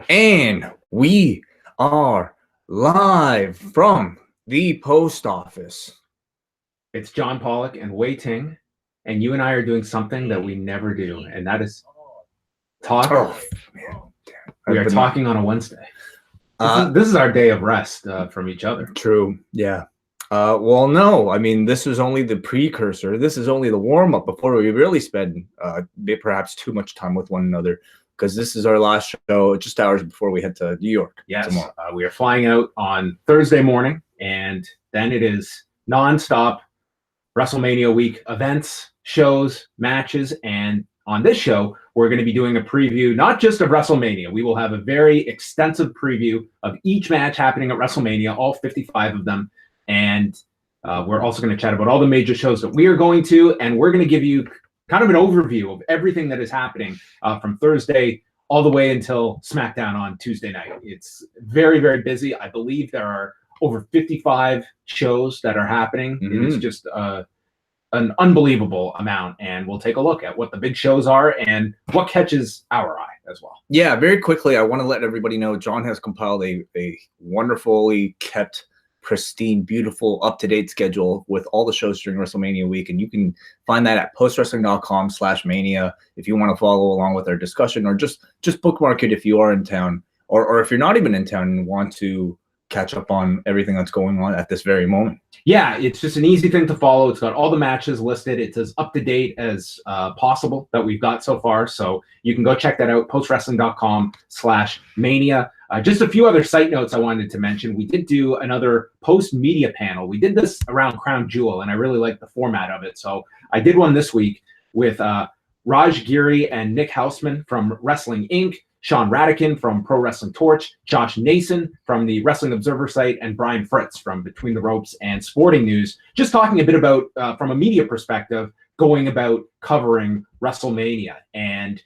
And we are live from the post office. It's John Pollock and Wai Ting, and you and I are doing something that we never do, and that is talk. Oh, man. We are talking on a Wednesday. This is our day of rest from each other. True, yeah. Well, no, I mean, this is only the precursor. This is only the warm-up before we really spend perhaps too much time with one another, because this is our last show just hours before we head to New York. Yes, we are flying out on Thursday morning, and then it is nonstop WrestleMania week events, shows, matches, and on this show, we're going to be doing a preview, not just of WrestleMania. We will have a very extensive preview of each match happening at WrestleMania, all 55 of them, and we're also going to chat about all the major shows that we are going to, and we're going to give you kind of an overview of everything that is happening from Thursday all the way until SmackDown on Tuesday night. It's very, very busy. I believe there are over 55 shows that are happening. Mm-hmm. It is just an unbelievable amount, and we'll take a look at what the big shows are and what catches our eye as well. Yeah, very quickly, I want to let everybody know John has compiled a wonderfully kept, pristine, beautiful, up-to-date schedule with all the shows during WrestleMania week, and you can find that at postwrestling.com/mania if you want to follow along with our discussion, or just bookmark it if you are in town, or if you're not even in town and want to catch up on everything that's going on at this very moment. Yeah, it's just an easy thing to follow. It's got all the matches listed. It's as up-to-date as possible that we've got so far, so you can go check that out, postwrestling.com/mania. Just a few other site notes I wanted to mention. We did do another post-media panel. We did this around Crown Jewel, and I really like the format of it. So I did one this week with Raj Giri and Nick Hausman from Wrestling Inc., Sean Radican from Pro Wrestling Torch, Josh Nason from the Wrestling Observer site, and Brian Fritz from Between the Ropes and Sporting News. Just talking a bit about, from a media perspective, going about covering WrestleMania and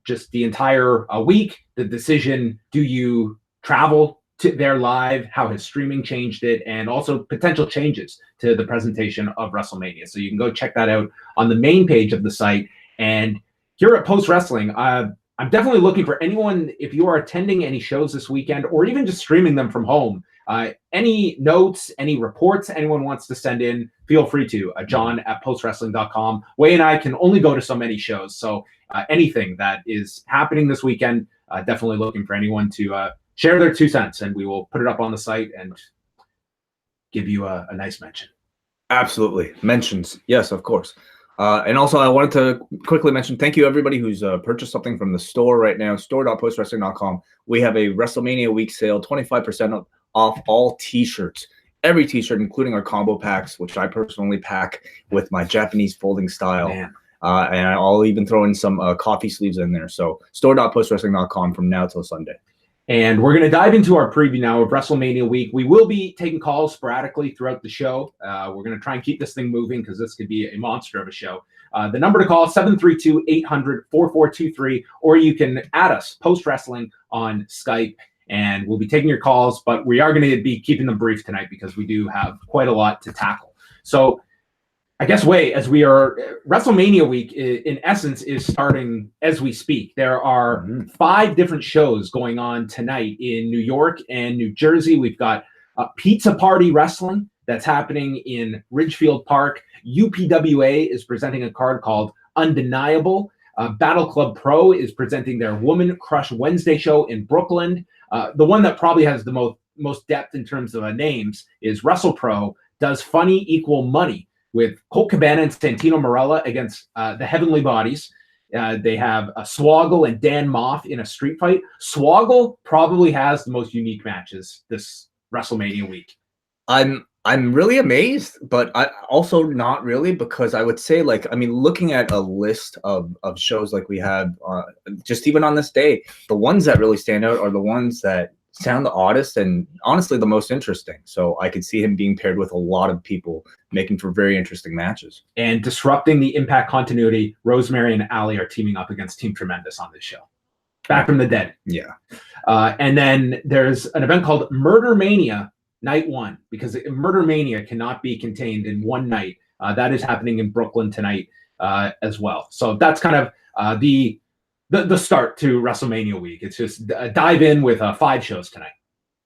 just the entire week, the decision, do you travel to there live, how has streaming changed it, and also potential changes to the presentation of WrestleMania. So you can go check that out on the main page of the site. And here at Post Wrestling, I'm definitely looking for anyone, if you are attending any shows this weekend or even just streaming them from home, any notes, any reports anyone wants to send in, feel free to. John at postwrestling.com. Wai and I can only go to so many shows, so anything that is happening this weekend, definitely looking for anyone to share their 2 cents, and we will put it up on the site and give you a nice mention. Absolutely. Mentions. Yes, of course. And also, I wanted to quickly mention, thank you everybody who's purchased something from the store right now, store.postwrestling.com. We have a WrestleMania week sale, 25% off all T-shirts. Every T-shirt, including our combo packs, which I personally pack with my Japanese folding style. Man. And I'll even throw in some coffee sleeves in there. So store.postwrestling.com from now till Sunday. And we're going to dive into our preview now of WrestleMania week. We will be taking calls sporadically throughout the show. We're going to try and keep this thing moving because this could be a monster of a show. The number to call, 732-800-4423, or you can add us, Post Wrestling, on Skype, and we'll be taking your calls, but we are going to be keeping them brief tonight because we do have quite a lot to tackle. So I guess, Wai, as we are, WrestleMania week, in essence, is starting as we speak. There are 5 different shows going on tonight in New York and New Jersey. We've got Pizza Party Wrestling that's happening in Ridgefield Park. UPWA is presenting a card called Undeniable. Battle Club Pro is presenting their Woman Crush Wednesday show in Brooklyn. The one that probably has the most depth in terms of names is WrestlePro Does Funny Equal Money, with Colt Cabana and Santino Marella against the Heavenly Bodies. They have Swoggle and Dan Moff in a street fight. Swoggle probably has the most unique matches this WrestleMania week. I'm really amazed, but I also not really, because I would say, looking at a list of shows like we had, just even on this day, the ones that really stand out are the ones that sound the oddest and honestly the most interesting. So I could see him being paired with a lot of people, making for very interesting matches. And disrupting the Impact continuity, Rosemary and Allie are teaming up against Team Tremendous on this show. Back from the dead. Yeah. And then there's an event called Murder Mania Night 1, because Murder Mania cannot be contained in one night. That is happening in Brooklyn tonight as well. So that's kind of the the start to WrestleMania week. It's just dive in with 5 shows tonight.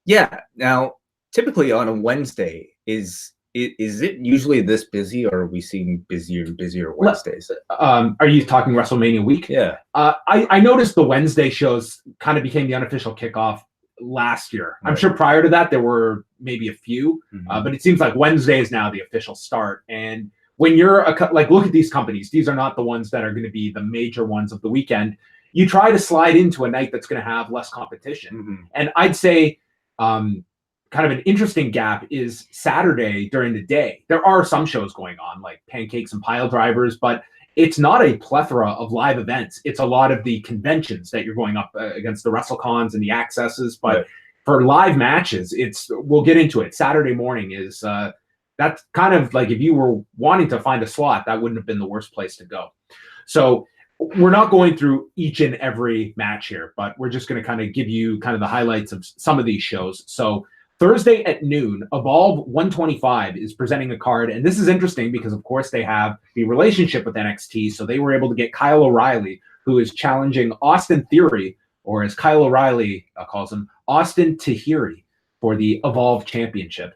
Yeah. Now, typically on a Wednesday, is it usually this busy, or are we seeing busier and busier Wednesdays? Are you talking WrestleMania week? Yeah. I noticed the Wednesday shows kind of became the unofficial kickoff last year. Right. I'm sure prior to that there were maybe a few, but it seems like Wednesday is now the official start. And when you're look at these companies, these are not the ones that are going to be the major ones of the weekend. You try to slide into a night that's going to have less competition. And I'd say kind of an interesting gap is Saturday during the day. There are some shows going on like Pancakes and Pile Drivers, but it's not a plethora of live events. It's a lot of the conventions that you're going up against, the WrestleCons and the Accesses. But for live matches, we'll get into it. Saturday morning is that's kind of like, if you were wanting to find a slot, that wouldn't have been the worst place to go. So we're not going through each and every match here, but we're just going to kind of give you kind of the highlights of some of these shows. So Thursday at noon, Evolve 125 is presenting a card. And this is interesting because, of course, they have the relationship with NXT. So they were able to get Kyle O'Reilly, who is challenging Austin Theory, or as Kyle O'Reilly calls him, Austin Tahiri, for the Evolve Championship.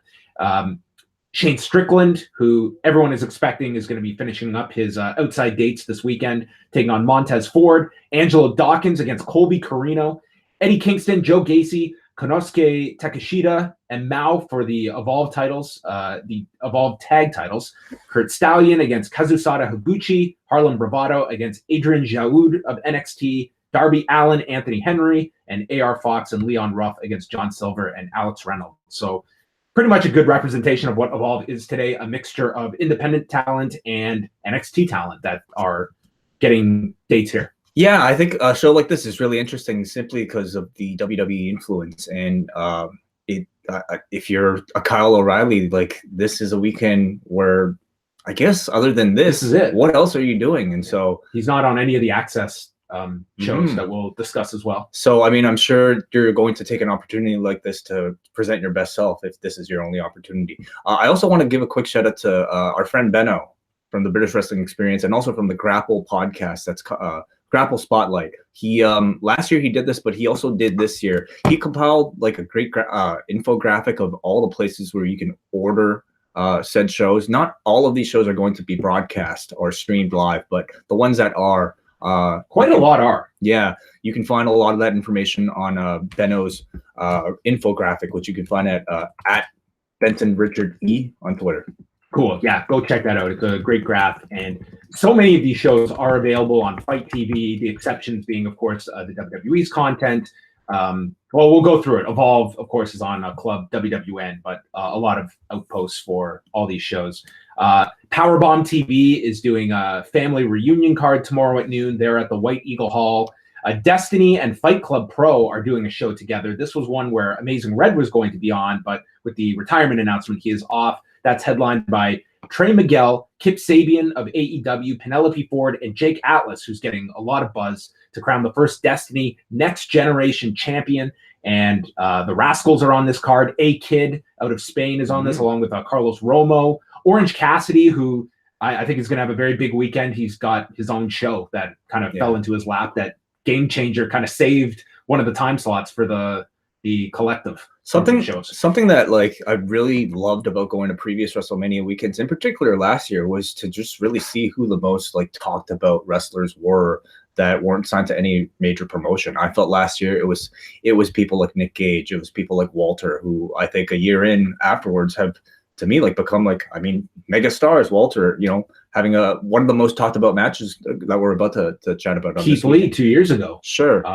Shane Strickland, who everyone is expecting is going to be finishing up his outside dates this weekend, taking on Montez Ford. Angelo Dawkins against Colby Carino. Eddie Kingston, Joe Gacy, Konosuke Takeshita, and Mao for the Evolve titles, the Evolve tag titles. Kurt Stallion against Kazusada Higuchi. Harlem Bravado against Adrian Jaoud of NXT. Darby Allin, Anthony Henry, and AR Fox and Leon Ruff against John Silver and Alex Reynolds. So pretty much a good representation of what Evolve is today, a mixture of independent talent and NXT talent that are getting dates here. Yeah, I think a show like this is really interesting simply because of the WWE influence. And if you're a Kyle O'Reilly, like, this is a weekend where, I guess, other than this is it. What else are you doing? And so he's not on any of the Access shows that we'll discuss as well. So, I mean, I'm sure you're going to take an opportunity like this to present your best self if this is your only opportunity. I also want to give a quick shout out to our friend Benno from the British Wrestling Experience, and also from the Grapple podcast. That's Grapple Spotlight. He last year he did this, but he also did this year. He compiled like a great infographic of all the places where you can order said shows. Not all of these shows are going to be broadcast or streamed live, but the ones that are, quite a lot are. Yeah, you can find a lot of that information on Benno's infographic, which you can find at Benton Richard E on Twitter. Cool. Yeah, go check that out. It's a great graph. And so many of these shows are available on Fight TV, the exceptions being, of course, the WWE's content. Well, we'll go through it. Evolve, of course, is on Club WWN, but a lot of outposts for all these shows. Powerbomb TV is doing a family reunion card tomorrow at noon. They're at the White Eagle Hall. Destiny and Fight Club Pro are doing a show together. This was one where Amazing Red was going to be on, but with the retirement announcement, he is off. That's headlined by Trey Miguel, Kip Sabian of AEW, Penelope Ford, and Jake Atlas, who's getting a lot of buzz to crown the first Destiny Next Generation champion. And the Rascals are on this card. A-Kid out of Spain is on this, along with Carlos Romo. Orange Cassidy, who I think is going to have a very big weekend. He's got his own show that kind of fell into his lap. That Game Changer kind of saved one of the time slots for the collective. Something that like I really loved about going to previous WrestleMania weekends, in particular last year, was to just really see who the most like talked about wrestlers were that weren't signed to any major promotion. I felt last year it was people like Nick Gage, it was people like Walter, who I think a year in afterwards have, to me, like become like, I mean, mega stars. Walter, you know, having one of the most talked about matches that we're about to chat about. Keith Lee 2 years ago. Sure.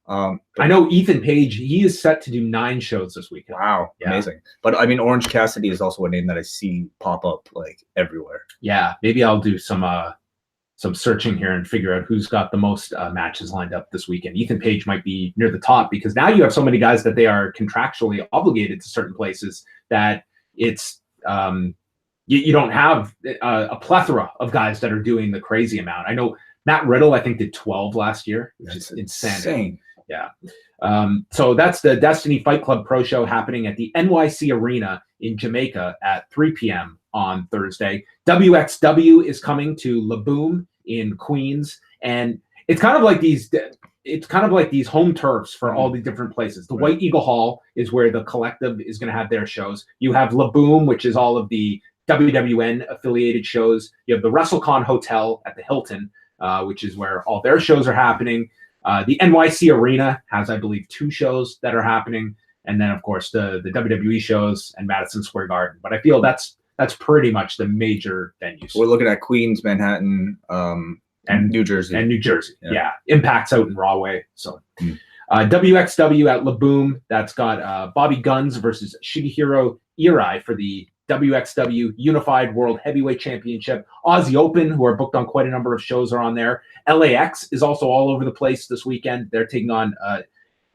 I know Ethan Page, he is set to do 9 shows this weekend. Wow. Yeah. Amazing. But I mean, Orange Cassidy is also a name that I see pop up like everywhere. Yeah. Maybe I'll do some searching here and figure out who's got the most matches lined up this weekend. Ethan Page might be near the top because now you have so many guys that they are contractually obligated to certain places that it's, you don't have a plethora of guys that are doing the crazy amount. I know Matt Riddle, I think, did 12 last year, which is insane. Yeah. So that's the Destiny Fight Club Pro Show happening at the NYC Arena in Jamaica at 3 p.m. on Thursday. WXW is coming to La Boom in Queens. And it's kind of like these home turfs for all the different places. The White Eagle Hall is where the collective is going to have their shows. You have La Boom, which is all of the WWN affiliated shows. You have the WrestleCon Hotel at the Hilton, which is where all their shows are happening. The NYC Arena has, I believe, 2 shows that are happening. And then, of course, the WWE shows and Madison Square Garden. But I feel that's pretty much the major venues. We're looking at Queens, Manhattan, and New Jersey. And New Jersey, yeah. Impact's out in Rahway. So WXW at La Boom, that's got Bobby Guns versus Shigehiro Irai for the WXW Unified World Heavyweight Championship. Aussie Open, who are booked on quite a number of shows, are on there. LAX is also all over the place this weekend. They're taking on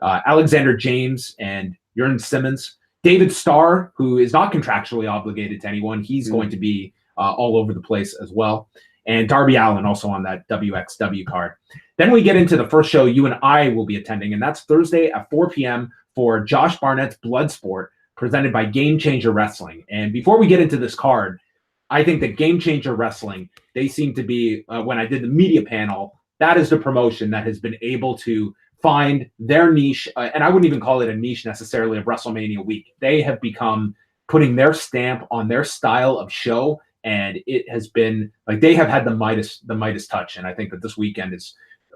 Alexander James and Jurgen Simmons. David Starr, who is not contractually obligated to anyone, he's going to be all over the place as well. And Darby Allin also on that WXW card. Then we get into the first show you and I will be attending, and that's Thursday at 4 p.m. for Josh Barnett's Bloodsport, presented by Game Changer Wrestling. And before we get into this card, I think that Game Changer Wrestling, they seem to be, when I did the media panel, that is the promotion that has been able to find their niche, and I wouldn't even call it a niche necessarily of WrestleMania week. They have become putting their stamp on their style of show, and it has been like they have had the Midas touch. And I think that this weekend is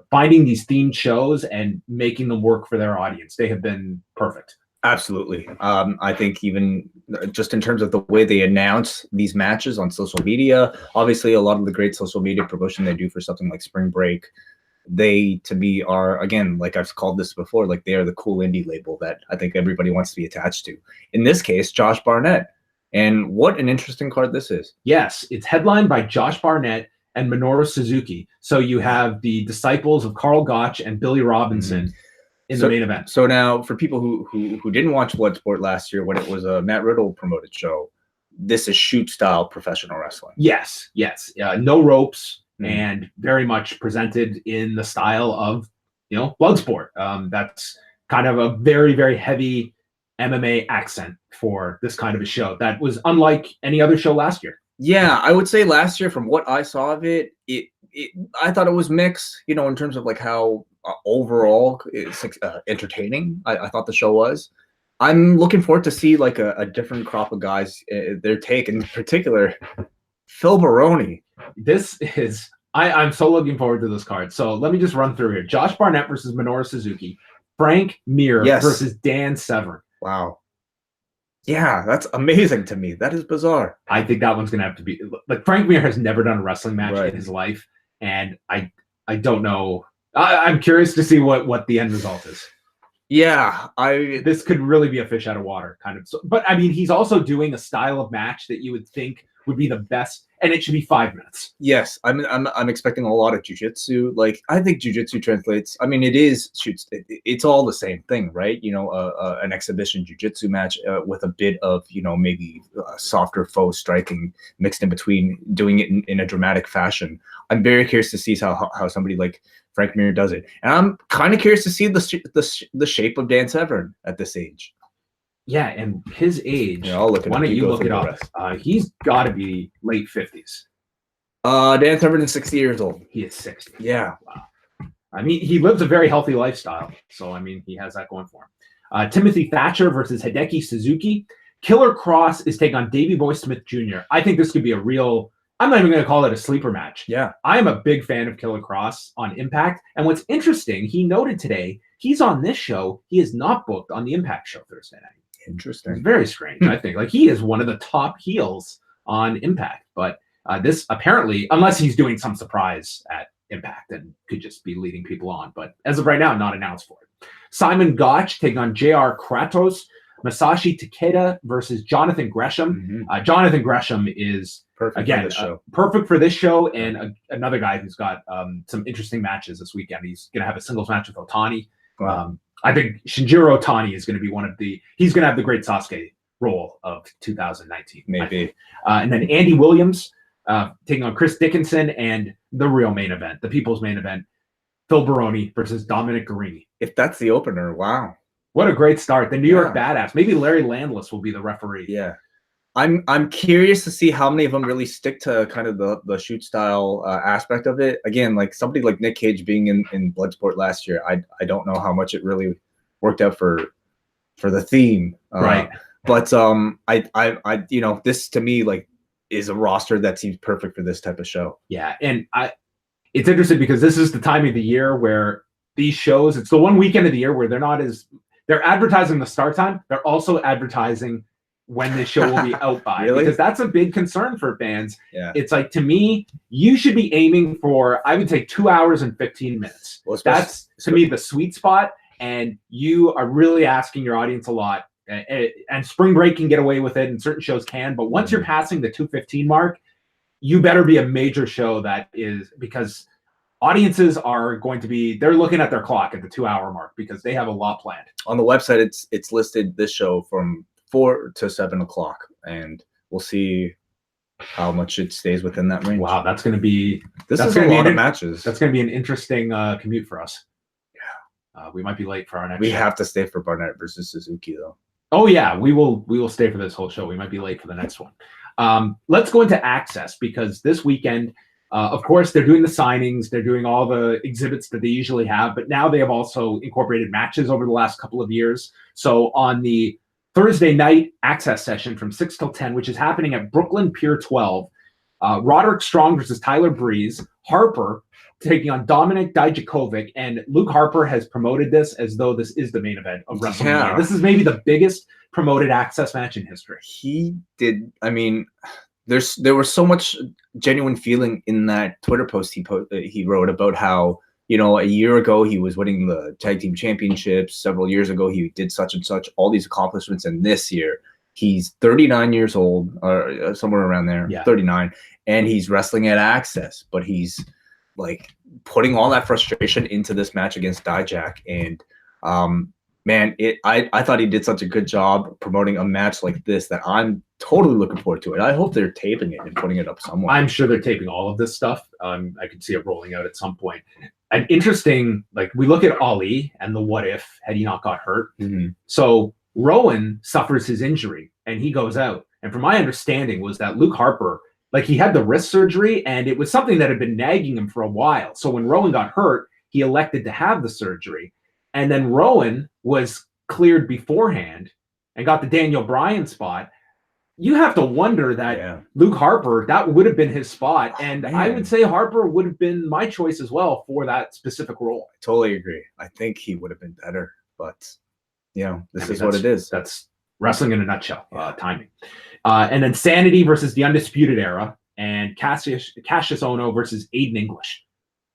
finding these themed shows and making them work for their audience. They have been perfect. Absolutely. I think even just in terms of the way they announce these matches on social media, obviously a lot of the great social media promotion they do for something like Spring Break, they to me are, again, like I've called this before, like they are the cool indie label that I think everybody wants to be attached to. In this case, Josh Barnett. And what an interesting card this is. Yes, it's headlined by Josh Barnett and Minoru Suzuki. So you have the disciples of Carl Gotch and Billy Robinson in the main event. So now for people who didn't watch Bloodsport last year when it was a Matt Riddle promoted show, this is shoot style professional wrestling. Yes. No ropes. And very much presented in the style of, Bloodsport. That's kind of a very, very heavy MMA accent for this kind of a show that was unlike any other show last year. Yeah, I would say last year, from what I saw of it, I thought it was mixed, in terms of like how overall it's entertaining. I thought the show was. I'm looking forward to see like a different crop of guys, their take, in particular, Phil Baroni. This is, I'm so looking forward to this card. So let me just run through here. Josh Barnett versus Minoru Suzuki. Frank Mir versus Dan Severn. Wow. Yeah, that's amazing to me. That is bizarre. I think that one's going to have to be, like, Frank Mir has never done a wrestling match in his life. And I don't know. I'm curious to see what the end result is. Yeah, this could really be a fish out of water kind of. But I mean, he's also doing a style of match that you would think would be the best, and it should be 5 minutes. Yes, I'm expecting a lot of jiu-jitsu. Like, I think jiu-jitsu translates. I mean, it's all the same thing, right? An exhibition jiu-jitsu match with a bit of maybe softer faux striking mixed in between, doing it in a dramatic fashion. I'm very curious to see how somebody like Frank Mir does it, and I'm kind of curious to see the shape of Dan Severn at this age. Yeah, and his age. Yeah, I'll look it up. Why don't you look it up? He's got to be late 50s. Dan Severn is 60 years old. He is 60. Yeah. Wow. I mean, he lives a very healthy lifestyle. So, I mean, he has that going for him. Timothy Thatcher versus Hideki Suzuki. Killer Cross is taking on Davey Boy Smith Jr. I think this could be a real, I'm not even going to call it a sleeper match. Yeah. I am a big fan of Killer Cross on Impact. And what's interesting, he noted today, he's on this show. He is not booked on the Impact show Thursday night. Interesting. It's very strange, I think. Like, he is one of the top heels on Impact. But this apparently, unless he's doing some surprise at Impact and could just be leading people on. But as of right now, not announced for it. Simon Gotch taking on JR Kratos. Masashi Takeda versus Jonathan Gresham. Jonathan Gresham is, perfect for this show, and another guy who's got some interesting matches this weekend. He's going to have a singles match with Itani. Wow. I think Shinjiro Otani is going to be he's going to have the great Sasuke role of 2019. Maybe. And then Andy Williams taking on Chris Dickinson, and the real main event, the people's main event, Phil Baroni versus Dominic Guarini. If that's the opener, wow. What a great start. The New York Badass. Maybe Larry Landless will be the referee. Yeah. I'm curious to see how many of them really stick to kind of the shoot style aspect of it. Again, like somebody like Nick Cage being in Bloodsport last year, I don't know how much it really worked out for the theme, right? But I this to me like is a roster that seems perfect for this type of show. Yeah, and it's interesting because this is the time of the year where these shows, it's the one weekend of the year where they're advertising the start time. They're also advertising when this show will be out by. Really? Because that's a big concern for fans. Yeah. It's like, to me, you should be aiming for, I would say, 2 hours and 15 minutes. Well, that's, to me, the sweet spot. And you are really asking your audience a lot. And Spring Break can get away with it, and certain shows can. But once you're passing the 2:15 mark, you better be a major show that is, because audiences are going to be, they're looking at their clock at the 2 hour mark because they have a lot planned. On the website, it's listed this show from 4 to 7 o'clock, and we'll see how much it stays within that range. Wow, that's going to be a lot of matches. That's going to be an interesting commute for us. Yeah, we might be late for our next. We have to stay for Barnett versus Suzuki though. Oh yeah, we will stay for this whole show. We might be late for the next one. Let's go into Access, because this weekend, of course, they're doing the signings, they're doing all the exhibits that they usually have, but now they have also incorporated matches over the last couple of years. So on the Thursday night Access session from 6 till 10, which is happening at Brooklyn Pier 12, Roderick Strong versus Tyler Breeze, Harper taking on Dominic Dijakovic, and Luke Harper has promoted this as though this is the main event of WrestleMania. Yeah. This is maybe the biggest promoted Access match in history. He did. I mean, there was so much genuine feeling in that Twitter post he wrote about how, you know, a year ago he was winning the tag team championships. Several years ago he did such and such, all these accomplishments, and this year he's 39 years old, or somewhere around there, 39, and he's wrestling at Access, but he's like putting all that frustration into this match against Dijak. And man, I thought he did such a good job promoting a match like this that I'm totally looking forward to it. I hope they're taping it and putting it up somewhere. I'm sure they're taping all of this stuff. I could see it rolling out at some point. An interesting, like, we look at Ali and the what if had he not got hurt. Mm-hmm. So Rowan suffers his injury and he goes out. And from my understanding was that Luke Harper, like, he had the wrist surgery and it was something that had been nagging him for a while. So when Rowan got hurt, he elected to have the surgery. And then Rowan was cleared beforehand and got the Daniel Bryan spot. You have to wonder that Luke Harper, that would have been his spot. And I would say Harper would have been my choice as well for that specific role. I totally agree. I think he would have been better, but you know, this is what it is. That's wrestling in a nutshell, timing. And then Sanity versus the Undisputed Era, and Cassius Ono versus Aiden English.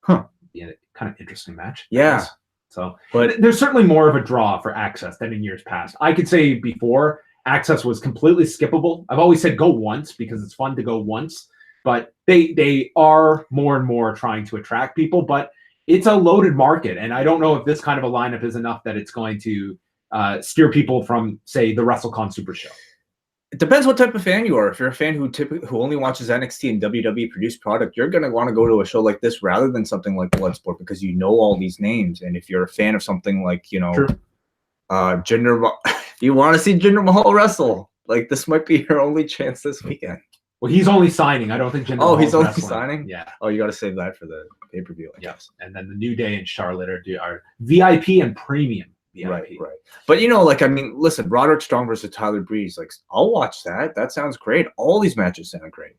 Huh. Yeah, kind of interesting match. Yeah. So, but there's certainly more of a draw for Access than in years past. I could say before, Access was completely skippable. I've always said go once because it's fun to go once, but they are more and more trying to attract people, but it's a loaded market. And I don't know if this kind of a lineup is enough that it's going to steer people from, say, the WrestleCon Super Show. It depends what type of fan you are. If you're a fan who only watches NXT and WWE produced product, you're going to want to go to a show like this rather than something like Bloodsport because you know all these names. And if you're a fan of something like, you know, if you want to see Jinder Mahal wrestle, like, this might be your only chance this weekend. Well, he's only signing. I don't think Jinder Mahal. He's only signing? Yeah. Oh, you got to save that for the pay-per-view. Yes. And then the New Day and Charlotte are VIP and premium. Right. But, you know, like, I mean, listen, Roderick Strong versus Tyler Breeze, like, I'll watch that. That sounds great. All these matches sound great.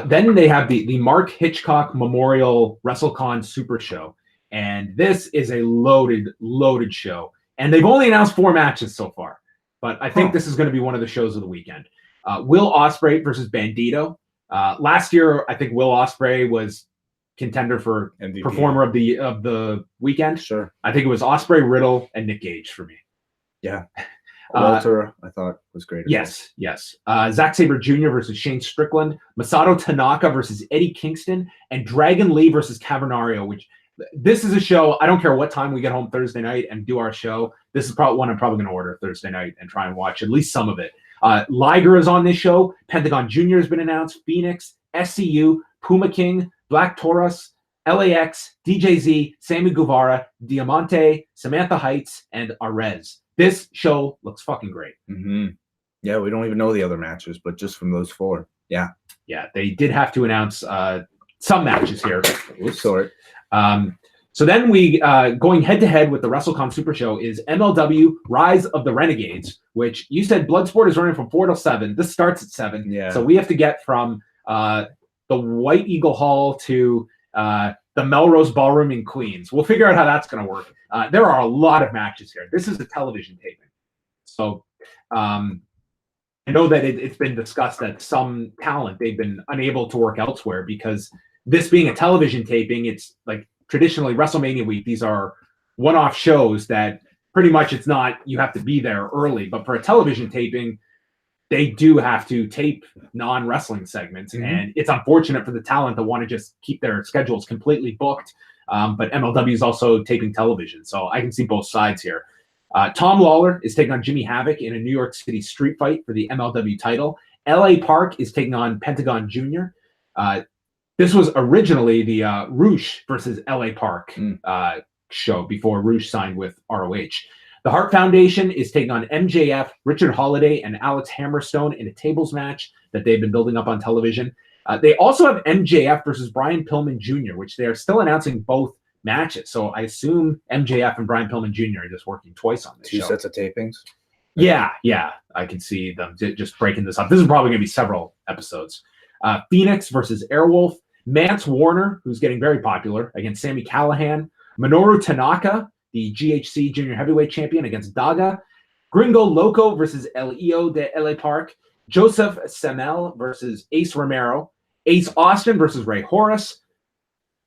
Then they have the Mark Hitchcock Memorial WrestleCon Super Show. And this is a loaded show. And they've only announced 4 matches so far. But I think this is going to be one of the shows of the weekend. Will Osprey versus Bandito. Last year, I think Will Osprey was contender for MVP. Performer of the weekend. Sure. I think it was Osprey, Riddle, and Nick Gage for me. Yeah. Walter, I thought was great. Yes. Zack Sabre Jr. versus Shane Strickland, Masato Tanaka versus Eddie Kingston, and Dragon Lee versus Cavernario, which this is a show. I don't care what time we get home Thursday night and do our show. This is probably one I'm probably going to order Thursday night and try and watch at least some of it. Liger is on this show. Pentagon Jr. has been announced. Phoenix, SCU, Puma King, Black Taurus, LAX, DJZ, Sammy Guevara, Diamante, Samantha Heights, and Arez. This show looks fucking great. Mm-hmm. Yeah, we don't even know the other matches, but just from those 4. Yeah. Yeah, they did have to announce some matches here. Sorry. So then we going head-to-head with the WrestleCon Super Show is MLW Rise of the Renegades, which you said Bloodsport is running from 4 till 7. This starts at 7. Yeah. So we have to get from the White Eagle Hall to the Melrose Ballroom in Queens. We'll figure out how that's going to work. There are a lot of matches here. This is a television taping. So I know that it's been discussed that some talent, they've been unable to work elsewhere because this being a television taping, it's like traditionally WrestleMania week. These are one-off shows that pretty much it's not, you have to be there early, but for a television taping, they do have to tape non-wrestling segments. And it's unfortunate for the talent that want to just keep their schedules completely booked. But MLW is also taping television. So I can see both sides here. Tom Lawler is taking on Jimmy Havoc in a New York City street fight for the MLW title. LA Park is taking on Pentagon Jr. This was originally the Roosh versus LA Park show before Roosh signed with ROH. The Hart Foundation is taking on MJF, Richard Holiday, and Alex Hammerstone in a tables match that they've been building up on television. They also have MJF versus Brian Pillman Jr., which they are still announcing both matches. So I assume MJF and Brian Pillman Jr. are just working twice on this show. 2 sets of tapings? Yeah. I can see them just breaking this up. This is probably going to be several episodes. Phoenix versus Airwolf. Mance Warner, who's getting very popular, against Sami Callihan. Minoru Tanaka, the GHC Junior Heavyweight Champion, against Daga. Gringo Loco versus El Io de LA Park. Joseph Semel versus Ace Romero. Ace Austin versus Ray Horace.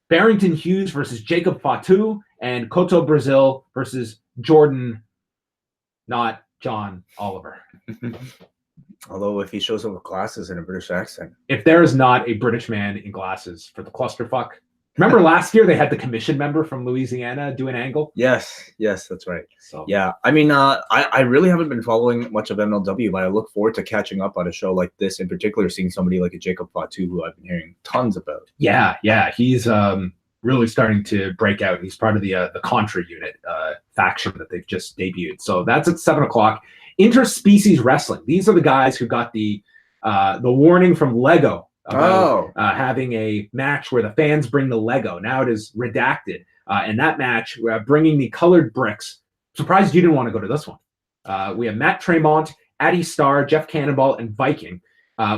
Barrington Hughes versus Jacob Fatu. And Koto Brazil versus Jordan, not John Oliver. Although if he shows up with glasses and a British accent. If there is not a British man in glasses for the clusterfuck. Remember last year they had the commission member from Louisiana do an angle? Yes, that's right. So yeah, I mean, I really haven't been following much of MLW, but I look forward to catching up on a show like this, in particular, seeing somebody like a Jacob Fatu, who I've been hearing tons about. Yeah, he's really starting to break out. He's part of the Contra unit faction that they've just debuted. So that's at 7 o'clock. Interspecies Wrestling. These are the guys who got the warning from Lego about having a match where the fans bring the Lego. Now it is redacted. And that match, bringing the colored bricks. Surprised you didn't want to go to this one. We have Matt Tremont, Addy Starr, Jeff Cannonball, and Viking,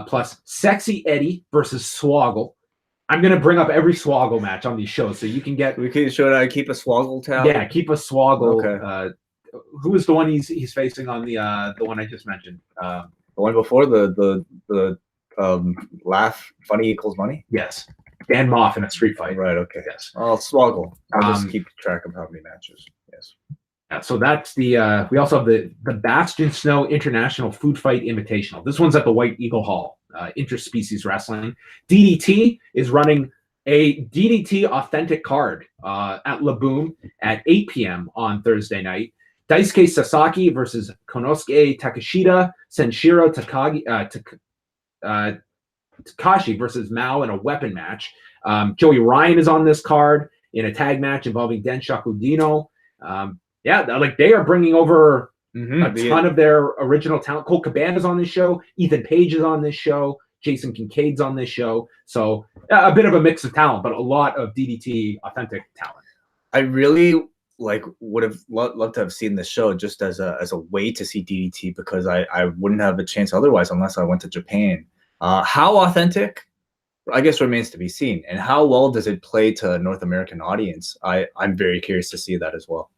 plus Sexy Eddie versus Swoggle. I'm going to bring up every Swoggle match on these shows so you can get... Should I keep a Swoggle tally? Yeah, keep a Swoggle. Okay. Who is the one he's facing on the one I just mentioned? The one before the laugh funny equals money. Yes, Dan Moff in a street fight. Right. Okay. Yes. I'll Swoggle. I'll just keep track of how many matches. Yes. Yeah, so that's the. We also have the Bastion Snow International Food Fight Invitational. This one's at the White Eagle Hall. Interspecies Wrestling. DDT is running a DDT authentic card at La Boom at 8 p.m. on Thursday night. Daisuke Sasaki versus Konosuke Takeshita, Senshiro Takashi versus Mao in a weapon match. Joey Ryan is on this card in a tag match involving Den Shakudino. They are bringing over a ton of their original talent. Colt Cabana is on this show. Ethan Page is on this show. Jason Kincaid's on this show. So a bit of a mix of talent, but a lot of DDT authentic talent. I really would have loved to have seen this show just as a way to see DDT, because I wouldn't have a chance otherwise unless I went to Japan. How authentic, I guess, remains to be seen, and how well does it play to a North American audience? I'm very curious to see that as well.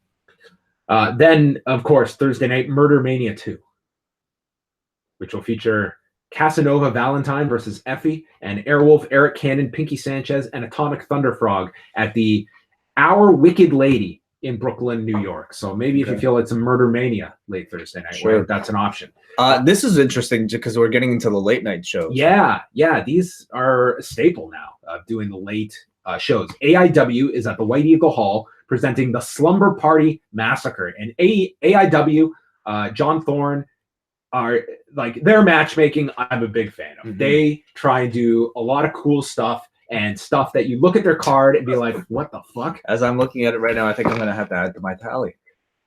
Then, of course, Thursday night, Murder Mania 2, which will feature Casanova Valentine versus Effie, and Airwolf, Eric Cannon, Pinky Sanchez, and Atomic Thunder Frog at the Our Wicked Lady in Brooklyn, New York. So maybe if you feel it's a Murder Mania late Thursday night, sure, that's an option. This is interesting because we're getting into the late night shows. Yeah, these are a staple now of doing the late shows. AIW is at the White Eagle Hall presenting the Slumber Party Massacre. And AIW, John Thorne, are their matchmaking, I'm a big fan of. They try and do a lot of cool stuff, and stuff that you look at their card and be like, what the fuck? As I'm looking at it right now, I think I'm going to have to add to my tally.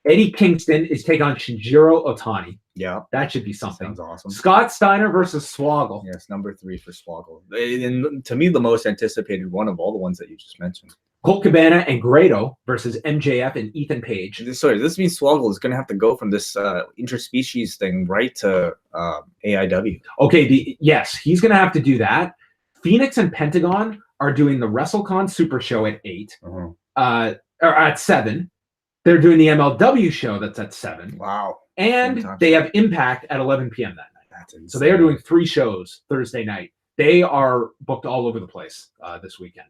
Eddie Kingston is taking on Shinjiro Otani. Yeah. That should be something. Sounds awesome. Scott Steiner versus Swoggle. Yes, number 3 for Swoggle. And to me, the most anticipated one of all the ones that you just mentioned. Colt Cabana and Grado versus MJF and Ethan Page. Sorry, this means Swoggle is going to have to go from this interspecies thing right to AIW. Okay, yes, he's going to have to do that. Phoenix and Pentagon are doing the WrestleCon Super Show at 8, or at 7. They're doing the MLW show that's at 7. Wow. And they have Impact at 11 p.m. that night. That's insane. So they are doing 3 shows Thursday night. They are booked all over the place this weekend.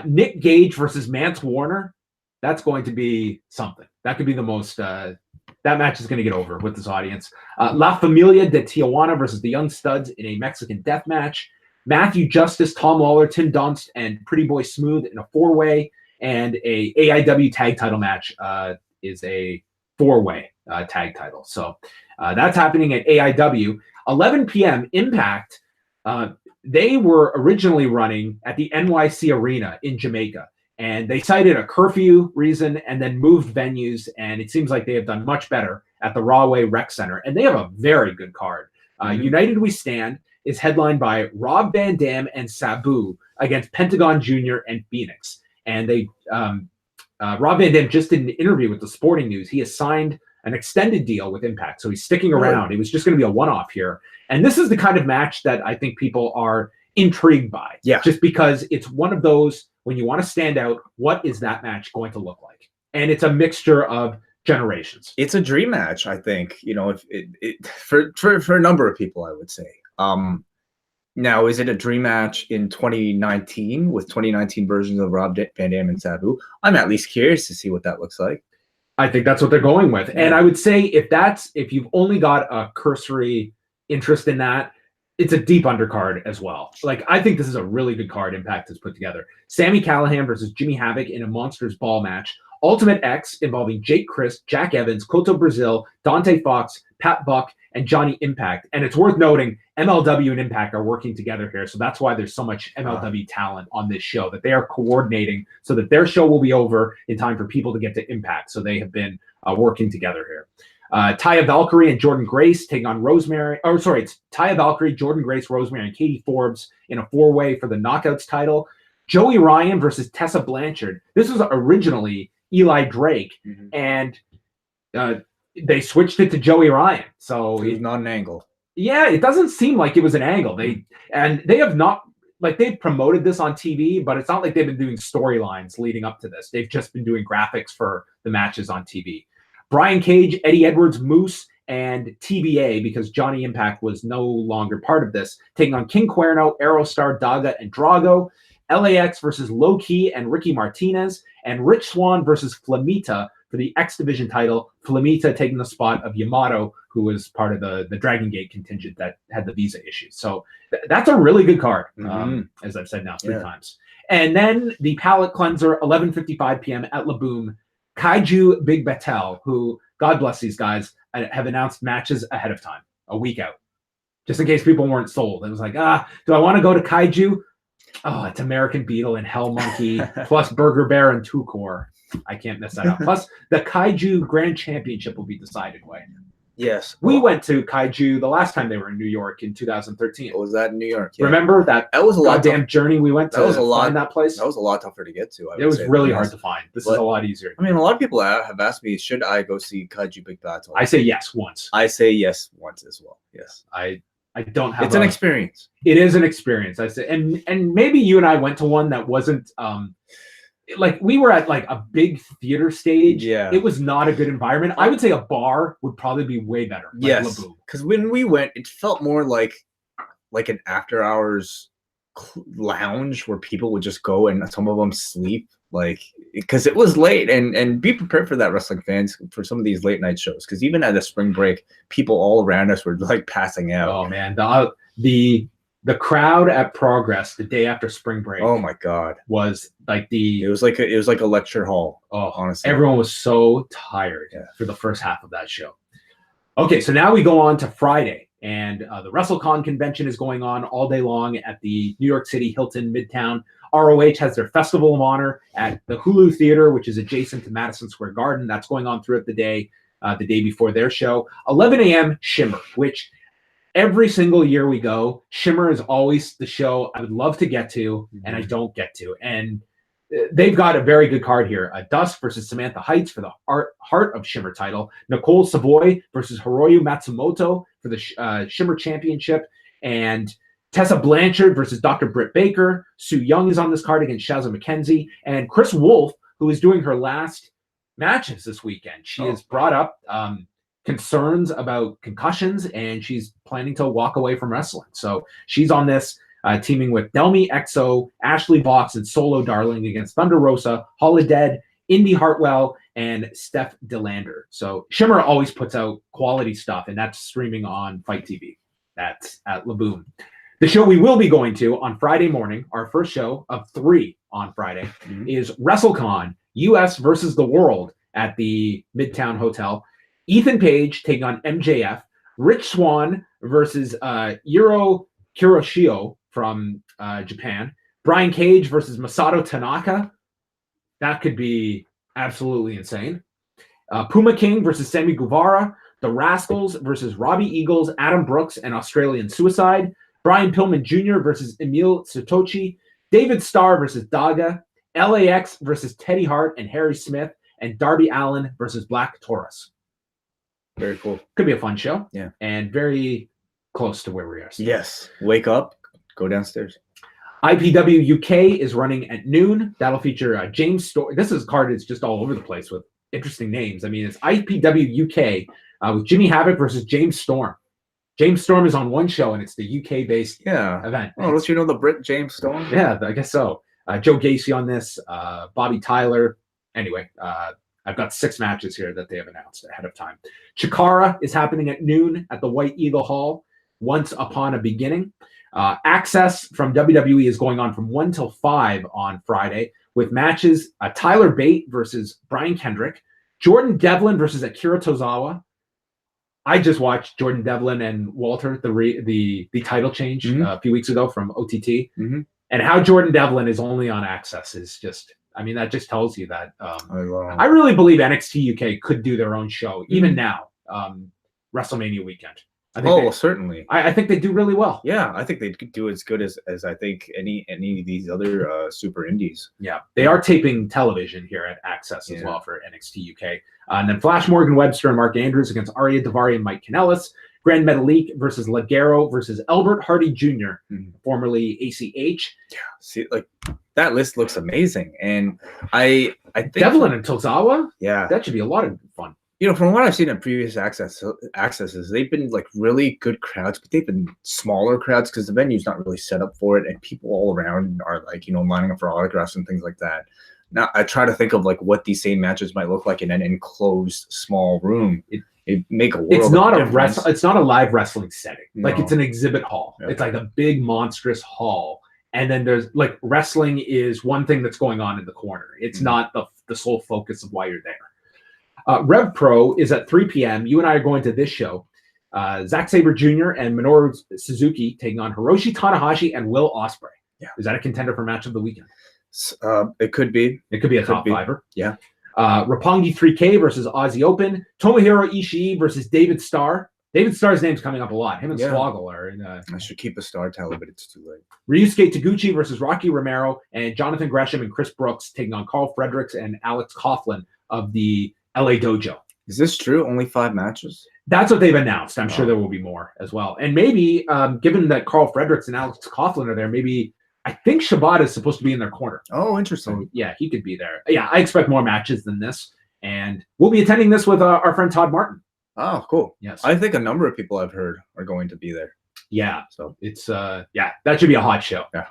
Nick Gage versus Mance Warner. That's going to be something. That could be the most. That match is going to get over with this audience. La Familia de Tijuana versus the Young Studs in a Mexican death match. Matthew Justice, Tom Lawler, Tim Donst, and Pretty Boy Smooth in a 4-way. And a AIW tag title match is a 4-way tag title. So that's happening at AIW. 11 p.m. Impact. They were originally running at the NYC Arena in Jamaica, and they cited a curfew reason and then moved venues, and it seems like they have done much better at the Rahway Rec Center, and they have a very good card. United We Stand is headlined by Rob Van Dam and Sabu against Pentagon Jr. and Phoenix. And they Rob Van Dam just did an interview with the Sporting News. He has signed an extended deal with Impact, so he's sticking around. It was just going to be a one-off here. And this is the kind of match that I think people are intrigued by. Yeah. Just because it's one of those, when you want to stand out, what is that match going to look like? And it's a mixture of generations. It's a dream match, I think. You know, for a number of people, I would say. Now, is it a dream match in 2019 with 2019 versions of Rob Van Dam and Sabu? I'm at least curious to see what that looks like. I think that's what they're going with. Yeah. And I would say if you've only got a cursory interest in that, it's a deep undercard as well. Like, I think this is a really good card Impact has put together. Sami Callihan versus Jimmy Havoc in a Monsters Ball match. Ultimate X involving Jake Crist, Jack Evans, Koto Brazil, Dante Fox, Pat Buck, and Johnny Impact. And it's worth noting MLW and Impact are working together here. So that's why there's so much MLW talent on this show, that they are coordinating so that their show will be over in time for people to get to Impact. So they have been working together here. Taya Valkyrie and Jordan Grace taking on Rosemary. Oh, sorry, it's Taya Valkyrie, Jordan Grace, Rosemary, and Katie Forbes in a 4-way for the Knockouts title. Joey Ryan versus Tessa Blanchard. This was originally Eli Drake, and they switched it to Joey Ryan. So he's not an angle. Yeah, it doesn't seem like it was an angle. They have not, like, they've promoted this on TV, but it's not like they've been doing storylines leading up to this. They've just been doing graphics for the matches on TV. Brian Cage, Eddie Edwards, Moose, and TBA, because Johnny Impact was no longer part of this, taking on King Cuerno, Aerostar, Daga, and Drago. LAX versus Low Key and Ricky Martinez, and Rich Swann versus Flamita for the X Division title. Flamita taking the spot of Yamato, who was part of the Dragon Gate contingent that had the visa issues. So that's a really good card, as I've said now 3 times. And then the palate cleanser, 11:55 p.m. at La Boom. Kaiju Big Batel, who, God bless these guys, have announced matches ahead of time, a week out, just in case people weren't sold. It was like, do I want to go to Kaiju? Oh, it's American Beetle and Hell Monkey, plus Burger Bear and Tukor. I can't mess that up. Plus, the Kaiju Grand Championship will be decided way. Yes. We went to Kaiju the last time they were in New York in 2013. Was that in New York? Yeah. Remember that was a goddamn journey we went to find that place? That was a lot tougher to get to. It was really hard to find. This is a lot easier. I mean, a lot of people have asked me, should I go see Kaiju Big Battle? I say yes once. I say yes once as well. Yes. I don't have. It's an experience. It is an experience. I say, and maybe you and I went to one that wasn't like, we were at like a big theater stage. Yeah, it was not a good environment. I would say a bar would probably be way better. Like yes, because when we went, it felt more like an after hours lounge where people would just go and some of them sleep. Like, because it was late, and be prepared for that, wrestling fans, for some of these late night shows, because even at a spring break, people all around us were like passing out. Oh man, the crowd at Progress the day after spring break, oh my god, was like it was like a lecture hall. Oh, honestly, everyone was so tired for the first half of that show. Okay, so now we go on to Friday, and the WrestleCon convention is going on all day long at the New York City Hilton Midtown. ROH has their Festival of Honor at the Hulu Theater, which is adjacent to Madison Square Garden. That's going on throughout the day. the day before their show. 11 a.m. Shimmer, which every single year we go, Shimmer is always the show I would love to get to, and I don't get to. And they've got a very good card here. Dusk versus Samantha Heights for the Heart of Shimmer title. Nicole Savoy versus Hiroyu Matsumoto for the Shimmer Championship. And Tessa Blanchard versus Dr. Britt Baker. Sue Young is on this card against Shazza McKenzie. And Chris Wolf, who is doing her last matches this weekend. She has brought up concerns about concussions, and she's planning to walk away from wrestling. So she's on this, teaming with Delmi Exo, Ashley Vox, and Solo Darling against Thunder Rosa, Holodead, Indy Hartwell, and Steph DeLander. So Shimmer always puts out quality stuff, and that's streaming on Fight TV. That's at Laboom. The show we will be going to on Friday morning, our first show of 3 on Friday, is WrestleCon US versus the World at the Midtown Hotel. Ethan Page taking on MJF. Rich Swann versus Yuro Kuroshio from Japan. Brian Cage versus Masato Tanaka. That could be absolutely insane. Puma King versus Sammy Guevara. The Rascals versus Robbie Eagles, Adam Brooks, and Australian Suicide. Brian Pillman Jr. versus Emil Satochi. David Starr versus Daga. LAX versus Teddy Hart and Harry Smith. And Darby Allin versus Black Taurus. Very cool. Could be a fun show. Yeah. And very close to where we are. Yes. Wake up, go downstairs. IPW UK is running at noon. That'll feature James Storm. This card is just all over the place with interesting names. I mean, it's IPW UK with Jimmy Havoc versus James Storm. James Storm is on one show, and it's the UK-based event. Oh, don't you know the Brit James Storm? Yeah, I guess so. Joe Gacy on this, Bobby Tyler. Anyway, I've got 6 matches here that they have announced ahead of time. Chikara is happening at noon at the White Eagle Hall, Once Upon a Beginning. Access from WWE is going on from 1 till 5 on Friday with matches Tyler Bate versus Brian Kendrick, Jordan Devlin versus Akira Tozawa. I just watched Jordan Devlin and Walter, the title change a few weeks ago from OTT. And how Jordan Devlin is only on Access is just... I mean, that just tells you that I really believe NXT UK could do their own show, even now, WrestleMania weekend. I think certainly. I think they do really well. Yeah, I think they could do as good as I think any of these other super indies. Yeah, they are taping television here at Access as well for NXT UK. And then Flash Morgan Webster and Mark Andrews against Arya Davari and Mike Kanellis. Grand Metalik versus Ligero versus Albert Hardy Jr., formerly ACH. Yeah, see, like that list looks amazing, and I think Devlin and Tozawa. Yeah, that should be a lot of fun. You know, from what I've seen in previous accesses, they've been like really good crowds, but they've been smaller crowds because the venue's not really set up for it, and people all around are like, lining up for autographs and things like that. Now, I try to think of like what these same matches might look like in an enclosed small room. It make a world. It's not of difference. It's not a live wrestling setting. No. Like it's an exhibit hall. Yeah. It's like a big monstrous hall, and then there's like wrestling is one thing that's going on in the corner. It's not the sole focus of why you're there. Rev Pro is at 3 p.m. You and I are going to this show. Zack Sabre Jr. and Minoru Suzuki taking on Hiroshi Tanahashi and Will Osprey. Yeah. Is that a contender for match of the weekend? It could be. It could be a top fiver. Yeah. Roppongi 3K versus Aussie Open. Tomohiro Ishii versus David Starr. David Starr's name's coming up a lot. Him and Swoggle are in. I should keep a star tally, but it's too late. Ryusuke Taguchi versus Rocky Romero, and Jonathan Gresham and Chris Brooks taking on Carl Fredericks and Alex Coughlin of the LA Dojo. Is this true? Only 5 matches? That's what they've announced. I'm sure there will be more as well. And maybe, given that Carl Fredericks and Alex Coughlin are there, maybe I think Shabbat is supposed to be in their corner. Oh, interesting. So, yeah, he could be there. Yeah, I expect more matches than this. And we'll be attending this with our friend Todd Martin. Oh, cool. Yes. I think a number of people I've heard are going to be there. Yeah. So it's, that should be a hot show. Yeah.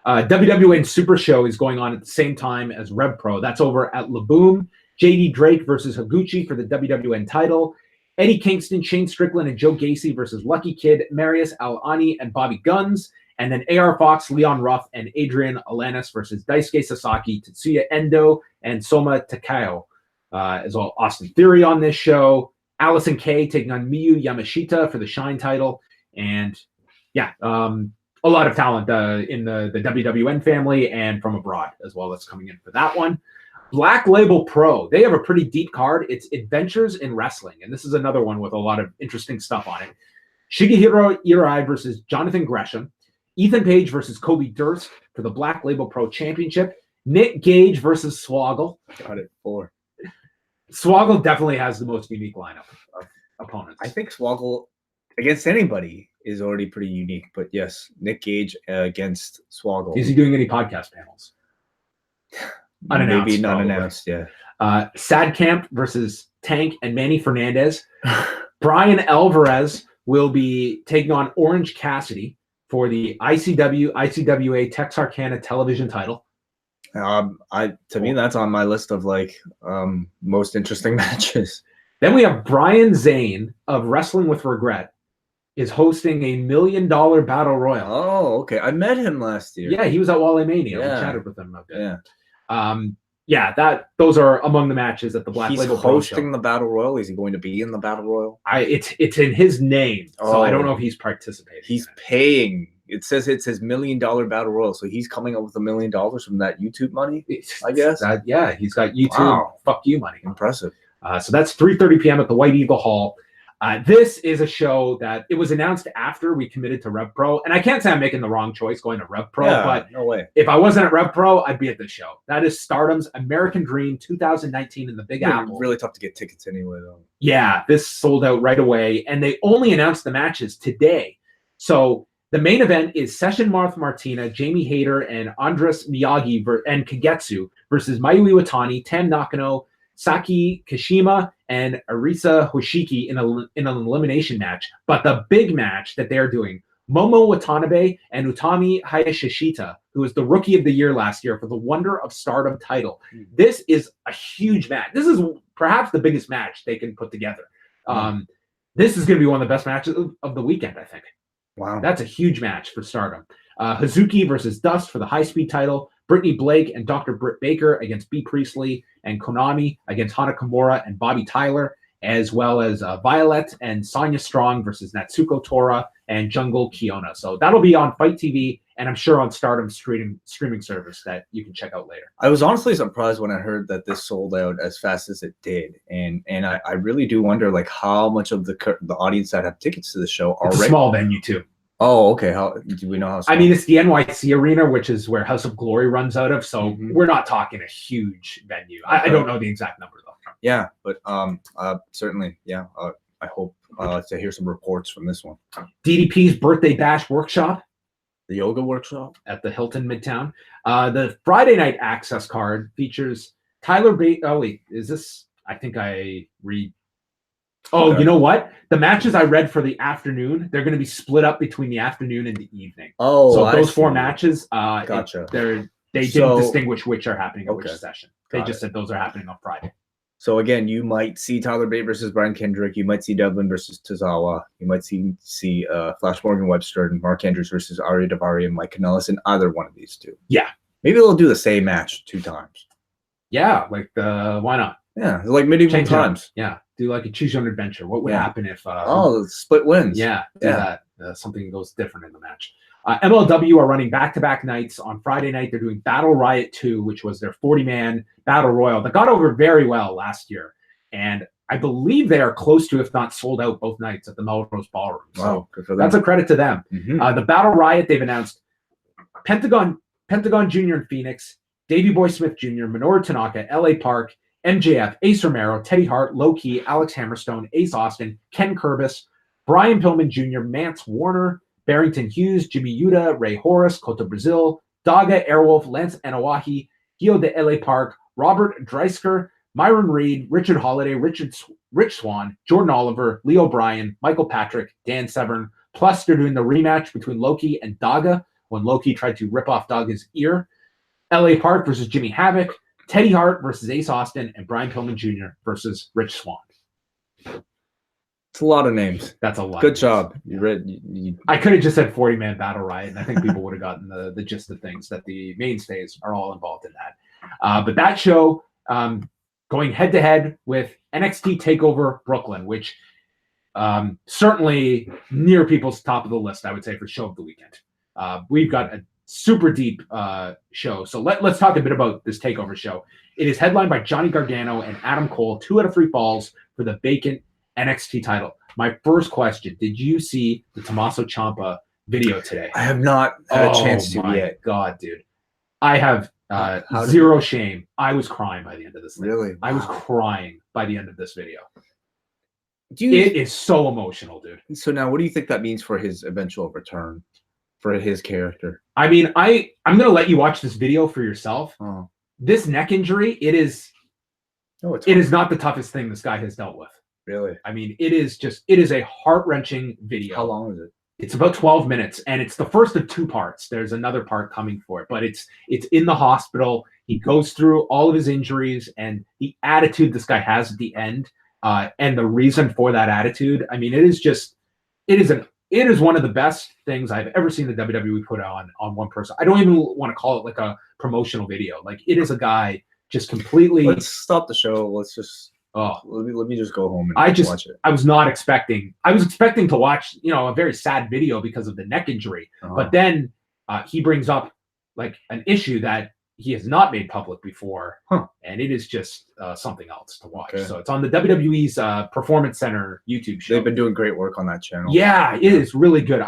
WWN Super Show is going on at the same time as Rev Pro. That's over at Laboom. JD Drake versus Higuchi for the WWN title. Eddie Kingston, Shane Strickland, and Joe Gacy versus Lucky Kid, Marius Al-Ani, and Bobby Guns. And then AR Fox, Leon Ruff, and Adrian Alanis versus Daisuke Sasaki, Tetsuya Endo, and Soma Takao. As well, Austin Theory on this show. Allison Kay taking on Miyu Yamashita for the Shine title. And a lot of talent in the WWN family and from abroad as well that's coming in for that one. Black Label Pro, they have a pretty deep card. It's Adventures in Wrestling, and this is another one with a lot of interesting stuff on it. Shigehiro Irai versus Jonathan Gresham. Ethan Page versus Kobe Durst for the Black Label Pro Championship. Nick Gage versus Swoggle. Got it. 4. Swoggle definitely has the most unique lineup of opponents. I think Swoggle against anybody is already pretty unique, but yes, Nick Gage against Swoggle. Is he doing any podcast panels? Unannounced, maybe not probably. announced. Yeah. Sadcamp versus Tank and Manny Fernandez. Brian Alvarez will be taking on Orange Cassidy for the ICWA Texarkana television title. To me, that's on my list of most interesting matches. Then we have Brian Zane of Wrestling with Regret is hosting a $1 million battle royal. Oh, okay. I met him last year. Yeah, he was at Wale Mania. Yeah. We chatted with him a bit. Yeah. Those are among the matches at the Black Label Pro He's show. hosting the battle royal. Is he going to be in the battle royal? It's in his name, so I don't know if he's participating. He's paying. It says it's his $1 million battle royal, so he's coming up with $1 million from that YouTube money. I guess. Yeah, he's got YouTube. Wow. Fuck you money. Impressive. So that's 3:30 p.m. at the White Eagle Hall. This is a show that it was announced after we committed to Rev Pro, and I can't say I'm making the wrong choice going to Rev Pro, but no way. If I wasn't at Rev Pro, I'd be at this show. That is Stardom's American Dream 2019 in the Big Apple. Really tough to get tickets anyway, though. Yeah, this sold out right away, and they only announced the matches today. So the main event is Session Martina, Jamie Hayter, and Andres Miyagi and Kagetsu versus Mayu Iwatani, Tam Nakano, Saki Kashima, and Arisa Hoshiki in an elimination match. But the big match that they're doing, Momo Watanabe and Utami Hayashishita, who was the Rookie of the Year last year for the Wonder of Stardom title. This is a huge match. This is perhaps the biggest match they can put together. This is going to be one of the best matches of the weekend, I think. Wow. That's a huge match for Stardom. Hazuki versus Dust for the high-speed title. Brittany Blake and Dr. Britt Baker against B. Priestley, and Konami against Hana Kimura and Bobby Tyler, as well as Violet and Sonya Strong versus Natsuko Tora and Jungle Kiona. So that'll be on Fight TV, and I'm sure on Stardom's streaming service that you can check out later. I was honestly surprised when I heard that this sold out as fast as it did, and I really do wonder how much of the audience that have tickets to the show are It's a small venue too. Oh, okay. How do we know how small? I mean, it's the NYC Arena, which is where House of Glory runs out of. So we're not talking a huge venue. I don't know the exact number though. Yeah, but certainly, yeah. I hope to hear some reports from this one. DDP's Birthday Bash Workshop. The yoga workshop at the Hilton Midtown. The Friday night access card features Tyler Bate. Oh wait, is this? I think I read. Oh, okay. You know what? The matches I read for the afternoon, they're going to be split up between the afternoon and the evening. Oh, so those 4 matches, gotcha. They didn't distinguish which are happening at which session. They just said those are happening on Friday. So again, you might see Tyler Bate versus Brian Kendrick. You might see Devlin versus Tozawa. You might see Flash Morgan Webster and Mark Andrews versus Ari Daivari and Mike Kanellis in either one of these two. Yeah. Maybe they'll do the same match 2 times. Yeah, why not? Yeah, like medieval times. Yeah, do like a choose your own adventure. What would happen if? Split wins. Yeah, that. Something goes different in the match. MLW are running back-to-back nights. On Friday night, they're doing Battle Riot 2, which was their 40-man battle royal that got over very well last year, and I believe they are close to, if not sold out, both nights at the Melrose Ballroom. So good for them. That's a credit to them. The Battle Riot, they've announced Pentagon Jr. in Phoenix, Davey Boy Smith Jr., Minoru Tanaka, L.A. Park, MJF, Ace Romero, Teddy Hart, Low Key, Alex Hammerstone, Ace Austin, Ken Kurbis, Brian Pillman Jr., Mance Warner, Barrington Hughes, Jimmy Yuta, Ray Horace, Kota Brazil, Daga, Airwolf, Lance Anawahi, Gio de L.A. Park, Robert Dreisker, Myron Reed, Richard Holiday, Rich Swan, Jordan Oliver, Leo Bryan, Michael Patrick, Dan Severn. Plus, they're doing the rematch between Loki and Daga when Loki tried to rip off Daga's ear. L.A. Park versus Jimmy Havoc, Teddy Hart versus Ace Austin, and Brian Pillman Jr. versus Rich Swann. It's a lot of names. That's a lot. Good job. I could have just said 40-man battle riot, and I think people would have gotten the gist of things, that the mainstays are all involved in that. But that show going head-to-head with NXT TakeOver Brooklyn, which certainly near people's top of the list, I would say, for show of the weekend. We've got a super deep show. So let's talk a bit about this TakeOver show. It is headlined by Johnny Gargano and Adam Cole, 2 out of 3 falls for the vacant NXT title. My first question, did you see the Tommaso Ciampa video today? I have not had a chance to yet. Oh my God, dude. I have zero shame. I was crying by the end of this thing. Really? I was crying by the end of this video. It is so emotional, dude. So now what do you think that means for his eventual return, for his character? I mean, I'm going to let you watch this video for yourself. Oh. This neck injury, it is not the toughest thing this guy has dealt with. Really? I mean, it is a heart-wrenching video. How long is it? It's about 12 minutes, and it's the first of 2 parts. There's another part coming for it, but it's in the hospital. He goes through all of his injuries and the attitude this guy has at the end, and the reason for that attitude. I mean, it is one of the best things I've ever seen the WWE put on one person. I don't even want to call it like a promotional video. Like, it is a guy just completely. Let's stop the show. Let's just. Let me just go home and watch it. I was not expecting. I was expecting to watch, a very sad video because of the neck injury. But then he brings up like an issue that he has not made public before, and it is just something else to watch. Okay. So it's on the WWE's Performance Center YouTube show. They've been doing great work on that channel. Yeah, it is really good.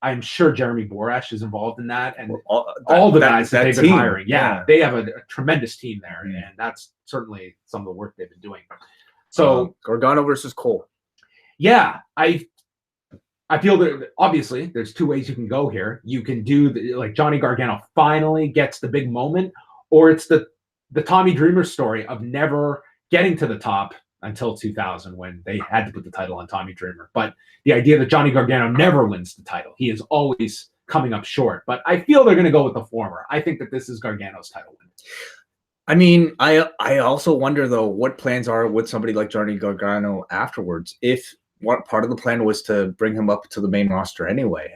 I'm sure Jeremy Borash is involved in that, and all the guys that they've been hiring. Yeah, they have a tremendous team there, and that's certainly some of the work they've been doing. So Gargano versus Cole. Yeah, I feel that obviously there's 2 ways you can go here. You can do like Johnny Gargano finally gets the big moment, or it's the Tommy Dreamer story of never getting to the top until 2000 when they had to put the title on Tommy Dreamer. But the idea that Johnny Gargano never wins the title, he is always coming up short. But I feel they're going to go with the former. I think that this is Gargano's title win. I mean, I also wonder, though, what plans are with somebody like Johnny Gargano afterwards. If what part of the plan was to bring him up to the main roster anyway.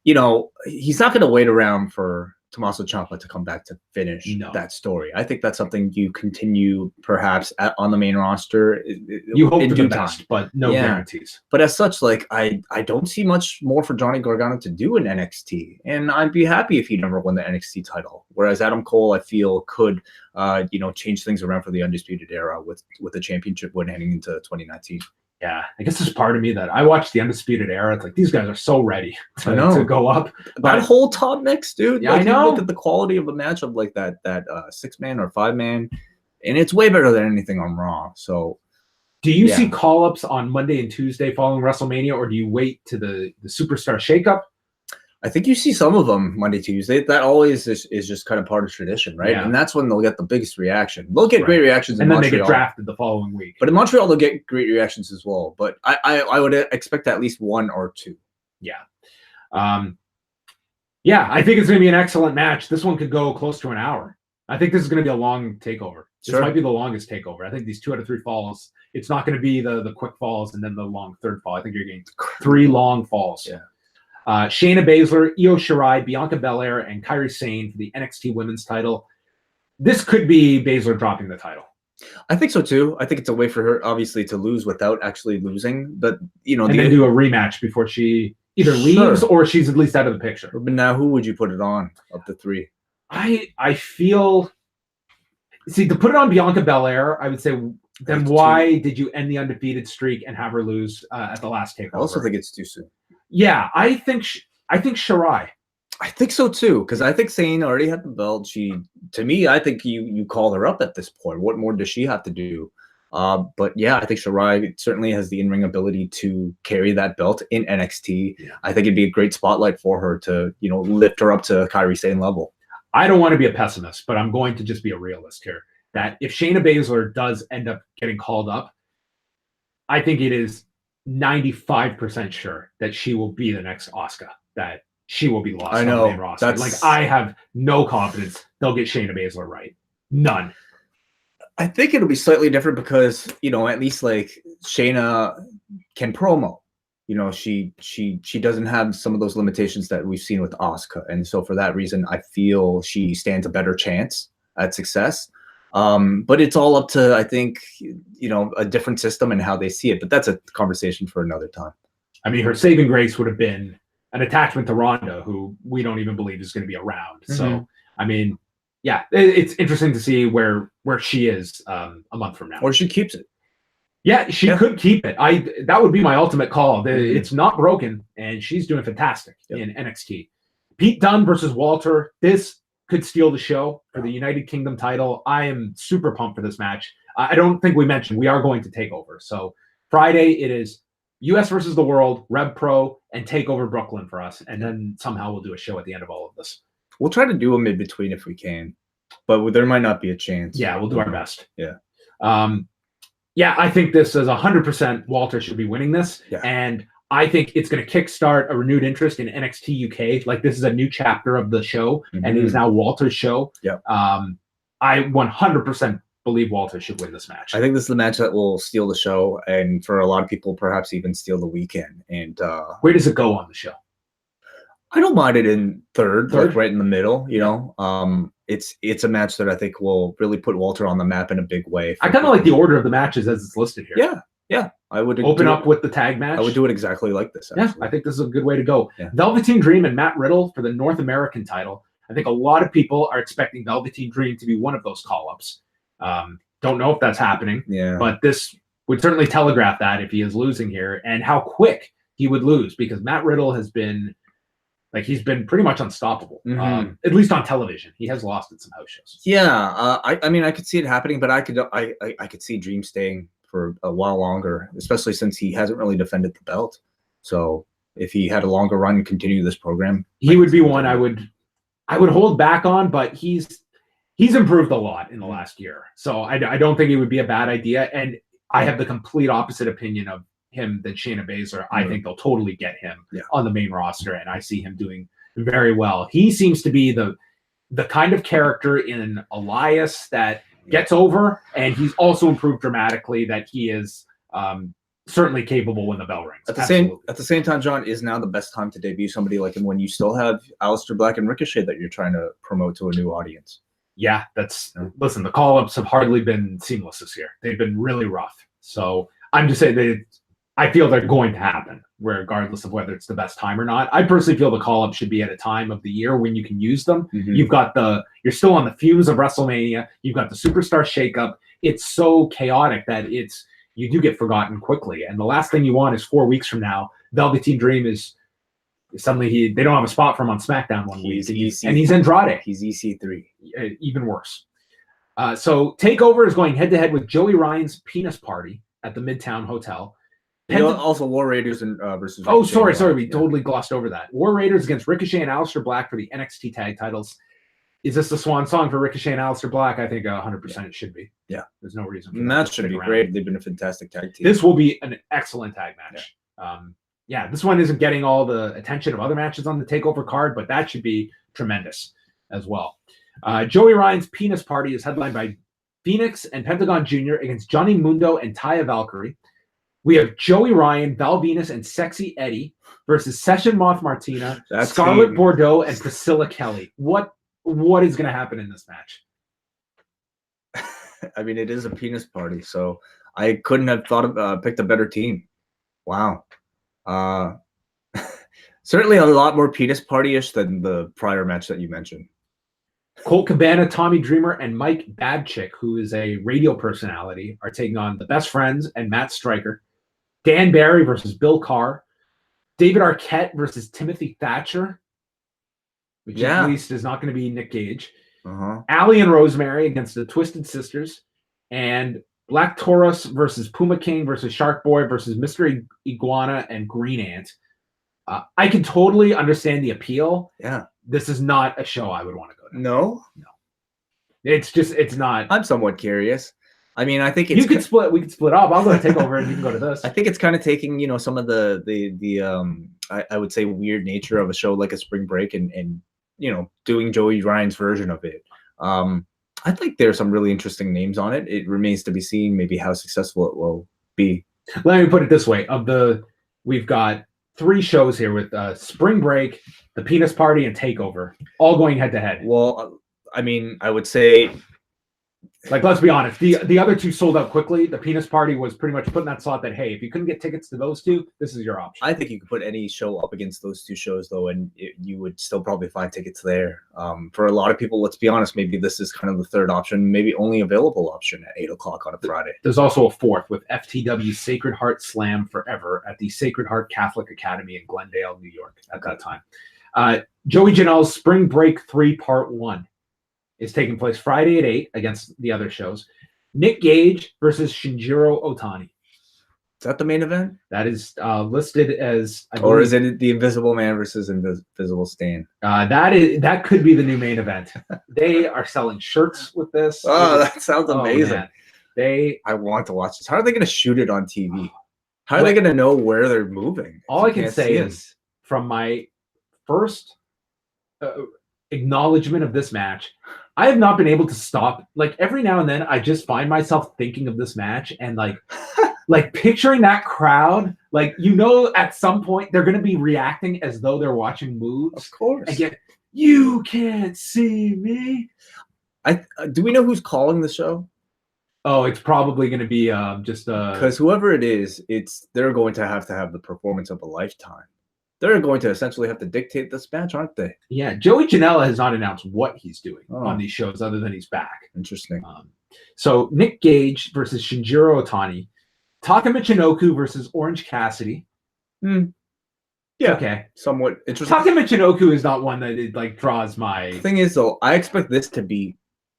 He's not going to wait around for Tommaso Ciampa to come back to finish that story. I think that's something you continue perhaps on the main roster. You hope for the best, but no guarantees. But as such, like I don't see much more for Johnny Gargano to do in NXT, and I'd be happy if he never won the NXT title. Whereas Adam Cole, I feel, could change things around for the Undisputed Era with the championship win heading into 2019. Yeah, I guess there's part of me that I watched the Undisputed Era. It's like these guys are so ready to go up. That whole top mix, dude. Yeah, I know. Look at the quality of the matchup, like that 6-man or 5-man, and it's way better than anything on Raw. So, do you see call-ups on Monday and Tuesday following WrestleMania, or do you wait to the Superstar Shakeup? I think you see some of them Monday, Tuesday. That always is just kind of part of tradition, right? Yeah. And that's when they'll get the biggest reaction. They'll get great reactions in Montreal. And then they get drafted the following week. But in Montreal, they'll get great reactions as well. But I would expect at least 1 or 2. Yeah. I think it's going to be an excellent match. This one could go close to an hour. I think this is going to be a long takeover. This might be the longest takeover. I think these 2 out of 3 falls, it's not going to be the quick falls and then the long third fall. I think you're getting 3 long falls. Yeah. Shayna Baszler, Io Shirai, Bianca Belair, and Kairi Sane for the NXT Women's title. This could be Baszler dropping the title. I think so too. I think it's a way for her, obviously, to lose without actually losing. But and then do a rematch before she either leaves or she's at least out of the picture. But now, who would you put it on of the 3? I feel. See, to put it on Bianca Belair, I would say. Then why did you end the undefeated streak and have her lose at the last takeover? I also think it's too soon. Yeah, I think Shirai. I think so too, because I think Sane already had the belt. To me, I think you call her up at this point. What more does she have to do? But yeah, I think Shirai certainly has the in-ring ability to carry that belt in NXT. Yeah. I think it'd be a great spotlight for her to lift her up to Kairi Sane level. I don't want to be a pessimist, but I'm going to just be a realist here. That if Shayna Baszler does end up getting called up, I think it is 95% sure that she will be the next Asuka, that she will be lost on the main roster. I have no confidence they'll get Shayna Baszler right. None. I think it'll be slightly different because, at least like Shayna can promo. She doesn't have some of those limitations that we've seen with Asuka. And so for that reason, I feel she stands a better chance at success. But it's all up to, I think, a different system and how they see it. But that's a conversation for another time. I mean, her saving grace would have been an attachment to Ronda, who we don't even believe is going to be around. Mm-hmm. So, I mean, yeah, it's interesting to see where she is a month from now. Or she keeps it. Yeah, she could keep it. That would be my ultimate call. It's not broken, and she's doing fantastic in NXT. Pete Dunne versus Walter. This could steal the show for the United Kingdom title. I am super pumped for this match. I don't think we mentioned we are going to TakeOver. So Friday it is US versus the World, Rev Pro, and TakeOver Brooklyn for us. And then somehow we'll do a show at the end of all of this. We'll try to do a mid-between if we can, but there might not be a chance. Yeah, we'll do our best. Yeah. Yeah, I think this is 100% Walter should be winning this. Yeah. And I think it's going to kickstart a renewed interest in NXT UK. Like, this is a new chapter of the show, and it is now Walter's show. Yeah. I 100% believe Walter should win this match. I think this is the match that will steal the show, and for a lot of people, perhaps even steal the weekend. And where does it go on the show? I don't mind it in third, like right in the middle. You know, it's a match that I think will really put Walter on the map in a big way. I kind of like the order of the matches as it's listed here. Yeah. I would open up with the tag match. I would do it exactly like this. Actually. Yeah, I think this is a good way to go. Yeah. Velveteen Dream and Matt Riddle for the North American title. I think a lot of people are expecting Velveteen Dream to be one of those call-ups. Don't know if that's happening. Yeah. But this would certainly telegraph that if he is losing here, and how quick he would lose, because Matt Riddle has been he's been pretty much unstoppable, at least on television. He has lost at some house shows. Yeah, I mean, I could see it happening, but I could see Dream staying for a while longer, especially since he hasn't really defended the belt. So if he had a longer run and continue this program, he would be one I would hold back on. But he's improved a lot in the last year, so I don't think it would be a bad idea. And I have the complete opposite opinion of him than Shayna Baszler. I think they'll totally get him on the main roster, and I see him doing very well. He seems to be the kind of character in Elias that gets over, and he's also improved dramatically, that he is certainly capable when the bell rings. At the same time, John, is now the best time to debut somebody like him when you still have Aleister Black and Ricochet that you're trying to promote to a new audience. Yeah, listen, the call-ups have hardly been seamless this year. They've been really rough. So I'm just saying I feel they're going to happen, regardless of whether it's the best time or not. I personally feel the call-up should be at a time of the year when you can use them. You're still on the fumes of WrestleMania. You've got the superstar shakeup. It's so chaotic that you do get forgotten quickly. And the last thing you want is 4 weeks from now, Velveteen Dream is suddenly they don't have a spot for him on SmackDown one week, and he's Andrade. He's EC3. Even worse. So TakeOver is going head-to-head with Joey Ryan's Penis Party at the Midtown Hotel. Also War Raiders and versus. Oh, sorry, we totally glossed over that. War Raiders against Ricochet and Aleister Black for the NXT tag titles. Is this the swan song for Ricochet and Aleister Black? I think 100% it should be. Yeah, there's no reason. The match should be great. They've been a fantastic tag team. This will be an excellent tag match. This one isn't getting all the attention of other matches on the TakeOver card, but that should be tremendous as well. Joey Ryan's Penis Party is headlined by Phoenix and Pentagon Jr. against Johnny Mundo and Taya Valkyrie. We have Joey Ryan, Val Venus, and Sexy Eddie versus Session Moth Martina, Scarlett Bordeaux, and Priscilla Kelly. What is going to happen in this match? I mean, it is a penis party, so I couldn't have picked a better team. Wow. Certainly a lot more penis party-ish than the prior match that you mentioned. Colt Cabana, Tommy Dreamer, and Mike Babchick, who is a radio personality, are taking on the Best Friends and Matt Stryker. Dan Barry versus Bill Carr. David Arquette versus Timothy Thatcher, which at least is not going to be Nick Gage. Allie and Rosemary against the Twisted Sisters. And Black Taurus versus Puma King versus Shark Boy versus Mr. Iguana and Green Ant. I can totally understand the appeal. Yeah. This is not a show I would want to go to. No. It's not. I'm somewhat curious. I mean, I think we could split up. I'll go to TakeOver and you can go to this. I think it's kind of taking, some of the I would say weird nature of a show like a Spring Break and doing Joey Ryan's version of it. I think there's some really interesting names on it. It remains to be seen maybe how successful it will be. Let me put it this way. We've got 3 shows here with Spring Break, the Penis Party, and TakeOver, all going head to head. Well, I mean, I would say Like, let's be honest, the other two sold out quickly. The Penis Party was pretty much put in that slot that, hey, if you couldn't get tickets to those two, this is your option. I think you could put any show up against those two shows, though, and you would still probably find tickets there. For a lot of people, let's be honest, maybe this is kind of the third option, maybe only available option at 8 o'clock on a Friday. There's also a fourth with FTW Sacred Heart Slam Forever at the Sacred Heart Catholic Academy in Glendale, New York at that time. Joey Janela's Spring Break 3 Part 1 is taking place Friday at 8 against the other shows. Nick Gage versus Shinjiro Otani. Is that the main event? That is listed as... Or is it the Invisible Man versus Invisible Stan? That could be the new main event. They are selling shirts with this. Oh, that sounds amazing. I want to watch this. How are they going to shoot it on TV? How are they going to know where they're moving? All I can say is, from my first acknowledgement of this match, I have not been able to stop. Like, every now and then, I just find myself thinking of this match and like picturing that crowd. Like, at some point they're going to be reacting as though they're watching moves. Of course. And you can't see me. Do we know who's calling the show? Oh, it's probably going to be because whoever it is, they're going to have the performance of a lifetime. They're going to essentially have to dictate this match, aren't they? Yeah, Joey Janela has not announced what he's doing on these shows other than he's back. Interesting. So Nick Gage versus Shinjiro Otani. Taka Michinoku versus Orange Cassidy. Yeah. Okay. Somewhat interesting. Taka Michinoku is not one that draws my... The thing is, though, I expect this to be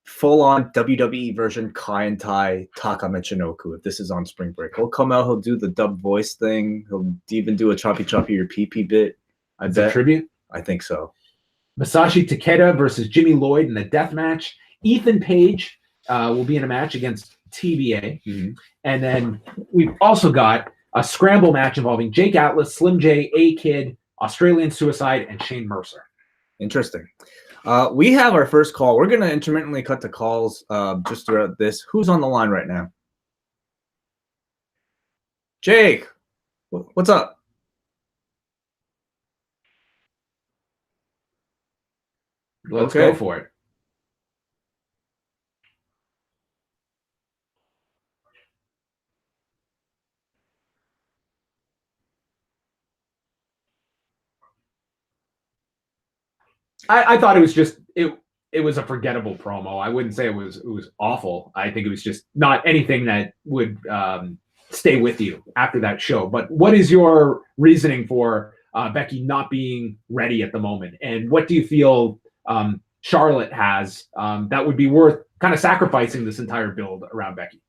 full-on WWE version Kai and Tai Taka Michinoku if this is on Spring Break. He'll come out, he'll do the dub voice thing, he'll even do a choppy your pee-pee bit. I bet. A tribute? I think so. Masashi Takeda versus Jimmy Lloyd in a death match. Ethan Page will be in a match against TBA. Mm-hmm. And then we've also got a scramble match involving Jake Atlas, Slim J, A-Kid, Australian Suicide, and Shane Mercer. Interesting. We have our first call. We're going to intermittently cut the calls just throughout this. Who's on the line right now? Jake, what's up? Let's go for it. I thought it was just it was a forgettable promo. I wouldn't say it was awful. I think it was just not anything that would stay with you after that show. But what is your reasoning for Becky not being ready at the moment? And what do you feel Charlotte has that would be worth kind of sacrificing this entire build around Becky?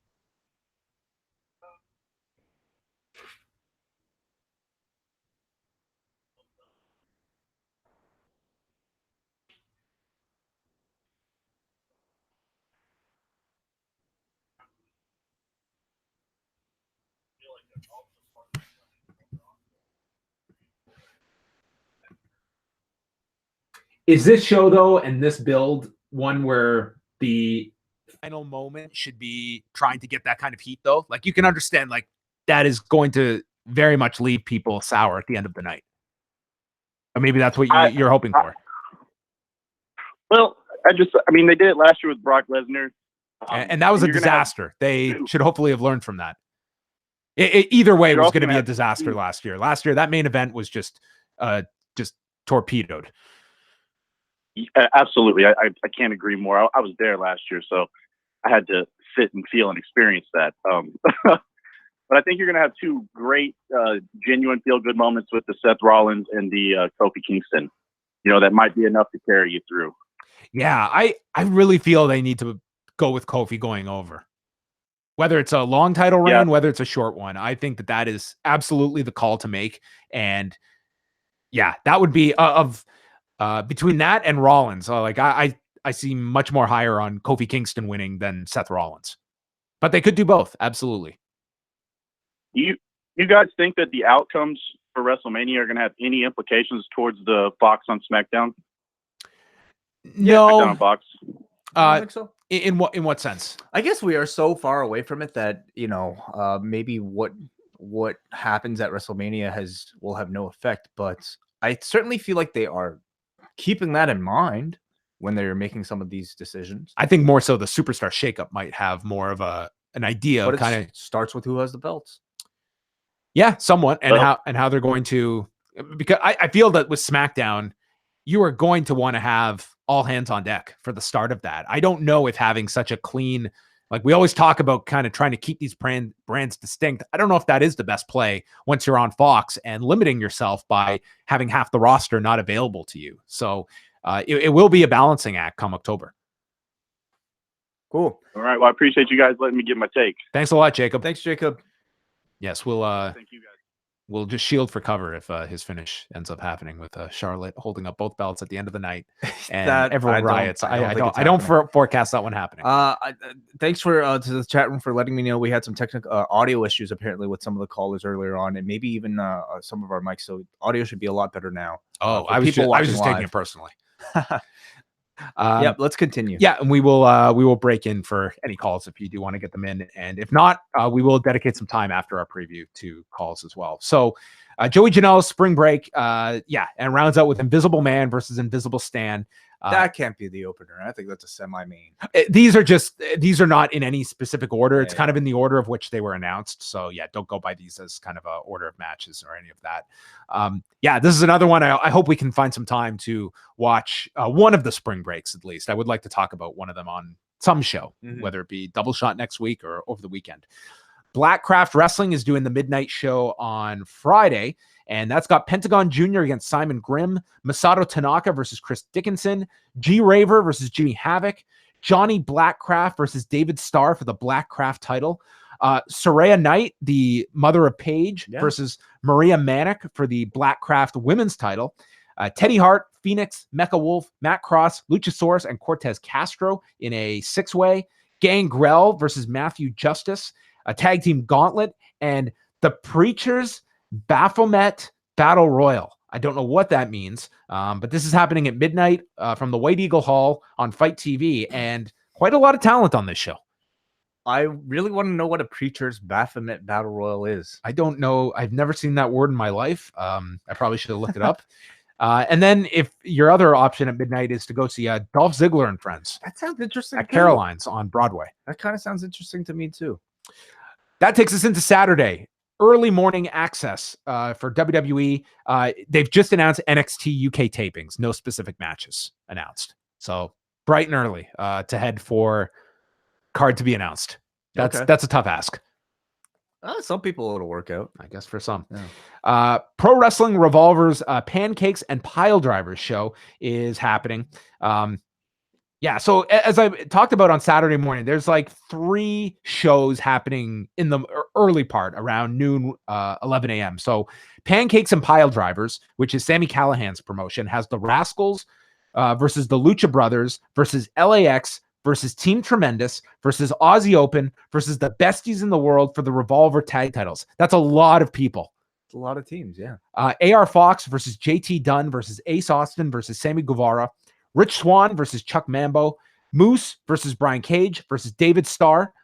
Is this show, though, and this build one where the final moment should be trying to get that kind of heat, though? Like, you can understand, like, that is going to very much leave people sour at the end of the night. Or maybe that's what you're hoping for. Well, they did it last year with Brock Lesnar. And that was a disaster. They should hopefully have learned from that. Either way, it was going to be a disaster last year. Last year, that main event was just torpedoed. Absolutely. I can't agree more. I was there last year, so I had to sit and feel and experience that. But I think you're going to have two great, genuine feel-good moments with the Seth Rollins and the Kofi Kingston. That might be enough to carry you through. Yeah, I really feel they need to go with Kofi going over. Whether it's a long title reign, whether it's a short one, I think that is absolutely the call to make. And yeah, that would be between that and Rollins. I see much more higher on Kofi Kingston winning than Seth Rollins. But they could do both, absolutely. You guys think that the outcomes for WrestleMania are going to have any implications towards the Fox on SmackDown? No. SmackDown on Fox. I think so. In what sense? I guess we are so far away from it that maybe what happens at WrestleMania will have no effect. But I certainly feel like they are keeping that in mind when they're making some of these decisions. I think more so the superstar shakeup might have more of an idea But of kind of starts with who has the belts. Yeah, somewhat, and how they're going to, because I feel that with SmackDown, you are going to want to have all hands on deck for the start of that. I don't know if having such a clean, like we always talk about kind of trying to keep these brands distinct. I don't know if that is the best play once you're on Fox and limiting yourself by having half the roster not available to you. So it will be a balancing act come October. Cool. All right. Well, I appreciate you guys letting me give my take. Thanks a lot, Jacob. Thanks, Jacob. Yes, we'll Thank you guys. we'll just shield for cover if his finish ends up happening with Charlotte holding up both belts at the end of the night and everyone riots. I don't forecast that one happening. Thanks for to the chat room for letting me know we had some technical audio issues apparently with some of the callers earlier on, and maybe even some of our mics. So audio should be a lot better now. I was just taking it personally. Yep, let's continue. Yeah, and we will break in for any calls if you do want to get them in, and if not, we will dedicate some time after our preview to calls as well. So Joey Janela's spring break, and rounds out with Invisible Man versus Invisible Stan. That can't be the opener. I think that's a semi-main. These are not in any specific order. It's kind of in the order of which they were announced. So yeah, don't go by these as kind of a order of matches or any of that. This is another one. I hope we can find some time to watch one of the spring breaks at least. I would like to talk about one of them on some show, whether it be Double Shot next week or over the weekend. Blackcraft Wrestling is doing the midnight show on Friday, and that's got Pentagon Jr. against Simon Grimm, Masato Tanaka versus Chris Dickinson, G Raver versus Jimmy Havoc, Johnny Blackcraft versus David Starr for the Blackcraft title, Saraya Knight, the mother of Paige, versus Maria Manic for the Blackcraft women's title, Teddy Hart, Phoenix, Mecha Wolf, Matt Cross, Luchasaurus, and Cortez Castro in a 6-way, Gangrel versus Matthew Justice, a tag team gauntlet, and the Preachers Baphomet Battle Royal. I don't know what that means, but this is happening at midnight from the White Eagle Hall on Fight TV, and quite a lot of talent on this show. I really want to know what a Preacher's Baphomet Battle Royal is. I don't know. I've never seen that word in my life. I probably should have looked it up. And then if your other option at midnight is to go see Dolph Ziggler and Friends. That sounds interesting. At Caroline's on Broadway. That kind of sounds interesting to me too. That takes us into Saturday. Early morning access for WWE. They've just announced NXT UK tapings. No specific matches announced. So bright and early to head for card to be announced. That's a tough ask. Some people it'll work out, I guess, for some. Yeah. Pro Wrestling Revolver's Pancakes and Pile Drivers show is happening. So as I talked about on Saturday morning, there's like 3 shows happening in the early part around noon, 11 a.m. So Pancakes and Pile Drivers, which is Sami Callihan's promotion, has the Rascals versus the Lucha Brothers versus LAX versus Team Tremendous versus Aussie Open versus the besties in the world for the Revolver tag titles. That's a lot of people. It's a lot of teams, yeah. AR Fox versus JT Dunn versus Ace Austin versus Sammy Guevara. Rich Swann versus Chuck Mambo, Moose versus Brian Cage versus David Starr,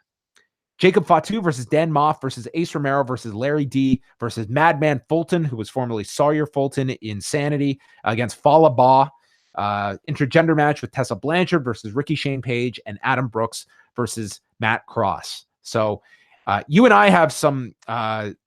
Jacob Fatu versus Dan Moff versus Ace Romero versus Larry D versus Madman Fulton, who was formerly Sawyer Fulton in Sanity, against Fala Ba. Intergender match with Tessa Blanchard versus Ricky Shane Page, and Adam Brooks versus Matt Cross. So you and I have some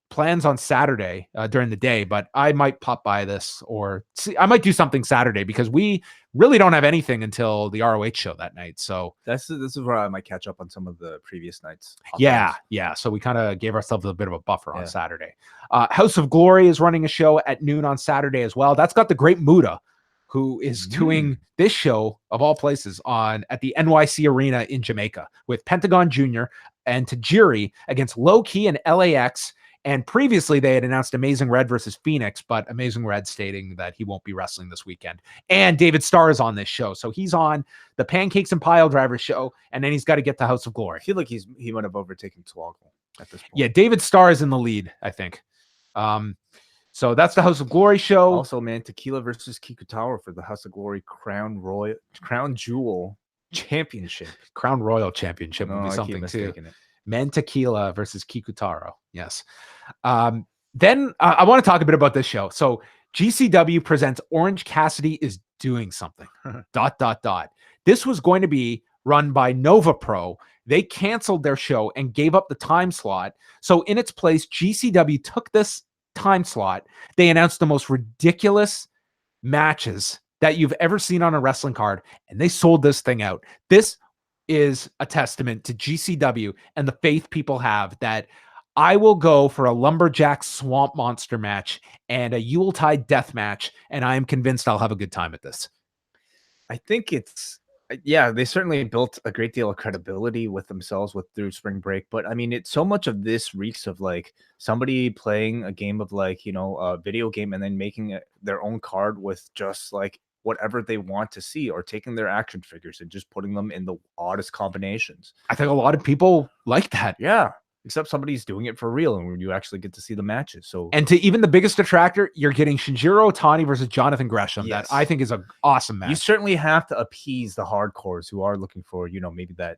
plans on Saturday during the day, but I might pop by this, or I might do something Saturday because we really don't have anything until the ROH show that night. So this is where I might catch up on some of the previous nights. Yeah. So we kind of gave ourselves a bit of a buffer on Saturday. House of Glory is running a show at noon on Saturday as well. That's got the Great Muta, who is doing this show of all places at the NYC Arena in Jamaica with Pentagon Jr. and Tajiri against Low Key and LAX. And previously they had announced Amazing Red versus Phoenix, but Amazing Red stating that he won't be wrestling this weekend. And David Starr is on this show. So he's on the Pancakes and Pile Driver show, and then he's got to get to House of Glory. I feel like he might have overtaken Swoggle at this point. Yeah, David Starr is in the lead, I think. So that's the House of Glory show. Also, man, Tequila versus Kikutawa for the House of Glory Crown Jewel Championship. Crown Royal Championship would be something too. Men Tequila versus Kikutaro. Yes. Then I want to talk a bit about this show. So GCW presents Orange Cassidy is doing something. ... This was going to be run by Nova Pro. They canceled their show and gave up the time slot. So in its place, GCW took this time slot. They announced the most ridiculous matches that you've ever seen on a wrestling card, and they sold this thing out. This is a testament to GCW and the faith people have that I will go for a lumberjack swamp monster match and a Yuletide death match, and I am convinced I'll have a good time at this. I think it's, yeah, they certainly built a great deal of credibility with themselves through spring break. But I mean, it's so much of this reeks of like somebody playing a game of like, you know, a video game and then making their own card with just like whatever they want to see, or taking their action figures and just putting them in the oddest combinations. I think a lot of people like that. Yeah. Except somebody's doing it for real, and when you actually get to see the matches. So, and to even the biggest detractor, you're getting Shinjiro Itani versus Jonathan Gresham. Yes. That I think is an awesome match. You certainly have to appease the hardcores who are looking for, you know, maybe that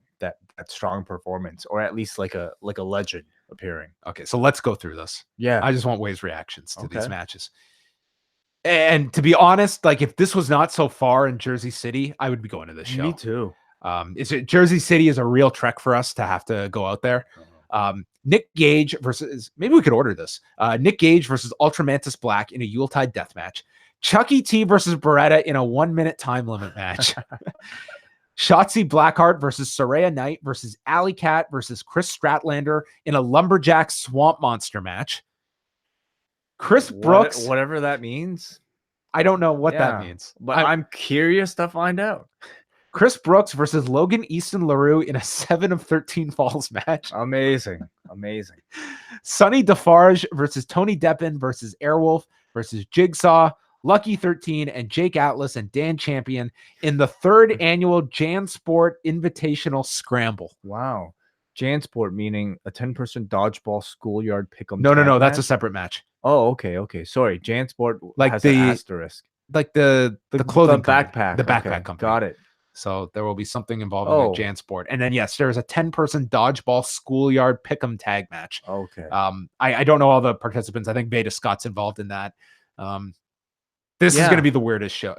strong performance, or at least like a legend appearing. Okay, so let's go through this. Yeah, I just want Wai's reactions to these matches. And to be honest, like if this was not so far in Jersey City, I would be going to this show. Me too. Jersey City is a real trek for us to have to go out there. Nick Gage versus, maybe we could order this. Nick Gage versus Ultramantis Black in a Yuletide death match. Chucky T versus Beretta in a 1 minute time limit match. Shotzi Blackheart versus Saraya Knight versus Alley Cat versus Chris Stratlander in a lumberjack swamp monster match. Chris Brooks, whatever that means. I don't know what that means, but I'm curious to find out. Chris Brooks versus Logan Easton LaRue in a 7 of 13 falls match. Amazing. Sonny Defarge versus Tony Deppen versus Airwolf versus Jigsaw, Lucky 13, and Jake Atlas and Dan Champion in the 3rd annual JanSport Invitational Scramble. Wow. JanSport meaning a 10-person dodgeball schoolyard pick'em. No, that's a separate match. Oh, okay. Sorry, JanSport like has the an asterisk. Like the clothing backpack. The backpack company. Got it. So there will be something involving JanSport. And then, yes, there's a 10-person dodgeball schoolyard pick'em tag match. Okay. I don't know all the participants. I think Veda Scott's involved in that. This is going to be the weirdest show.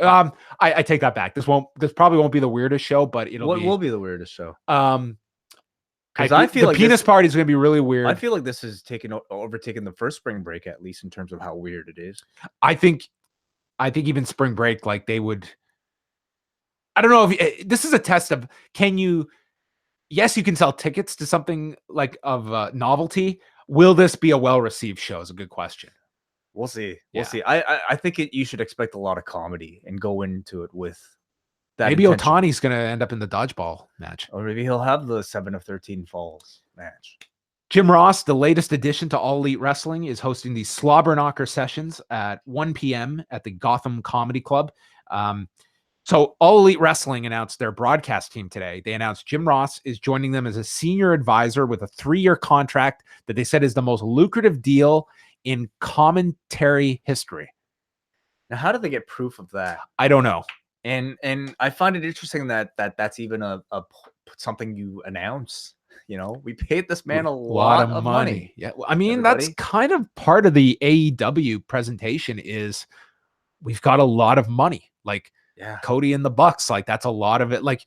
I take that back. This probably won't be the weirdest show, but what will be the weirdest show? Because I feel like the penis party is going to be really weird. I feel like this is overtaking the first spring break, at least in terms of how weird it is. I think even spring break, like they would. I don't know if this is a test of yes, you can sell tickets to something like of novelty. Will this be a well-received show is a good question. We'll see. We'll see. I think you should expect a lot of comedy and go into it with that. Maybe intention. Otani's going to end up in the dodgeball match. Or maybe he'll have the 7 of 13 falls match. Jim Ross, the latest addition to All Elite Wrestling, is hosting the Slobber Knocker sessions at 1 p.m. at the Gotham Comedy Club. So All Elite Wrestling announced their broadcast team today. They announced Jim Ross is joining them as a senior advisor with a 3-year contract that they said is the most lucrative deal in commentary history. Now, how did they get proof of that? I don't know. And I find it interesting that's even a something you announce. You know, we paid this man a lot of money. Yeah, I mean, that's kind of part of the AEW presentation is we've got a lot of money. Like, Cody and the Bucks, like that's a lot of it. Like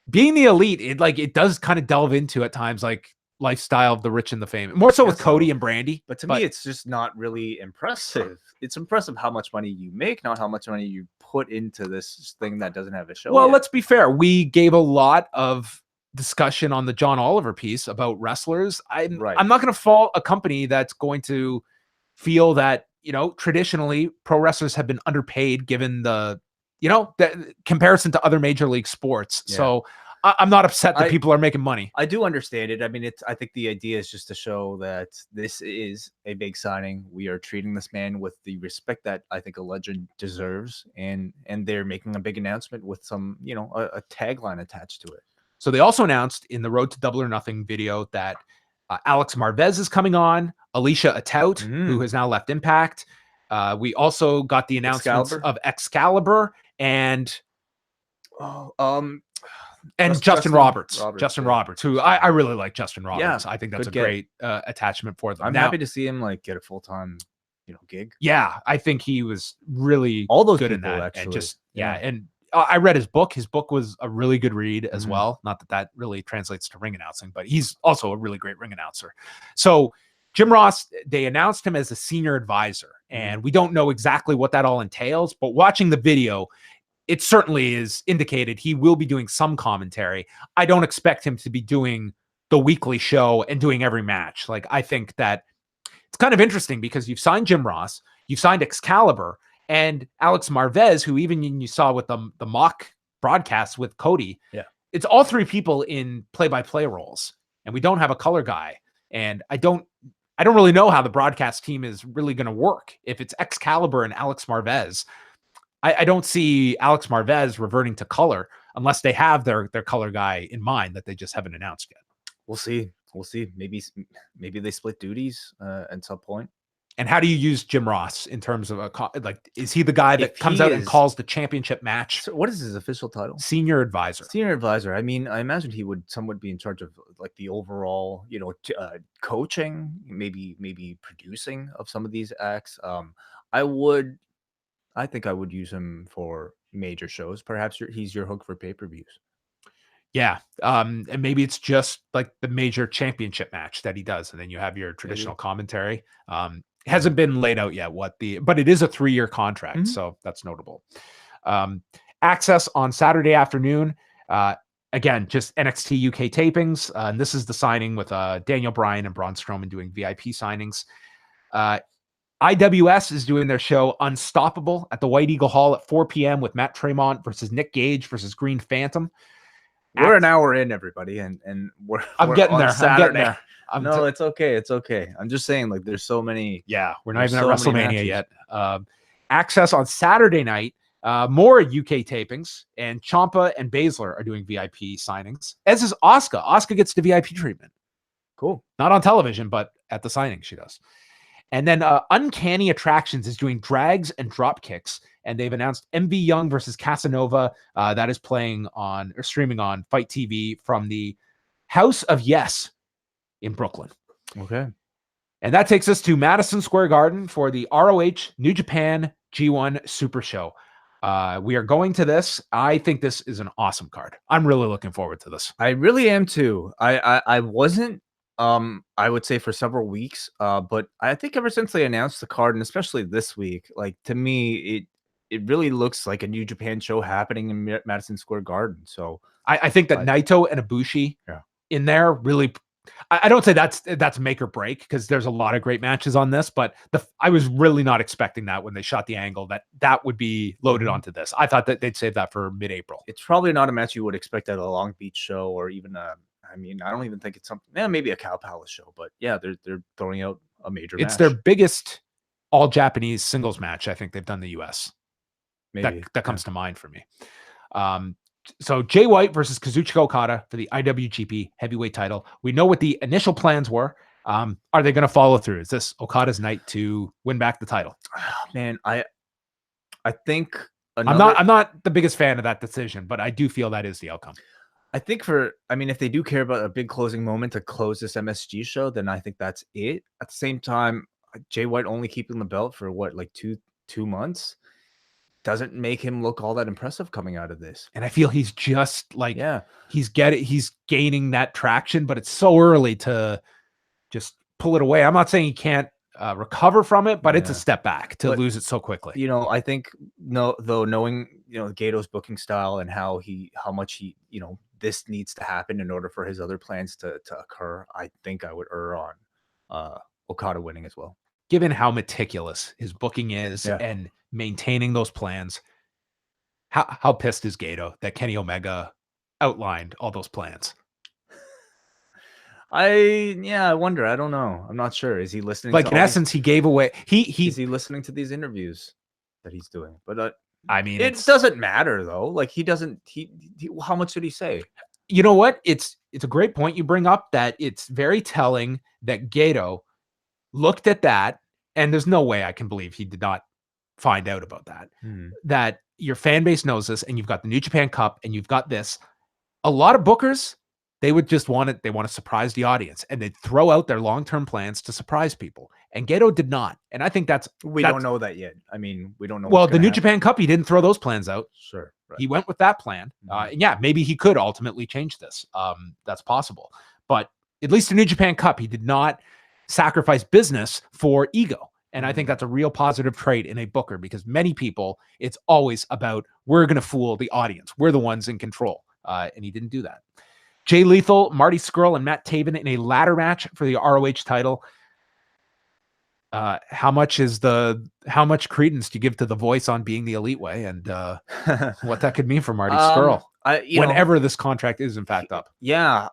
being the elite, it does kind of delve into at times like lifestyle of the rich and the famous. More so with Cody and Brandy. But to me, it's just not really impressive. It's impressive how much money you make, not how much money you put into this thing that doesn't have a show. Well, let's be fair. We gave a lot of discussion on the John Oliver piece about wrestlers. I'm not going to fault a company that's going to feel that, traditionally pro wrestlers have been underpaid given the comparison to other major league sports. Yeah. So I'm not upset that people are making money. I do understand it. I mean, I think the idea is just to show that this is a big signing. We are treating this man with the respect that I think a legend deserves. And they're making a big announcement with some, a tagline attached to it. So they also announced in the Road to Double or Nothing video that Alex Marvez is coming on, Alicia Atout, who has now left Impact. We also got the announcements of Excalibur and Justin Roberts. Justin Roberts, who I really like Justin Roberts. I think that's a great attachment for them. I'm happy to see him get a full-time gig. Yeah, I think he was really All those good in people, that. actually. And just Yeah. and I read his book. His book was a really good read as Mhm. well. Not that really translates to ring announcing, but he's also a really great ring announcer. So Jim Ross, they announced him as a senior advisor, and we don't know exactly what that all entails, but watching the video, it certainly is indicated he will be doing some commentary. I don't expect him to be doing the weekly show and doing every match. Like, I think that it's kind of interesting because you've signed Jim Ross, you've signed Excalibur, and Alex Marvez, who even you saw with the mock broadcast with Cody. Yeah. It's all three people in play-by-play roles, and we don't have a color guy. And I don't really know how the broadcast team is really going to work. If it's Excalibur and Alex Marvez, I don't see Alex Marvez reverting to color unless they have their color guy in mind that they just haven't announced yet. We'll see. Maybe they split duties at some point. And how do you use Jim Ross in terms of is he the guy that If comes he out and is- calls the championship match? So what is his official title? Senior advisor. Senior advisor. I mean, I imagine someone would be in charge of like the overall, coaching, maybe producing of some of these acts. I think I would use him for major shows. Perhaps he's your hook for pay-per-views. Yeah. And maybe it's just like the major championship match that he does. And then you have your traditional commentary. It hasn't been laid out yet but it is a 3-year contract. Mhm. So that's notable. Access on Saturday afternoon. Again, just NXT UK tapings. And this is the signing with Daniel Bryan and Braun Strowman doing VIP signings. IWS is doing their show Unstoppable at the White Eagle Hall at 4 p.m. with Matt Tremont versus Nick Gage versus Green Phantom. We're an hour in, everybody, and we're getting on there. Saturday. I'm getting there. It's okay. It's okay. I'm just saying, like, there's so many. Yeah, we're not There's even at so many WrestleMania matches. yet. Access on Saturday night. More UK tapings, and Ciampa and Baszler are doing VIP signings, as is Asuka. Asuka gets the VIP treatment. Cool. Not on television, but at the signing she does. And then Uncanny Attractions is doing drags and drop kicks, and they've announced MV Young versus Casanova. That is streaming on Fight TV from the House of Yes in Brooklyn. Okay. And that takes us to Madison Square Garden for the ROH New Japan G1 Super Show. We are going to this. I think this is an awesome card. I'm really looking forward to this. I really am too. I wasn't I would say for several weeks, but I think ever since they announced the card, and especially this week, like, to me it really looks like a New Japan show happening in Madison Square Garden. So I think that Naito and Ibushi in there really, I don't say that's make or break, because there's a lot of great matches on this, but I was really not expecting that when they shot the angle that would be loaded onto this. I thought that they'd save that for mid-April. it's probably not a match you would expect at a Long Beach show, or even I don't even think it's something. Maybe a Cow Palace show, but yeah, they're throwing out a major. It's match. their biggest all Japanese singles match I think they've done in the US. Maybe That comes to mind for me. So Jay White versus Kazuki Okada for the IWGP heavyweight title. We know what the initial plans were. Are they going to follow through? Is this Okada's night to win back the title? Man, I think I'm not the biggest fan of that decision, but I do feel that is the outcome. I think if they do care about a big closing moment to close this MSG show, then I think that's it. At the same time, Jay White only keeping the belt for what, like two months, doesn't make him look all that impressive coming out of this. And I feel he's just like, he's gaining that traction, but it's so early to just pull it away. I'm not saying he can't recover from it, but it's a step back to lose it so quickly. I think knowing Gato's booking style and how much he this needs to happen in order for his other plans to occur, I think I would err on Okada winning as well. Given how meticulous his booking is and maintaining those plans, how pissed is Gato that Kenny Omega outlined all those plans? I wonder. I don't know. I'm not sure. Is he listening? Like, in essence, he gave away. Is he listening to these interviews that he's doing? But it doesn't matter though. Like, he doesn't. He how much did he say? You know what? It's a great point you bring up. That it's very telling that Gato looked at that, and there's no way I can believe he did not find out about that. That your fan base knows this, and you've got the New Japan Cup, and you've got this. A lot of bookers They would just want it. They want to surprise the audience, and they'd throw out their long-term plans to surprise people. And Gedo did not. And I think we don't know that yet. I mean, we don't know. Well, the New Japan Cup, he didn't throw those plans out. Sure. Right. He went with that plan. And yeah, maybe he could ultimately change this. That's possible. But at least the New Japan Cup, he did not sacrifice business for ego. And I think that's a real positive trait in a booker, because many people, it's always about, we're going to fool the audience. We're the ones in control. And he didn't do that. Jay Lethal, Marty Scurll, and Matt Taven in a ladder match for the ROH title. How much credence do you give to the voice on being the elite way, and what that could mean for Marty Scurll whenever this contract is in fact up? Yeah.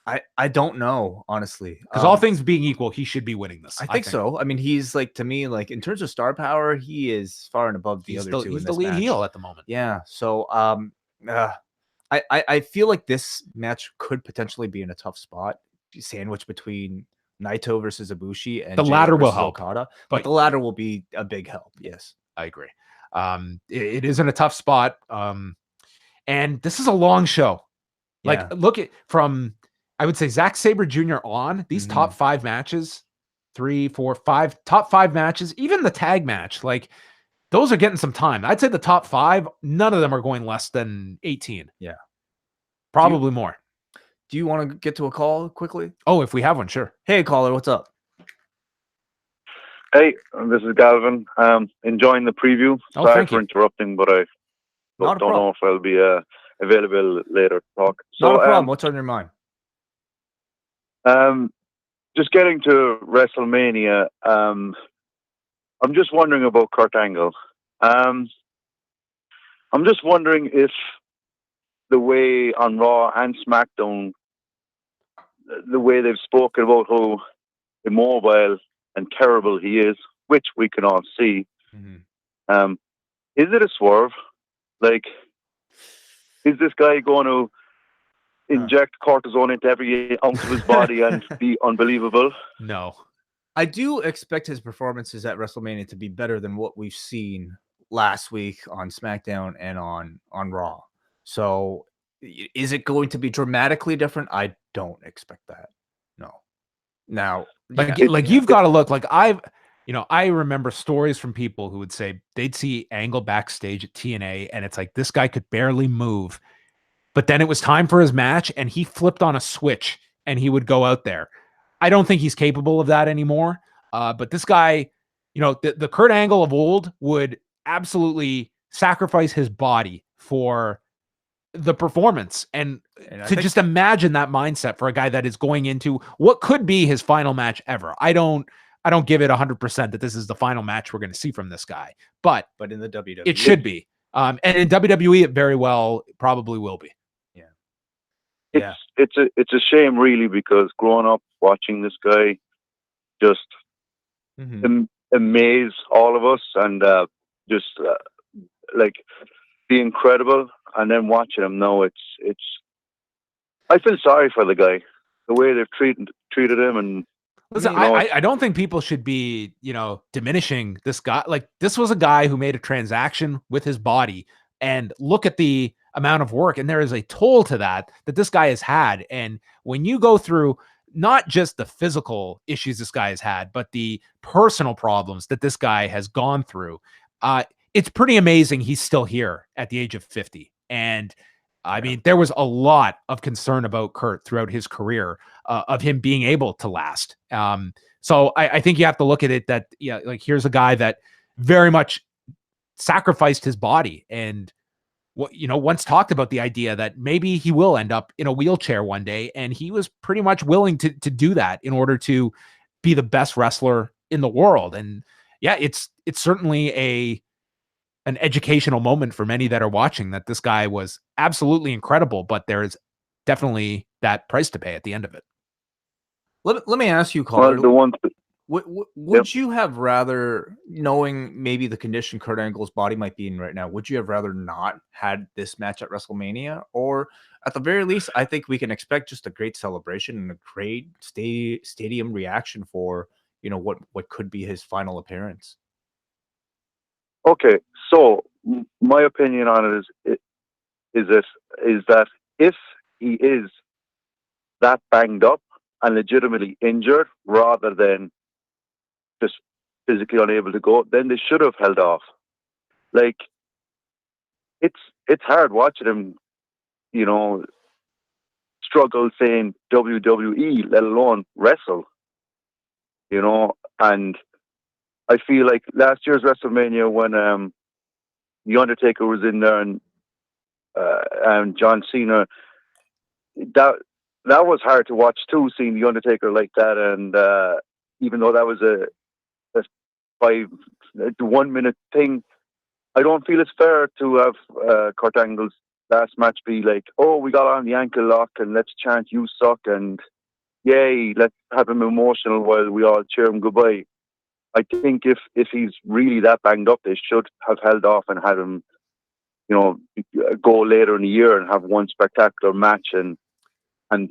I don't know, honestly, because all things being equal, he should be winning this. I think so. I mean, he's like, to me, like in terms of star power, he is far and above the other two. He's the lead heel at the moment. Yeah. So I feel like this match could potentially be in a tough spot, sandwiched between Naito versus Ibushi, and the ladder will help, Okada, but the ladder will be a big help. Yes, I agree. It is in a tough spot, and this is a long show. Like, look at from, I would say, Zack Sabre Jr. on these top 5 matches, 3, 4, 5 top 5 matches, even the tag match, like those are getting some time. I'd say the top 5, none of them are going less than 18. Yeah, probably more. Do you want to get to a call quickly? Oh, if we have one, sure. Hey, caller, what's up? Hey, this is Galvin. Enjoying the preview. Sorry for interrupting, but I don't know if I'll be available later to talk. Not a problem. What's on your mind? Just getting to WrestleMania. I'm just wondering about Kurt Angle. I'm just wondering if the way on Raw and SmackDown, the way they've spoken about how immobile and terrible he is, which we can all see, is it a swerve? Like, is this guy going to inject cortisone into every ounce of his body and be unbelievable? No. I do expect his performances at WrestleMania to be better than what we've seen last week on SmackDown and on Raw. So is it going to be dramatically different? I don't expect that. No. Now, you've got to look, like I remember stories from people who would say they'd see Angle backstage at TNA, and it's like, this guy could barely move, but then it was time for his match and he flipped on a switch and he would go out there. I don't think he's capable of that anymore. But this guy, the Kurt Angle of old would absolutely sacrifice his body for the performance, and to just imagine that mindset for a guy that is going into what could be his final match ever. I don't give it 100% that this is the final match we're going to see from this guy, but in the WWE, it should be. And in WWE, it very well probably will be. Yeah. It's a shame, really, because growing up watching this guy just amaze all of us, and just like be incredible. And then watching him now, it's. I feel sorry for the guy, the way they've treated him. And listen, I don't think people should be, diminishing this guy. Like, this was a guy who made a transaction with his body, and look at the amount of work, and there is a toll to that this guy has had. And when you go through not just the physical issues this guy has had, but the personal problems that this guy has gone through, it's pretty amazing he's still here at the age of 50. And I mean, there was a lot of concern about Kurt throughout his career, of him being able to last. So I think you have to look at it that, like, here's a guy that very much sacrificed his body, and once talked about the idea that maybe he will end up in a wheelchair one day. And he was pretty much willing to do that in order to be the best wrestler in the world. And yeah, it's certainly an educational moment for many that are watching, that this guy was absolutely incredible, but there's definitely that price to pay at the end of it. Let me ask you, caller. Would you have rather, knowing maybe the condition Kurt Angle's body might be in right now, would you have rather not had this match at WrestleMania? Or at the very least, I think we can expect just a great celebration and a great stadium reaction for, what could be his final appearance. Okay, so my opinion on it is that if he is that banged up and legitimately injured rather than just physically unable to go, then they should have held off. Like, it's hard watching him, you know, struggle saying WWE, let alone wrestle, you know. And I feel like last year's WrestleMania when The Undertaker was in there and John Cena, that was hard to watch too, seeing The Undertaker like that. And even though that was a 1 minute thing, I don't feel it's fair to have Kurt Angle's last match be like, oh, we got on the ankle lock and let's chant "you suck" and yay, let's have him emotional while we all cheer him goodbye. I think if he's really that banged up, they should have held off and had him, you know, go later in the year and have one spectacular match and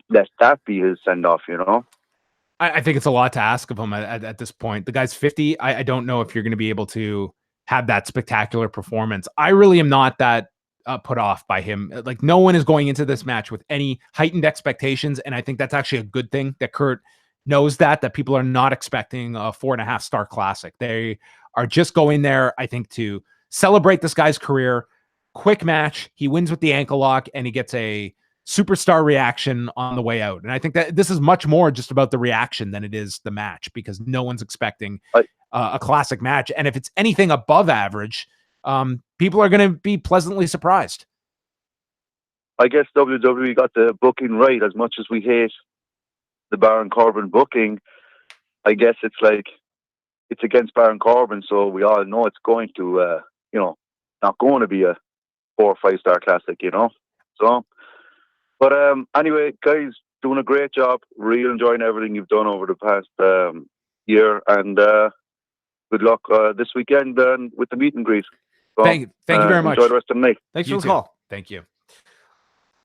let that be his send off, you know. I think it's a lot to ask of him at this point. The guy's 50. I don't know if you're going to be able to have that spectacular performance. I really am not that put off by him. Like, no one is going into this match with any heightened expectations, and I think that's actually a good thing that Kurt knows that people are not expecting a 4.5-star classic. They are just going there, I think, to celebrate this guy's career. Quick match. He wins with the ankle lock, and he gets a superstar reaction on the way out. And I think that this is much more just about the reaction than it is the match, because no one's expecting a classic match. And if it's anything above average, people are going to be pleasantly surprised. I guess WWE got the booking right. As much as we hate the Baron Corbin booking, I guess it's like, it's against Baron Corbin, so we all know it's going to, you know, not going to be a 4 or 5-star classic, you know. So, but anyway, guys, doing a great job. Really enjoying everything you've done over the past year, and good luck this weekend with the meet and greet. So, thank you very much. Enjoy the rest of the night. Thanks for the call. Thank you.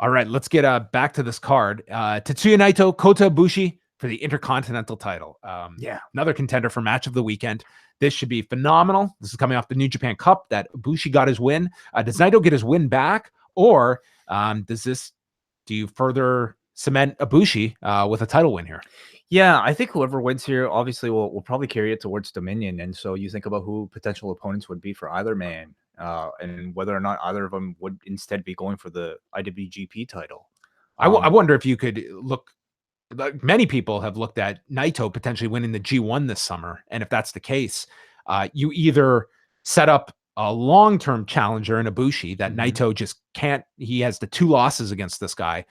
All right, let's get back to this card. Tetsuya Naito, Kota Ibushi for the Intercontinental title. Another contender for match of the weekend. This should be phenomenal. This is coming off the New Japan Cup that Ibushi got his win. Does Naito get his win back, or do you further cement Ibushi with a title win here? Yeah, I think whoever wins here obviously will probably carry it towards Dominion. And so you think about who potential opponents would be for either man, and whether or not either of them would instead be going for the IWGP title. I wonder if you could look, like many people have looked at Naito potentially winning the G1 this summer. And if that's the case, you either set up a long-term challenger in Ibushi that Naito just can't, he has the 2 losses against this guy.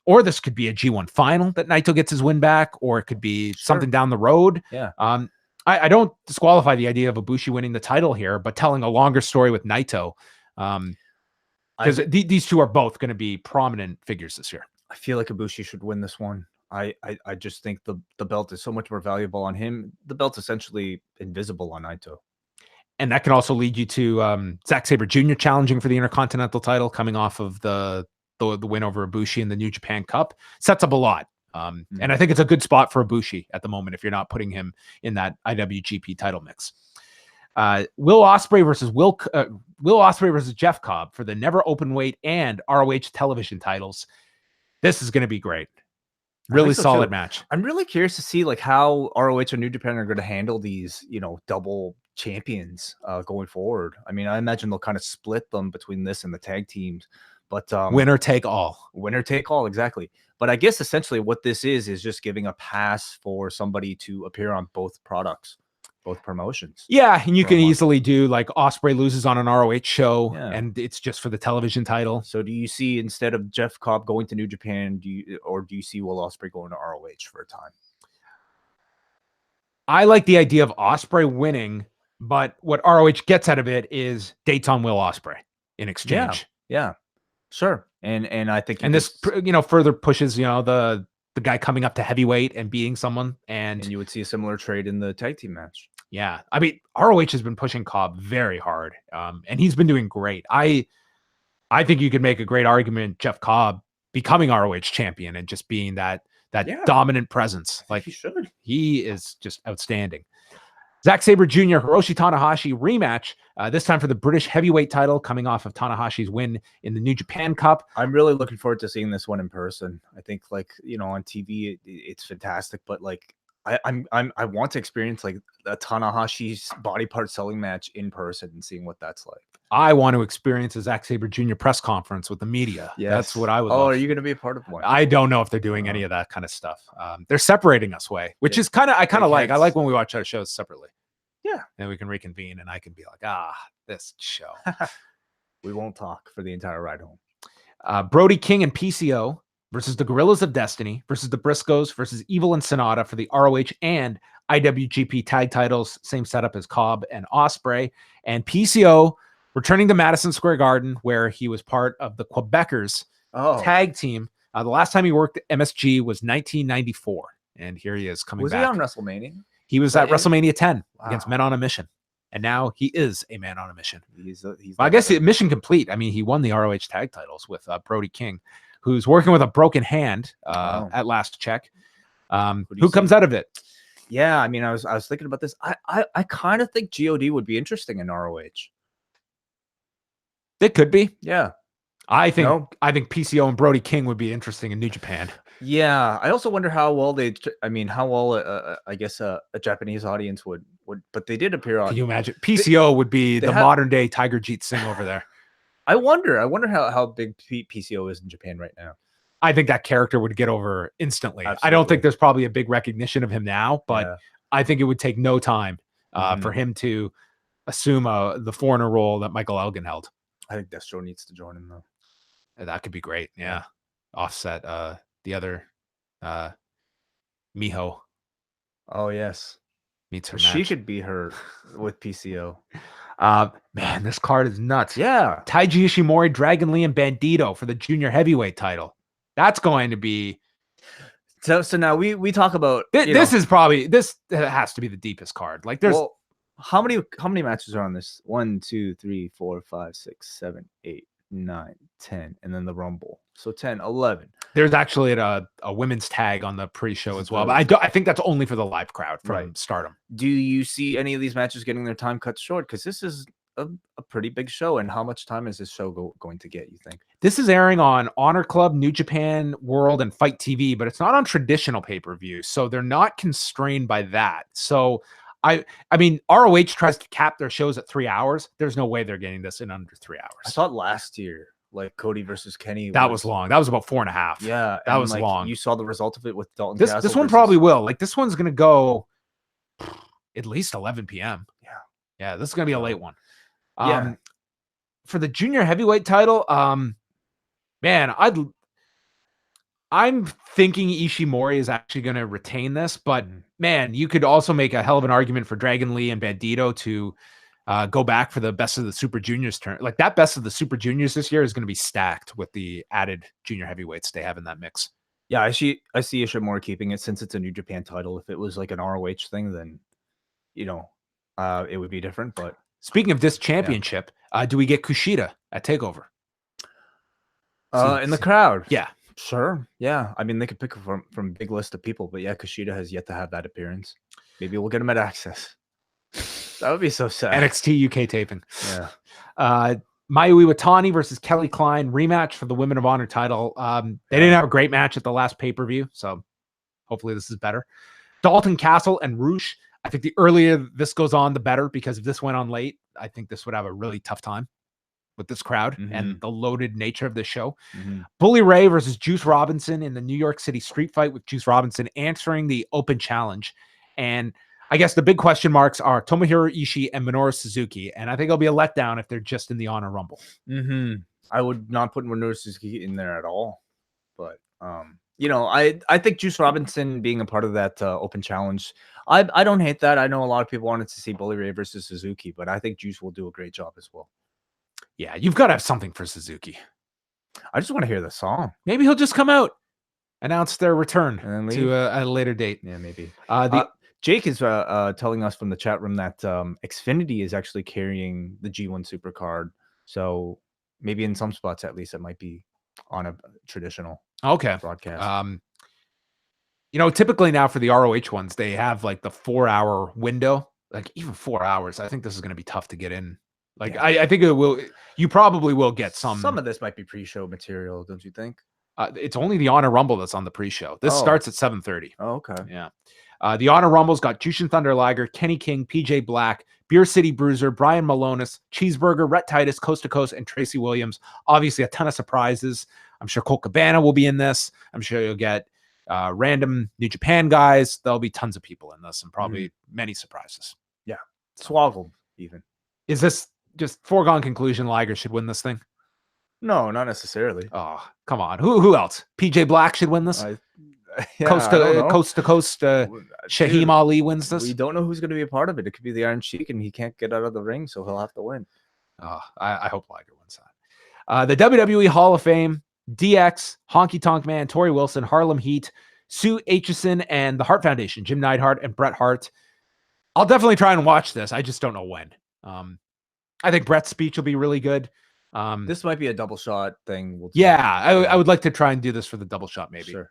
Or this could be a G1 final that Naito gets his win back, or it could be something down the road. Yeah. I don't disqualify the idea of Ibushi winning the title here, but telling a longer story with Naito, because these two are both going to be prominent figures this year. I feel like Ibushi should win this one. I just think the belt is so much more valuable on him. The belt's essentially invisible on Naito. And that can also lead you to Zack Sabre Jr. challenging for the Intercontinental title, coming off of the win over Ibushi in the New Japan Cup. Sets up a lot. And I think it's a good spot for Ibushi at the moment if you're not putting him in that IWGP title mix. Will Osprey versus Jeff Cobb for the Never Openweight and ROH television titles. This is going to be great. Really solid match. I'm really curious to see like how ROH and New Japan are going to handle these, you know, double champions going forward. I mean, I imagine they'll kind of split them between this and the tag teams, but winner take all, exactly. But I guess essentially what this is just giving a pass for somebody to appear on both products, both promotions. Yeah, and you can easily do like Osprey loses on an ROH show, and it's just for the television title. So do you see, instead of Jeff Cobb going to New Japan, do you see Will Osprey going to ROH for a time? I like the idea of Osprey winning, but what ROH gets out of it is dates on Will Osprey in exchange. Yeah. Sure. And I think this, you know, further pushes, you know, the guy coming up to heavyweight and beating someone, and you would see a similar trade in the tag team match. Yeah. I mean, ROH has been pushing Cobb very hard. And he's been doing great. I think you could make a great argument, Jeff Cobb becoming ROH champion and just being that dominant presence. Like, he should. He is just outstanding. Zack Sabre Jr., Hiroshi Tanahashi rematch, this time for the British heavyweight title, coming off of Tanahashi's win in the New Japan Cup. I'm really looking forward to seeing this one in person. I think, like, you know, on TV, it's fantastic, but like, I want to experience like a Tanahashi's body part selling match in person and seeing what that's like. I want to experience a Zack Sabre Jr. press conference with the media. Yes. That's what I would Oh, love. are you going to be a part of one? I don't know if they're doing any of that kind of stuff. They're separating us way, which is kind of, I like when we watch our shows separately. Yeah. And we can reconvene and I can be like, this show. We won't talk for the entire ride home. Brody King and PCO versus the Gorillas of Destiny versus the Briscoes versus Evil and Sonata for the ROH and IWGP tag titles. Same setup as Cobb and Osprey. And PCO returning to Madison Square Garden, where he was part of the Quebecers tag team. The last time he worked at MSG was 1994. And here he is coming back. Was he on WrestleMania? He was at WrestleMania 10 against Men on a Mission. And now he is a man on a mission. I guess mission complete. I mean, he won the ROH tag titles with Brody King, who's working with a broken hand at last check. Who comes out of it? Yeah, I mean, I was thinking about this. I kind of think God would be interesting in ROH. It could be. Yeah. I think PCO and Brody King would be interesting in New Japan. Yeah, I also wonder how well I guess a Japanese audience would, but they did appear on. Can you imagine? PCO would be the modern day Tiger Jeet Singh over there. I wonder how big PCO is in Japan right now. I think that character would get over instantly. Absolutely. I don't think there's probably a big recognition of him now, but I think it would take no time for him to assume the foreigner role that Michael Elgin held. I think Destro needs to join him though. That could be great. Yeah. Offset the other Miho. Oh yes. Meets her. She could be her with PCO. Man, this card is nuts. Yeah. Taiji Ishimori, Dragon Lee, and Bandito for the junior heavyweight title. That's going to be so now we talk about this has to be the deepest card. Like there's how many matches are on this? 1, 2, 3, 4, 5, 6, 7, 8, 9, 10, and then the Rumble. So 10, 11. There's actually a women's tag on the pre-show as well, but I think that's only for the live crowd from Stardom. Do you see any of these matches getting their time cut short? Because this is a pretty big show, and how much time is this show going to get, you think? This is airing on Honor Club, New Japan World, and Fight TV, but it's not on traditional pay-per-view, so they're not constrained by that. So I mean, ROH tries to cap their shows at 3 hours. There's no way they're getting this in under 3 hours. I thought last year, like Cody versus Kenny. That was long. That was about 4.5. Yeah. That was long. You saw the result of it with Dalton Castle. This one probably will. Like this one's going to go at least 11 p.m. Yeah. Yeah. This is going to be a late one. For the junior heavyweight title, man, I'm thinking Ishimori is actually going to retain this, but man, you could also make a hell of an argument for Dragon Lee and Bandito to go back for the best of the Super Juniors turn. Like that best of the Super Juniors this year is going to be stacked with the added junior heavyweights they have in that mix. Yeah, I see Ishimori keeping it since it's a New Japan title. If it was like an ROH thing, then it would be different. But speaking of this championship, do we get Kushida at TakeOver? In the crowd? Yeah. Sure. Yeah. I mean, they could pick from a big list of people, but yeah, Kushida has yet to have that appearance. Maybe we'll get him at Access. That would be so sad. NXT UK taping. Yeah. Mayu Iwatani versus Kelly Klein rematch for the Women of Honor title. They didn't have a great match at the last pay-per-view, so hopefully this is better. Dalton Castle and Roosh. I think the earlier this goes on, the better, because if this went on late, I think this would have a really tough time with this crowd and the loaded nature of the show. Bully Ray versus Juice Robinson in the New York City street fight, with Juice Robinson answering the open challenge. And I guess the big question marks are Tomohiro Ishii and Minoru Suzuki. And I think it'll be a letdown if they're just in the Honor Rumble. I would not put Minoru Suzuki in there at all. But, I think Juice Robinson being a part of that open challenge, I don't hate that. I know a lot of people wanted to see Bully Ray versus Suzuki, but I think Juice will do a great job as well. Yeah, you've got to have something for Suzuki. I just want to hear the song. Maybe he'll just come out, announce their return to a later date. Yeah, maybe. Jake is telling us from the chat room that Xfinity is actually carrying the G1 Supercard. So maybe in some spots, at least, it might be on a traditional broadcast. Typically now for the ROH ones, they have like the 4-hour window like even 4 hours. I think this is going to be tough to get in. Like I think it will. You probably will get some. Some of this might be pre-show material, don't you think? It's only the Honor Rumble that's on the pre-show. This starts at 7:30. Oh, okay. Yeah. The Honor Rumble's got Jushin Thunder Liger, Kenny King, PJ Black, Beer City Bruiser, Brian Malonis, Cheeseburger, Rhett Titus, Coast to Coast, and Tracy Williams. Obviously, a ton of surprises. I'm sure Colt Cabana will be in this. I'm sure you'll get random New Japan guys. There'll be tons of people in this and probably many surprises. Yeah. Swoggle, even. Is this just foregone conclusion Liger should win this thing? No, not necessarily. Oh, come on. Who else? PJ Black should win this? Coast to coast, Shaheem Ali wins this. We don't know who's going to be a part of it. It could be the Iron Sheik, and he can't get out of the ring, so he'll have to win. I hope Liger wins that. The WWE Hall of Fame, DX, Honky Tonk Man, Tori Wilson, Harlem Heat, Sue Aitchison, and the Hart Foundation, Jim Neidhart and Bret Hart. I'll definitely try and watch this. I just don't know when. I think Bret's speech will be really good. This might be a double shot thing. I would like to try and do this for the double shot, maybe. Sure.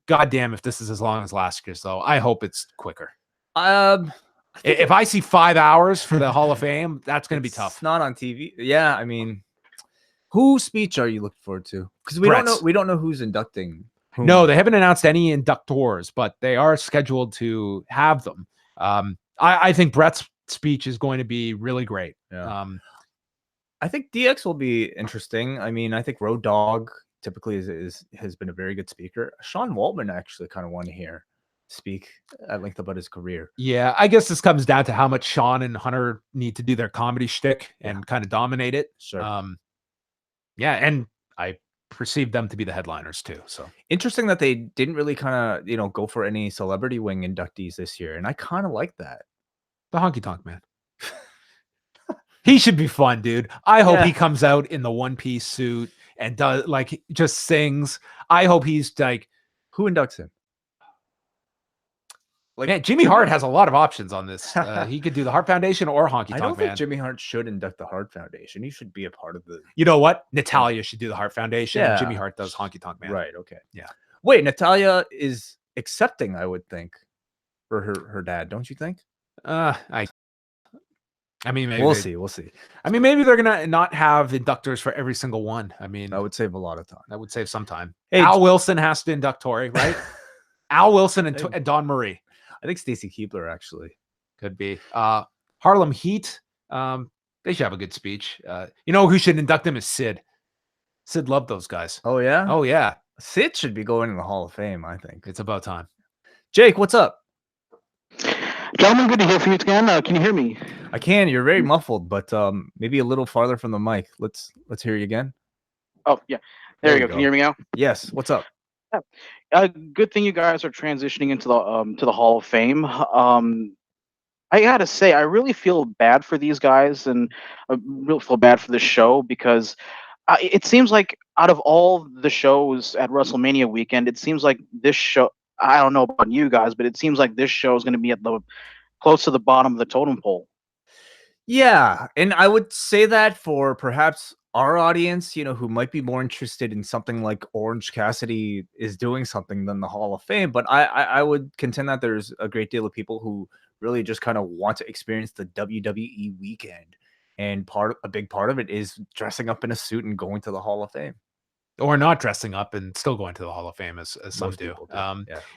God damn, if this is as long as last year's, though, I hope it's quicker. If I see 5 hours for the Hall of Fame, that's going to be tough. It's not on TV. Yeah, I mean, whose speech are you looking forward to? Because we don't know who's inducting whom. No, they haven't announced any inductors, but they are scheduled to have them. I think Bret's speech is going to be really great. Yeah. I think DX will be interesting. I mean, I think Road Dogg typically has been a very good speaker. Sean Waltman actually kind of want to hear speak at length about his career. Yeah, I guess this comes down to how much Sean and Hunter need to do their comedy shtick and kind of dominate it. Sure. And I perceive them to be the headliners too. So interesting that they didn't really kind of go for any celebrity wing inductees this year, and I kind of like that. The Honky Tonk Man. He should be fun, dude. I hope he comes out in the one-piece suit and does just sings. I hope he's like, who inducts him? Man, Jimmy Hart has a lot of options on this. He could do the Hart Foundation or Honky Tonk Man. I don't think Jimmy Hart should induct the Hart Foundation. He should be a part of the. You know what? Natalia should do the Hart Foundation. Yeah. Jimmy Hart does Honky Tonk Man. Right. Okay. Yeah. Wait, Natalia is accepting, I would think, for her dad. Don't you think? I mean, maybe we'll see. I mean, maybe they're gonna not have inductors for every single one. I mean, that would save a lot of time. That would save some time. Hey, Al Wilson has to induct Tori, right? Al Wilson and Dawn Marie. I think Stacy Keibler actually could be. Harlem Heat. They should have a good speech. You know who should induct them is Sid. Sid loved those guys. Oh yeah. Oh yeah. Sid should be going in the Hall of Fame. I think it's about time. Jake, what's up? Gentlemen, good to hear from you again. Can you hear me? I can. You're very muffled, but maybe a little farther from the mic. Let's hear you again. Oh yeah, there you go. Can you hear me now? Yes. What's up? Yeah. Good thing you guys are transitioning into the Hall of Fame. I gotta say, I really feel bad for these guys, and I really feel bad for this show because it seems like out of all the shows at WrestleMania weekend, it seems like this show. I don't know about you guys, but it seems like this show is going to be at the close to the bottom of the totem pole. Yeah, and I would say that for perhaps our audience, who might be more interested in something like Orange Cassidy is doing something than the Hall of Fame. But I would contend that there's a great deal of people who really just kind of want to experience the WWE weekend. And a big part of it is dressing up in a suit and going to the Hall of Fame. Or not dressing up and still going to the Hall of Fame as some do.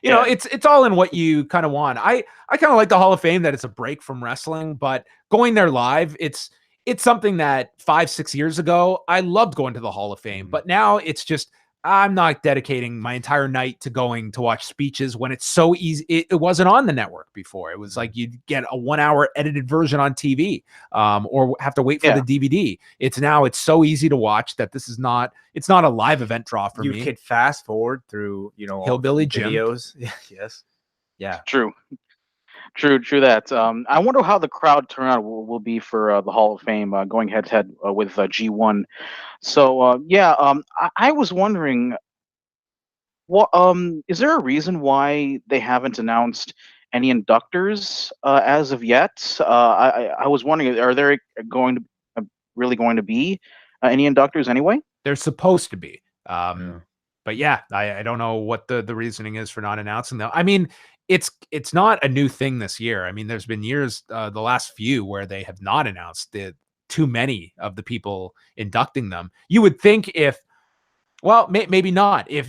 You know, it's all in what you kind of want. I kind of like the Hall of Fame that it's a break from wrestling, but going there live, it's something that 5-6 years ago, I loved going to the Hall of Fame, but now it's just, I'm not dedicating my entire night to going to watch speeches when it's so easy. It wasn't on the network before. It was like you'd get a 1-hour edited version on TV, or have to wait for the DVD. It's so easy to watch that it's not a live event draw for me. You could fast forward through, Hillbilly Jim videos. Yes. Yeah. True that. I wonder how the crowd turnout will be for the Hall of Fame going head to head with G1. So I was wondering, what is there a reason why they haven't announced any inductors as of yet? I was wondering, are there really going to be any inductors anyway? They're supposed to be, but yeah, I don't know what the reasoning is for not announcing them. I mean, it's not a new thing this year. I mean, there's been years, the last few, where they have not announced too many of the people inducting them. You would think maybe not. We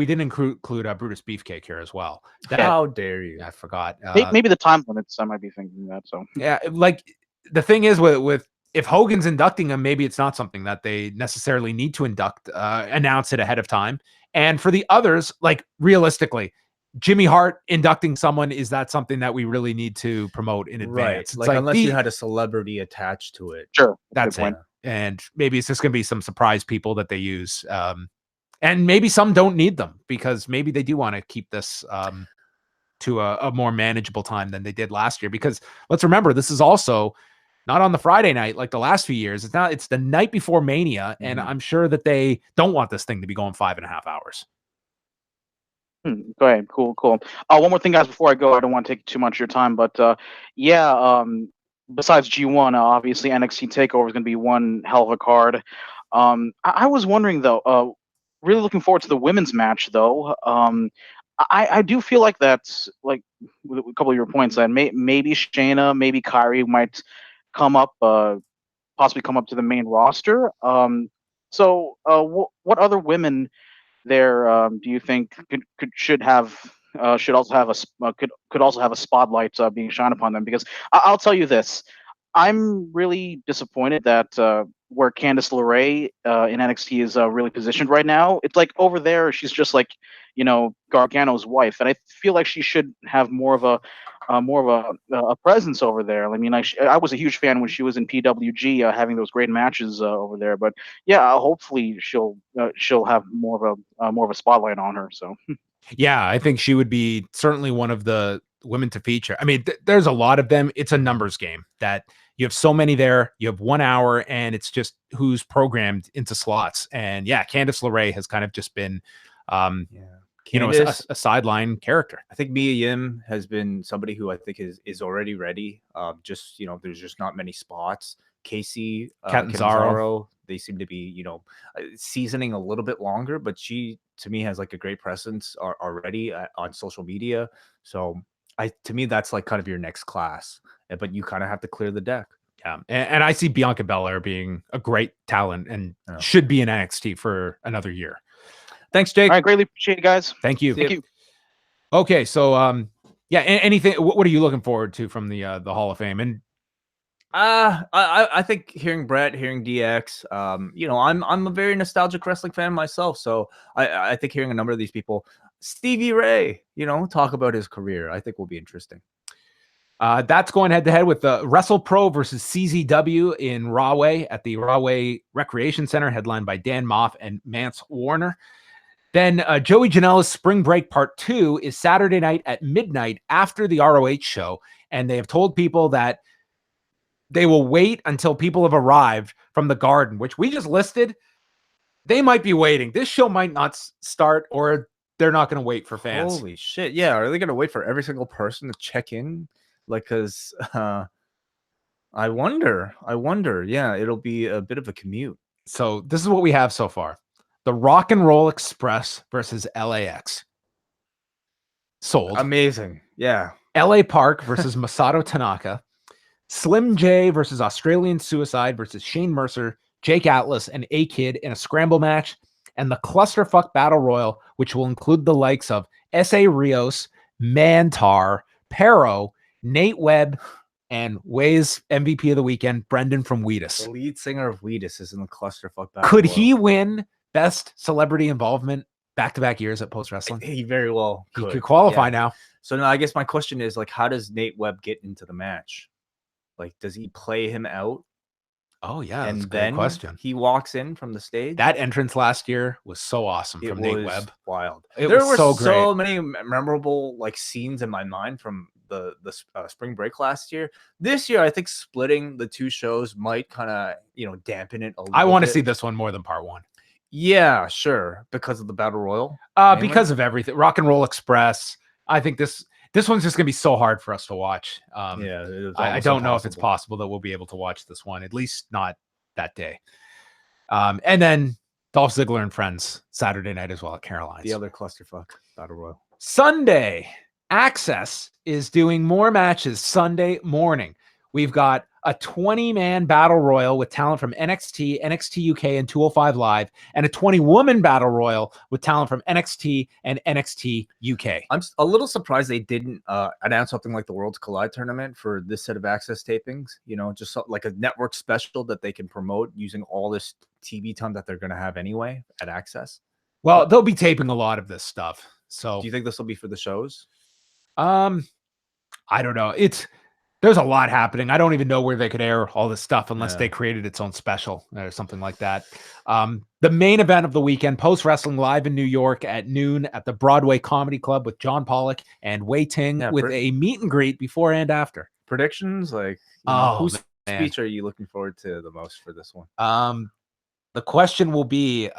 didn't include Brutus Beefcake here as well. How dare you? I forgot. Maybe the time limits. I might be thinking that. So yeah, like the thing is with if Hogan's inducting him, maybe it's not something that they necessarily need to announce it ahead of time. And for the others, like realistically, Jimmy Hart inducting someone, is that something that we really need to promote in advance? Right. Like unless you had a celebrity attached to it. Sure, that's it. And maybe it's just going to be some surprise people that they use. And maybe some don't need them because maybe they do want to keep this to a more manageable time than they did last year. Because let's remember, this is also not on the Friday night like the last few years. It's the night before Mania, and I'm sure that they don't want this thing to be going 5.5 hours. Go ahead. Cool. One more thing, guys, before I go, I don't want to take too much of your time, but besides G1, obviously NXT TakeOver is going to be one hell of a card. I was wondering though, really looking forward to the women's match though. I do feel like that's like with a couple of your points that maybe Shayna, maybe Kyrie might come up, possibly come up to the main roster. So what other women there do you think should also have a spotlight being shined upon them? Because I'll tell you this, I'm really disappointed that where Candice LeRae in NXT is really positioned right now. It's like over there, she's just like, Gargano's wife, and I feel like she should have more of a presence over there. I mean, I was a huge fan when she was in PWG, having those great matches over there. But yeah, hopefully she'll have more of a spotlight on her. So yeah, I think she would be certainly one of the women to feature. I mean, there's a lot of them. It's a numbers game that you have so many there. You have 1 hour, and it's just who's programmed into slots. And yeah, Candice LeRae has kind of just been, a sideline character. I think Mia Yim has been somebody who I think is already ready. There's just not many spots. Casey Catanzaro, they seem to be, seasoning a little bit longer, but she, to me, has like a great presence already on social media. So to me, that's like kind of your next class, but you kind of have to clear the deck. Yeah. And I see Bianca Belair being a great talent and should be in NXT for another year. Thanks, Jake. All right, greatly appreciate it, guys. Thank you. Thank you. Okay, so anything? What are you looking forward to from the Hall of Fame? And I think hearing Brett, hearing DX, I'm a very nostalgic wrestling fan myself, so I think hearing a number of these people, Stevie Ray, talk about his career, I think will be interesting. That's going head to head with the WrestlePro versus CZW in Rahway at the Rahway Recreation Center, headlined by Dan Moff and Mance Warner. Then Joey Janela's Spring Break Part 2 is Saturday night at midnight after the ROH show. And they have told people that they will wait until people have arrived from the Garden, which we just listed. They might be waiting. This show might not start, or they're not going to wait for fans. Holy shit. Yeah. Are they going to wait for every single person to check in? Like, because I wonder. Yeah, it'll be a bit of a commute. So this is what we have so far. The Rock and Roll Express versus LAX. Sold. Amazing. Yeah. LA Park versus Masato Tanaka. Slim J versus Australian Suicide versus Shane Mercer, Jake Atlas, and A-Kid in a scramble match. And the Clusterfuck Battle Royal, which will include the likes of S.A. Rios, Mantar, Pero, Nate Webb, and Way's MVP of the weekend, Brendan from Wheatus. The lead singer of Wheatus is in the Clusterfuck Battle Could Royal. he win Best Celebrity Involvement back-to-back years at Post Wrestling? He very well could. He could qualify now. So now I guess my question is, like, how does Nate Webb get into the match? Like, does he play him out? Oh, yeah, and that's a then good question. He walks in from the stage. That entrance last year was so awesome from Nate Webb. Wild. There were so many memorable scenes in my mind from the spring break last year. This year, I think splitting the two shows might kind of dampen it a little. I want to see this one more than part one. Yeah, sure, because of the Battle Royal. Because of everything. Rock and Roll Express. I think this one's just gonna be so hard for us to watch. I don't know if it's possible that we'll be able to watch this one, at least not that day. And then Dolph Ziggler and Friends Saturday night as well at Caroline's. The other clusterfuck Battle Royal. Sunday, Access is doing more matches Sunday morning. We've got a 20-man battle royal with talent from NXT, NXT UK, and 205 Live, and a 20-woman battle royal with talent from NXT and NXT UK. I'm a little surprised they didn't announce something like the Worlds Collide tournament for this set of Access tapings. You know, just like a network special that they can promote using all this TV time that they're going to have anyway at Access. Well, they'll be taping a lot of this stuff. So, do you think this will be for the shows? I don't know. There's a lot happening. I don't even know where they could air all this stuff unless they created its own special or something like that. The main event of the weekend, Post Wrestling Live in New York at noon at the Broadway Comedy Club with John Pollock and Wai Ting with a meet and greet before and after. Predictions? Like, whose speech are you looking forward to the most for this one? The question will be,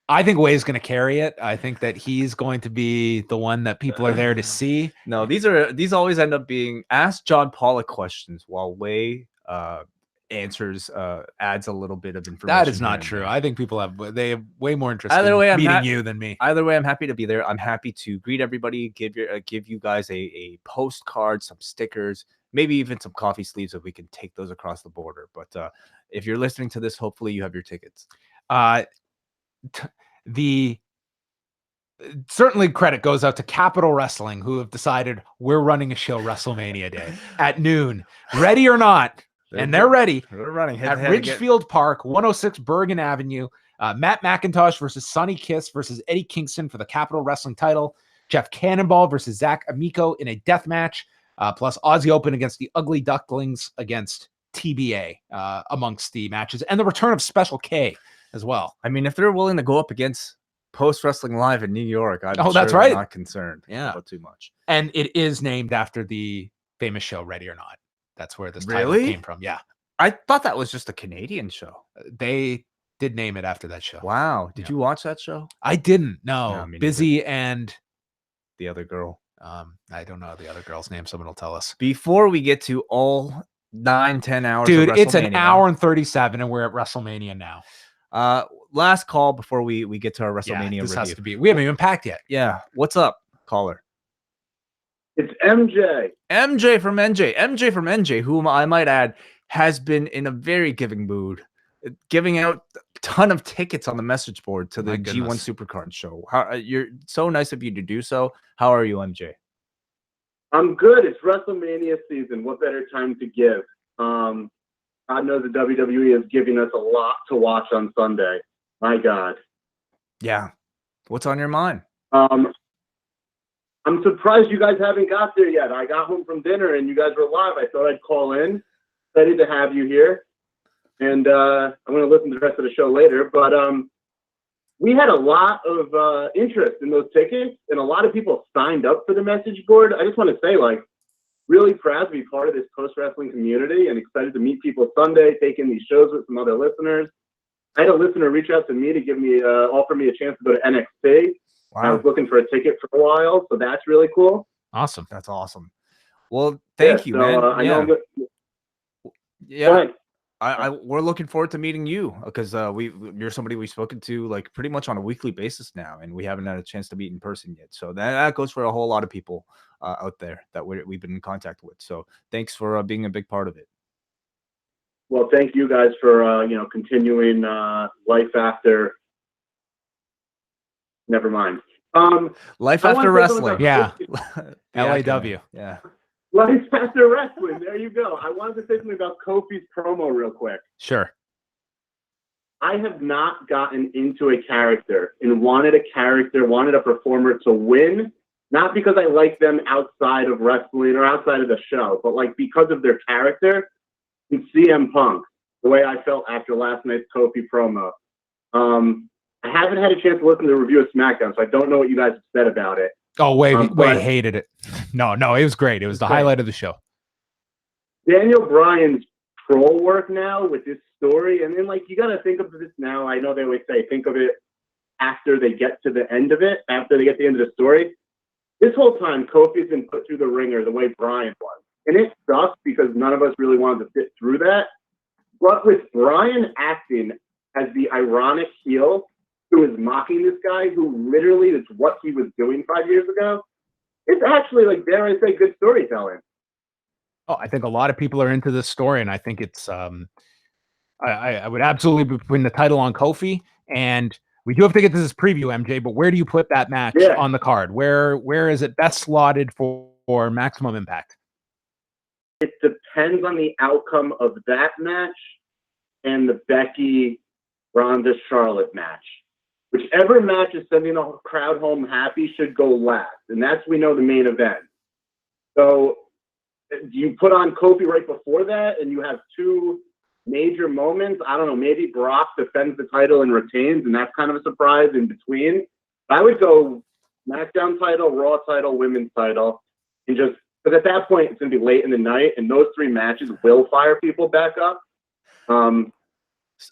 I think Wai's going to carry it. I think that he's going to be the one that people are there to see. No, these always end up being ask John Pollock questions while Wai answers, adds a little bit of information. That is not true. I think people have way more interest in meeting you than me. Either way, I'm happy to be there. I'm happy to greet everybody, give you guys a postcard, some stickers, maybe even some coffee sleeves if we can take those across the border. But if you're listening to this, hopefully you have your tickets. Certainly credit goes out to Capital Wrestling, who have decided we're running a show WrestleMania Day at noon, ready or not. They're ready. They're running at Ridgefield Park, 106 Bergen Avenue. Matt McIntosh versus Sonny Kiss versus Eddie Kingston for the Capital Wrestling title. Jeff Cannonball versus Zach Amico in a death match. Plus Aussie Open against the Ugly Ducklings against TBA amongst the matches. And the return of Special K as well. I mean, if they're willing to go up against Post Wrestling Live in New York, that's right. Not concerned about too much. And it is named after the famous show Ready or Not. That's where this title came from. Yeah. I thought that was just a Canadian show. They did name it after that show. Wow. Did you watch that show? I didn't. No. Busy and the other girl. I don't know the other girl's name. Someone will tell us. Before we get to all 9-10 hours, dude, it's an hour and 37, and we're at WrestleMania now. Last call before we get to our WrestleMania this review. Has to be. We haven't even packed yet. Yeah. What's up, caller? It's MJ. MJ from NJ, whom I might add has been in a very giving mood, giving out a ton of tickets on the message board to the G1 Supercard show. You're so nice of you to do so. How are you, MJ? I'm good. It's WrestleMania season. What better time to give? I know the WWE is giving us a lot to watch on Sunday. My God. Yeah. What's on your mind? I'm surprised you guys haven't got there yet. I got home from dinner and you guys were live. I thought I'd call in. Ready to have you here. And I'm going to listen to the rest of the show later. But we had a lot of interest in those tickets, and a lot of people signed up for the message board. I just want to say, really proud to be part of this post-wrestling community and excited to meet people Sunday, taking these shows with some other listeners. I had a listener reach out to me to give me offer me a chance to go to NXT. Wow. I was looking for a ticket for a while, so that's really cool. Awesome. That's awesome. Well, thank you, man. We're looking forward to meeting you because you're somebody we've spoken to pretty much on a weekly basis now, and we haven't had a chance to meet in person yet. So that goes for a whole lot of people out there that we've been in contact with. So thanks for being a big part of it. Well, thank you guys for continuing life after. Never mind. Life after wrestling. Yeah. LAW. Yeah. Life after wrestling. There you go. I wanted to say something about Kofi's promo real quick. Sure. I have not gotten into a character and wanted a performer to win, not because I like them outside of wrestling or outside of the show, but because of their character. And CM Punk, the way I felt after last night's Kofi promo. I haven't had a chance to listen to the review of SmackDown, so I don't know what you guys have said about it. Oh, Wai hated it. No, it was great. It was the highlight of the show. Daniel Bryan's troll work now with this story, and then you got to think of this now. I know they always say think of it after they get to the end of it, after they get to the end of the story. This whole time, Kofi's been put through the ringer the way Bryan was. And it sucks because none of us really wanted to sit through that. But with Bryan acting as the ironic heel who is mocking this guy who literally is what he was doing 5 years ago, it's actually, like, dare I say, good storytelling. Oh, I think a lot of people are into this story, and I think it's I would absolutely be putting the title on Kofi, and we do have to get to this preview, MJ. But where do you put that match on the card? Where is it best slotted for Maximum Impact? It depends on the outcome of that match and the Becky Ronda Charlotte match. Whichever match is sending the crowd home happy should go last, and that's, we know, the main event. So you put on Kofi right before that, and you have two major moments. I don't know, maybe Brock defends the title and retains, and that's kind of a surprise in between. I would go SmackDown title, Raw title, Women's title, and just, because at that point it's going to be late in the night, and those three matches will fire people back up. And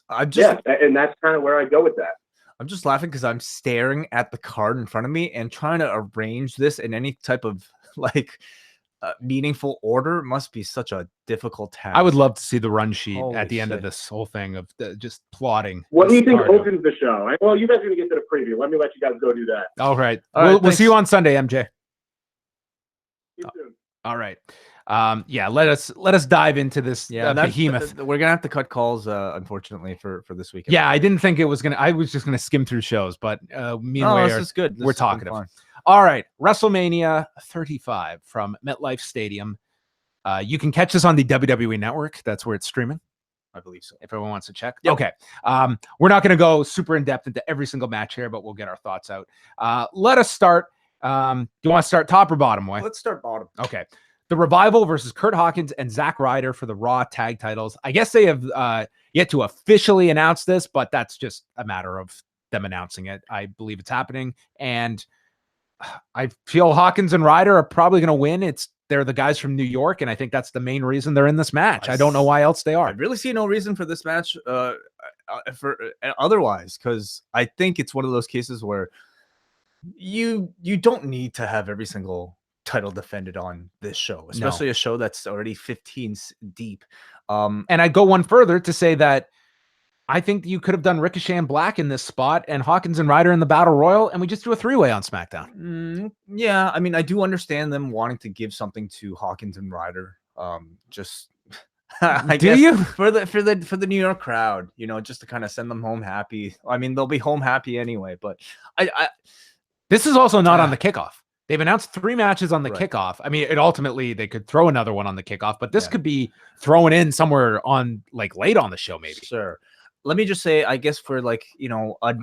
that's kind of where I go with that. I'm just laughing because I'm staring at the card in front of me and trying to arrange this in any type of like meaningful order must be such a difficult task. I would love to see the run sheet at the end of this whole thing of just plotting. What do you think opens the show? Well, you guys are going to get to the preview. Let me let you guys go do that. All right. We'll see you on Sunday, MJ. See you soon. All right. Let us dive into this behemoth. We're gonna have to cut calls, unfortunately, for this weekend. Yeah, I didn't think it was gonna. I was just gonna skim through shows, but meanwhile, this is good. We're talking about. All right, WrestleMania 35 from MetLife Stadium. You can catch this on the WWE Network. That's where it's streaming. I believe so. If everyone wants to check. Yep. Okay. We're not gonna go super in depth into every single match here, but we'll get our thoughts out. Let us start. Do you want to start top or bottom, Wai? Let's start bottom. Okay. The Revival versus Kurt Hawkins and Zack Ryder for the Raw tag titles. I guess they have yet to officially announce this, but that's just a matter of them announcing it. I believe it's happening. And I feel Hawkins and Ryder are probably going to win. They're the guys from New York, and I think that's the main reason they're in this match. I don't know why else they are. I really see no reason for this match for otherwise, because I think it's one of those cases where you don't need to have every single title defended on this show, especially a show that's already 15 deep. And I'd go one further to say that I think you could have done Ricochet and Black in this spot and Hawkins and Ryder in the Battle Royal, and we just do a three-way on SmackDown. Yeah, I mean, I do understand them wanting to give something to Hawkins and Ryder. Just I do guess you for the New York crowd, just to kind of send them home happy. I mean, they'll be home happy anyway, but this is also not on the kickoff. They've announced 3 matches on the kickoff. I mean, ultimately they could throw another one on the kickoff, but this could be thrown in somewhere on like late on the show, maybe. Sure. Let me just say, I guess for like, a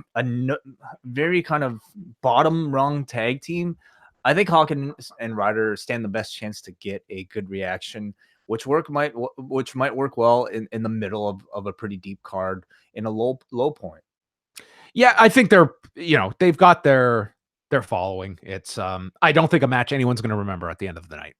very kind of bottom rung tag team, I think Hawkins and Ryder stand the best chance to get a good reaction, which might work well in the middle of a pretty deep card in a low point. Yeah, I think they've got their following. It's I don't think a match anyone's going to remember at the end of the night.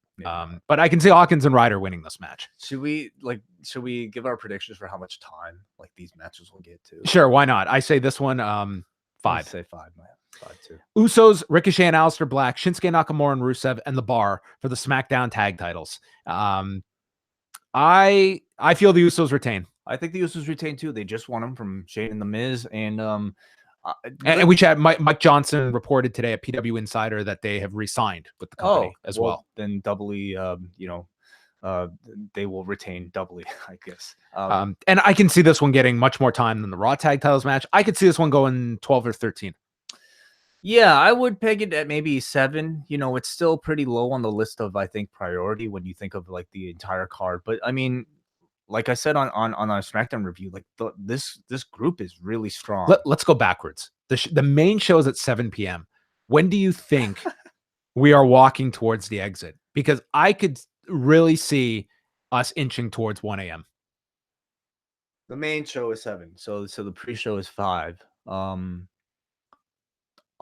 But I can see Hawkins and Ryder winning this match. Should we give our predictions for how much time like these matches will get to? Sure, why not? I say this one 5. I say 5, man. 5 too. Usos, Ricochet and Aleister Black, Shinsuke Nakamura and Rusev, and The Bar for the SmackDown tag titles. I feel the Usos retain. I think the Usos retain too. They just won them from Shane and The Miz, and we chat. Mike Johnson reported today at PW Insider that they have re-signed with the company as well. Then doubly, they will retain doubly, I guess. And I can see this one getting much more time than the Raw tag titles match. I could see this one going 12 or 13. Yeah, I would peg it at maybe 7. It's still pretty low on the list of, I think, priority when you think of like the entire card. But I mean, like I said on our SmackDown review, like this group is really strong. Let's go backwards. The main show is at 7 p.m. When do you think we are walking towards the exit? Because I could really see us inching towards 1 a.m. The main show is 7, so the pre-show is 5.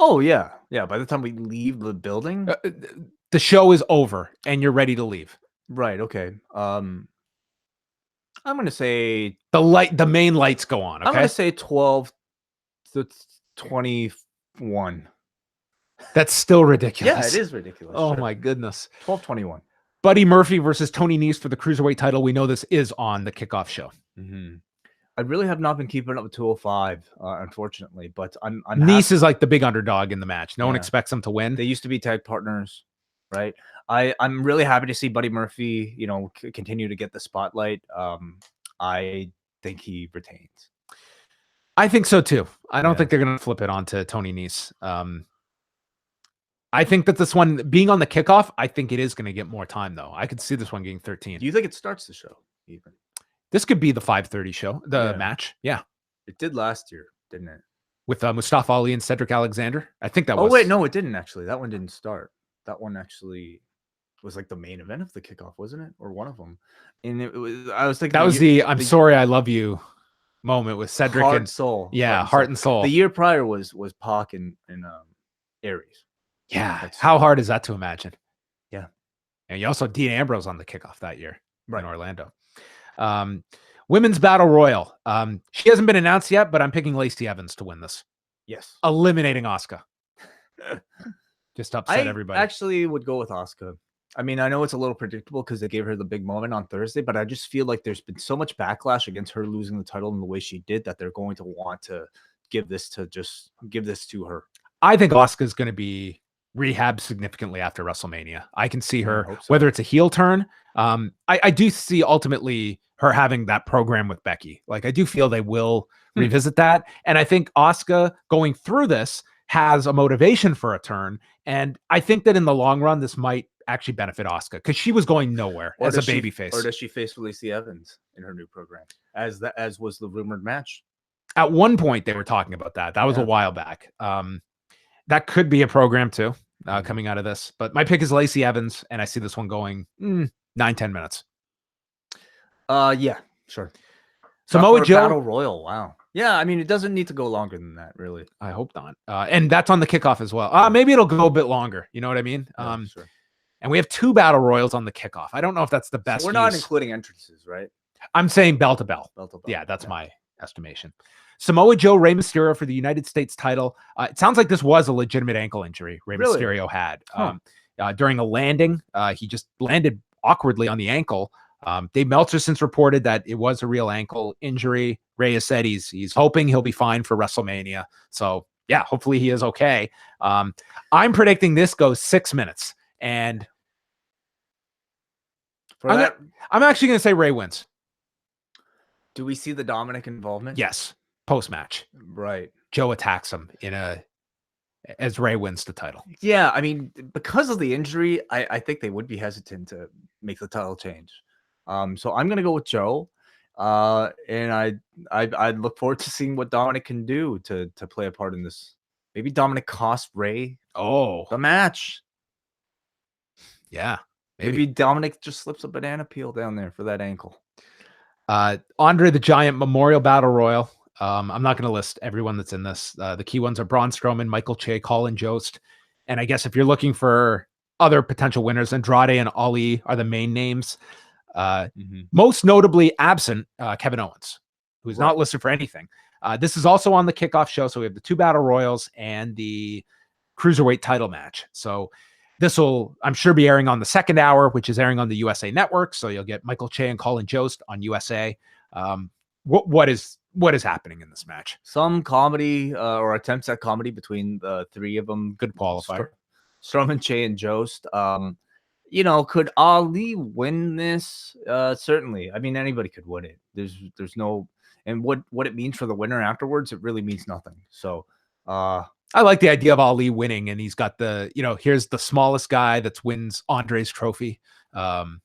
Oh yeah. By the time we leave the building, the show is over and you're ready to leave. Right. Okay. I'm going to say the main lights go on. Okay? I'm going to say 12 to 21. That's still ridiculous. Yeah, it is ridiculous. Oh my goodness. 12-21. Buddy Murphy versus Tony Nese for the Cruiserweight title. We know this is on the kickoff show. Mm-hmm. I really have not been keeping up with 205, unfortunately, but I'm Nese is like the big underdog in the match. No one expects him to win. They used to be tag partners. right? I'm really happy to see Buddy Murphy, you know, continue to get the spotlight. I think he retains. I think so too. I don't Yeah. think they're going to flip it onto Tony Nese. I think that this one being on the kickoff, I think it is going to get more time though. I could see this one getting 13. Do you think it starts the show even? This could be the 5:30 show, the Yeah. match. Yeah. It did last year, didn't it? With Mustafa Ali and Cedric Alexander. I think that was. Oh wait, no, it didn't actually. That one didn't start. That one actually was like the main event of the kickoff, wasn't it? Or one of them. And it was. I was thinking that was the "I'm sorry, I love you" moment with Cedric Heart and Soul. Yeah, Heart and Soul. The year prior was Pac and Aries. Yeah. How hard is that to imagine? Yeah. And you also had Dean Ambrose on the kickoff that year Right. in Orlando. Women's Battle Royal. She hasn't been announced yet, but I'm picking Lacey Evans to win this. Yes. Eliminating Asuka. Just upset I everybody. actually would go with Asuka. I mean, I know it's a little predictable because they gave her the big moment on Thursday, but I just feel like there's been so much backlash against her losing the title in the way she did that they're going to want to give this to her. I think Asuka's going to be rehab significantly after WrestleMania. I can see her, hope so. whether it's a heel turn. I do see ultimately her having that program with Becky. Like, I do feel they will revisit that. And I think Asuka going through this has a motivation for a turn. And I think that in the long run, this might actually benefit Asuka because she was going nowhere as a babyface. Or does she face Lacey Evans in her new program as was the rumored match? At one point, they were talking about that. That was a while back. That could be a program too, coming out of this. But my pick is Lacey Evans, and I see this one going 9-10 minutes. Yeah, sure. Samoa Joe Battle Royal. Wow. Yeah, I mean, it doesn't need to go longer than that, really. I hope not. And that's on the kickoff as well. Maybe it'll go a bit longer. You know what I mean? Yeah, sure. And we have 2 battle royals on the kickoff. I don't know if that's the best. So we're not including entrances, right? I'm saying bell to bell. Bell to bell. Yeah, that's my estimation. Samoa Joe, Rey Mysterio for the United States title. It sounds like this was a legitimate ankle injury Rey Mysterio had. During a landing. He just landed awkwardly on the ankle. Dave Meltzer since reported that it was a real ankle injury. Rey has said he's hoping he'll be fine for WrestleMania. So yeah, hopefully he is okay. I'm predicting this goes 6 minutes. And I'm actually going to say Rey wins. Do we see the Dominic involvement? Yes. Post-match. Right. Joe attacks him as Rey wins the title. Yeah, I mean, because of the injury, I think they would be hesitant to make the title change. So I'm going to go with Joe. And I'd look forward to seeing what Dominic can do to play a part in this. Maybe Dominic cost Rey the match. Yeah. Maybe Dominic just slips a banana peel down there for that ankle. Andre the Giant Memorial Battle Royal. I'm not going to list everyone that's in this. The key ones are Braun Strowman, Michael Che, Colin Jost. And I guess if you're looking for other potential winners, Andrade and Ali are the main names. Most notably absent Kevin Owens, who's not listed for anything. This is also on the kickoff show. So we have the 2 battle royals and the cruiserweight title match. So this will, I'm sure, be airing on the 2nd hour, which is airing on the USA Network. So you'll get Michael Che and Colin Jost on USA. What is happening in this match? Some comedy or attempts at comedy between the 3 of them. Good qualifier. Strowman, Che, and Jost. Could Ali win this? Certainly. I mean, anybody could win it. There's no, and what it means for the winner afterwards, it really means nothing. So, I like the idea of Ali winning, and he's got here's the smallest guy that wins Andre's trophy, and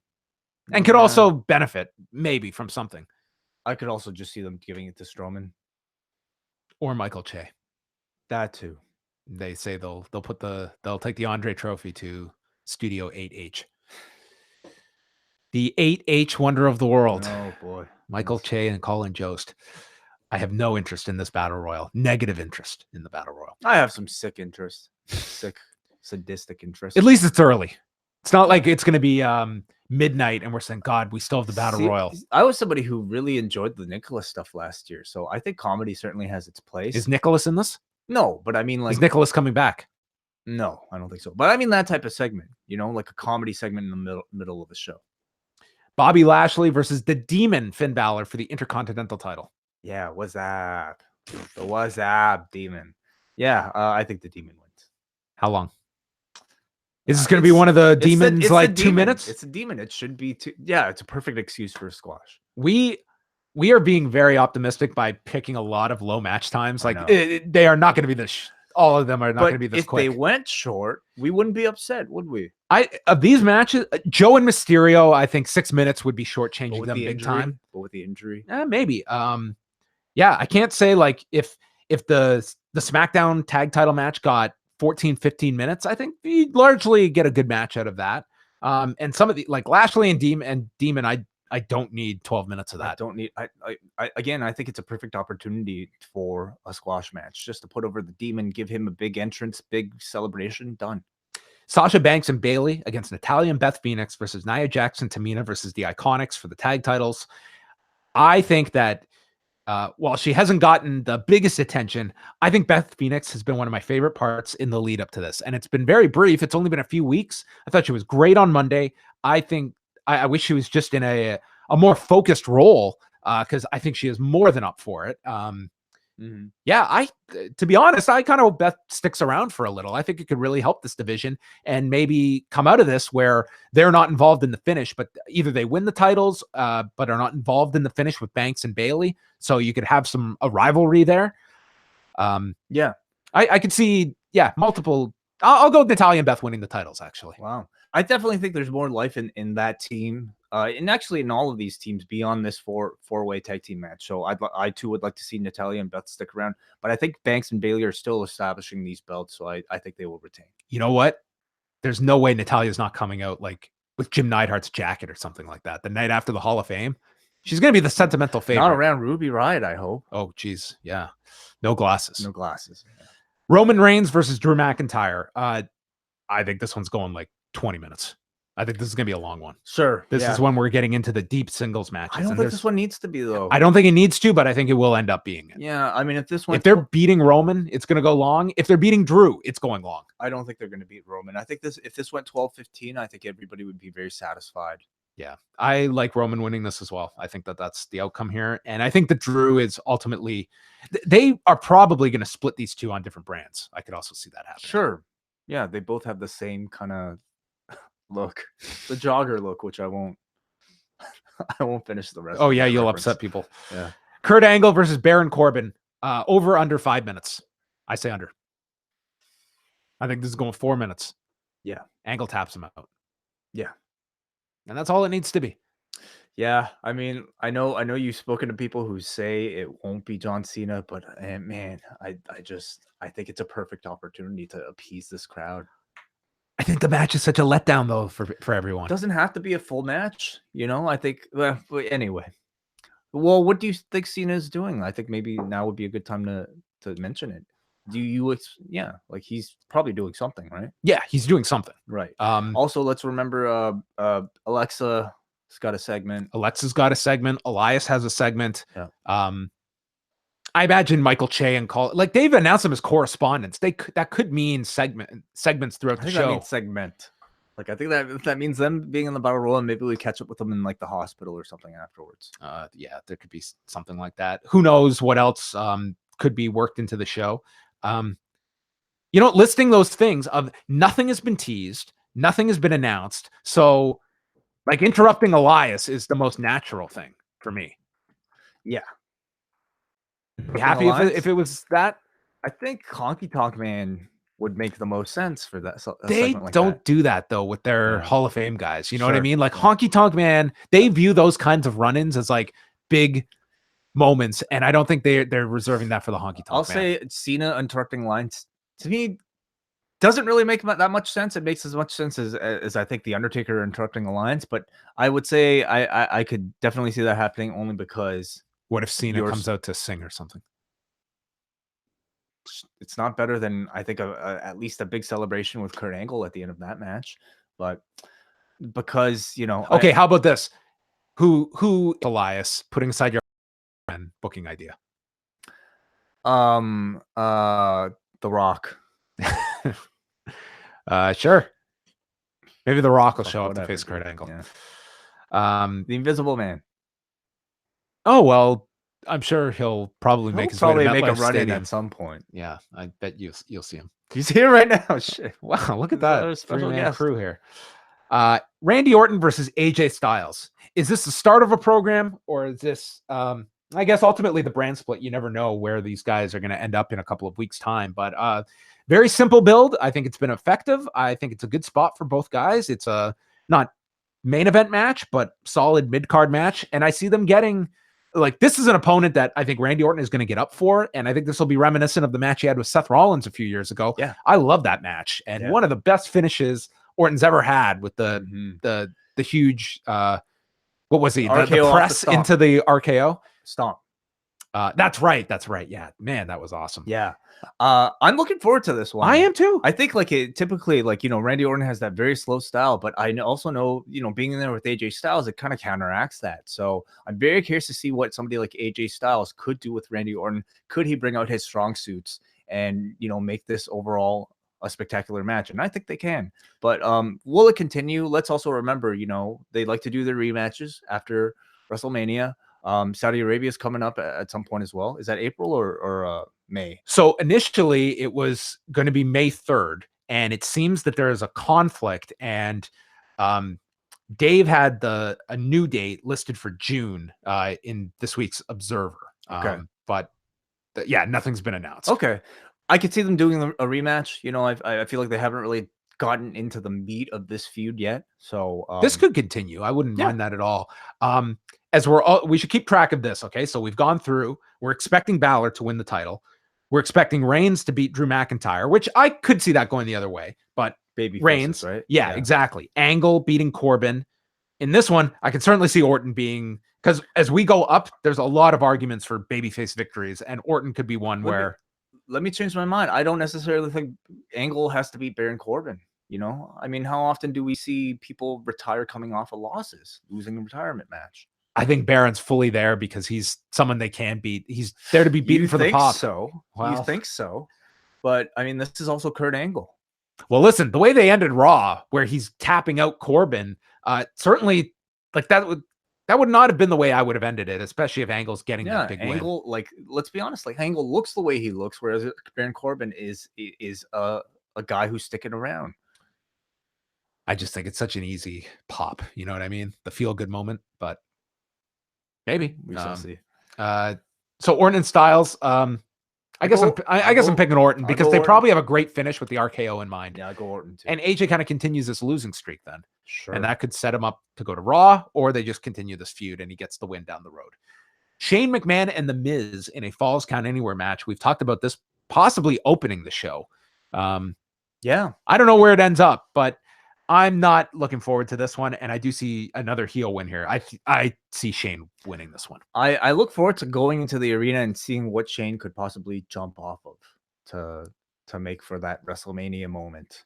could also benefit maybe from something. I could also just see them giving it to Strowman or Michael Che. That too. They say they'll take the Andre trophy to Studio 8H. The 8H wonder of the world. Oh boy. Michael Che and Colin Jost. I have no interest in this battle royal. Negative interest in the battle royal. I have some sick interest. Sick, sadistic interest. At least it's early. It's not like it's going to be midnight and we're saying, God, we still have the battle royal. I was somebody who really enjoyed the Nicholas stuff last year. So I think comedy certainly has its place. Is Nicholas in this? No, but I mean, like, is Nicholas coming back? No, I don't think so. But I mean that type of segment, like a comedy segment in the middle of the show. Bobby Lashley versus the Demon Finn Balor for the Intercontinental title. Yeah, what's up? What's up, Demon? Yeah, I think the Demon wins. How long? Is this going to be one of the demons, it's like a 2 demon. minutes? It's a demon. It should be two. Yeah, it's a perfect excuse for a squash. We are being very optimistic by picking a lot of low match times. I Like know. they are not going to be this. All of them are not going to be this if quick. they went short, we wouldn't be upset, would we? Of these matches, Joe and Mysterio, I think 6 minutes would be shortchanging them big time. But with the injury, Maybe. Yeah, I can't say like if the SmackDown tag title match got 14, 15 minutes, I think you'd largely get a good match out of that. And some of the like Lashley and Demon, I don't need 12 minutes of that. I don't need. I think it's a perfect opportunity for a squash match, just to put over the Demon, give him a big entrance, big celebration. Done. Sasha Banks and Bayley against Natalya and Beth Phoenix versus Nia Jax and Tamina versus the Iconics for the tag titles. I think that while she hasn't gotten the biggest attention, I think Beth Phoenix has been one of my favorite parts in the lead up to this. And it's been very brief. It's only been a few weeks. I thought she was great on Monday. I think I wish she was just in a more focused role because I think she is more than up for it. Yeah, to be honest, I kind of hope Beth sticks around for a little. I think it could really help this division and maybe come out of this where they're not involved in the finish, but either they win the titles, but are not involved in the finish with Banks and Bayley. So you could have a rivalry there. Yeah, I could see, multiple. I'll go with Natalya and Beth winning the titles, actually. Wow. I definitely think there's more life in that team, and actually in all of these teams beyond this four-way tag team match. So I too would like to see Natalya and Beth stick around, but I think Banks and Bayley are still establishing these belts, so I think they will retain. You know what? There's no way Natalya's not coming out like with Jim Neidhart's jacket or something like that the night after the Hall of Fame. She's going to be the sentimental favorite. Not around Ruby Riott, I hope. Oh, geez. Yeah. No glasses. No glasses. Yeah. Roman Reigns versus Drew McIntyre. I think this one's going like 20 minutes. I think this is going to be a long one. Sure. This is when we're getting into the deep singles matches. I don't think this one needs to be, though. I don't think it needs to, but I think it will end up being it. Yeah, I mean, if they're beating Roman, it's going to go long. If they're beating Drew, it's going long. I don't think they're going to beat Roman. I think if this went 12-15, I think everybody would be very satisfied. Yeah, I like Roman winning this as well. I think that's the outcome here. And I think that Drew is ultimately, they are probably going to split these two on different brands. I could also see that happening. Sure. Yeah, they both have the same kind of look, the jogger look, which I won't finish the rest. Oh yeah, you'll upset people. Yeah. Kurt Angle versus Baron Corbin, over under 5 minutes. I say under. I think this is going 4 minutes. Yeah. Angle taps him out. Yeah. And that's all it needs to be. Yeah, I mean, I know you've spoken to people who say it won't be John Cena, but man, I think it's a perfect opportunity to appease this crowd. I think the match is such a letdown though for everyone. It doesn't have to be a full match, I think. Well, anyway. Well, what do you think Cena is doing? I think maybe now would be a good time to mention it. Like he's probably doing something, right? Yeah, he's doing something. Right. Also, let's remember Alexa's got a segment. Alexa's got a segment. Elias has a segment. Yeah. I imagine Michael Che and Colt, like they've announced them as correspondents. That could mean segments throughout the show. That means segment. Like I think that means them being in the battle royal, and maybe we catch up with them in like the hospital or something afterwards. Yeah, there could be something like that. Who knows what else could be worked into the show. Listing those things of nothing has been teased, nothing has been announced. So like interrupting Elias is the most natural thing for me. Yeah. Be happy if it was that. I think Honky Tonk Man would make the most sense for that. They don't do that though with their Hall of Fame guys. You know what I mean? Like Yeah. Honky Tonk Man, they view those kinds of run-ins as like big moments, and I don't think they're reserving that for the Honky Tonk Man. I'll say Cena interrupting lines to me doesn't really make that much sense. It makes as much sense as I think the Undertaker interrupting Alliance, but I would say I could definitely see that happening only because what if Cena comes out to sing or something? It's not better than I think at least a big celebration with Kurt Angle at the end of that match, but because okay, how about this? Who Elias, putting aside your friend booking idea? The Rock. Sure. Maybe The Rock will show up to face Kurt Angle. Yeah. The Invisible Man. Oh well, I'm sure he'll probably make his probably way to make a MetLife run in Stadium. at some point. Yeah, I bet you'll see him. He's here right now. Shit. Wow, look at He's our that special three-man guest. crew here. Randy Orton versus AJ Styles. Is this the start of a program, or is this? I guess ultimately the brand split. You never know where these guys are going to end up in a couple of weeks' time. But very simple build. I think it's been effective. I think it's a good spot for both guys. It's a not main event match, but solid mid-card match. And I see them getting like this is an opponent that I think Randy Orton is going to get up for. And I think this will be reminiscent of the match he had with Seth Rollins a few years ago. Yeah. I love that match. And one of the best finishes Orton's ever had with the huge what was he? The press into the RKO? Stomp. That's right. Yeah, man, that was awesome. Yeah. I'm looking forward to this one. I am too. I think like it typically like, Randy Orton has that very slow style, but I also know, being in there with AJ Styles, it kind of counteracts that. So I'm very curious to see what somebody like AJ Styles could do with Randy Orton. Could he bring out his strong suits and, make this overall a spectacular match? And I think they can, but will it continue? Let's also remember, they like to do their rematches after WrestleMania. Saudi Arabia is coming up at some point as well. Is that April or May? So initially it was going to be May 3rd, and it seems that there is a conflict, and Dave had a new date listed for June in this week's Observer. Okay. But nothing's been announced. Okay. I could see them doing a rematch. I feel like they haven't really gotten into the meat of this feud yet. So this could continue. I wouldn't mind that at all. As we should keep track of this. Okay. So we've gone through, we're expecting Balor to win the title. We're expecting Reigns to beat Drew McIntyre, which I could see that going the other way, but baby Reigns, right? Yeah, exactly. Angle beating Corbin. In this one, I can certainly see Orton being, because as we go up, there's a lot of arguments for babyface victories, and Orton could be one where. Let me change my mind. I don't necessarily think Angle has to beat Baron Corbin. I mean, how often do we see people retire coming off of losses, losing a retirement match? I think Baron's fully there because he's someone they can beat. He's there to be beaten for the pop. So you think so? But I mean, this is also Kurt Angle. Well, listen, the way they ended Raw, where he's tapping out Corbin, certainly like that would not have been the way I would have ended it, especially if Angle's getting that big Angle, win. like, let's be honest, like Angle looks the way he looks, whereas Baron Corbin is a guy who's sticking around. I just think it's such an easy pop. You know what I mean? The feel good moment, but maybe we shall see. So Orton and Styles, I guess I'm picking Orton because they probably have a great finish with the RKO in mind. Yeah, I go Orton too. And AJ kind of continues this losing streak then. Sure. And that could set him up to go to Raw, or they just continue this feud and he gets the win down the road. Shane McMahon and The Miz in a Falls Count Anywhere match. We've talked about this possibly opening the show. Yeah. I don't know where it ends up, but I'm not looking forward to this one, and I do see another heel win here. I see Shane winning this one. I look forward to going into the arena and seeing what Shane could possibly jump off of to make for that WrestleMania moment.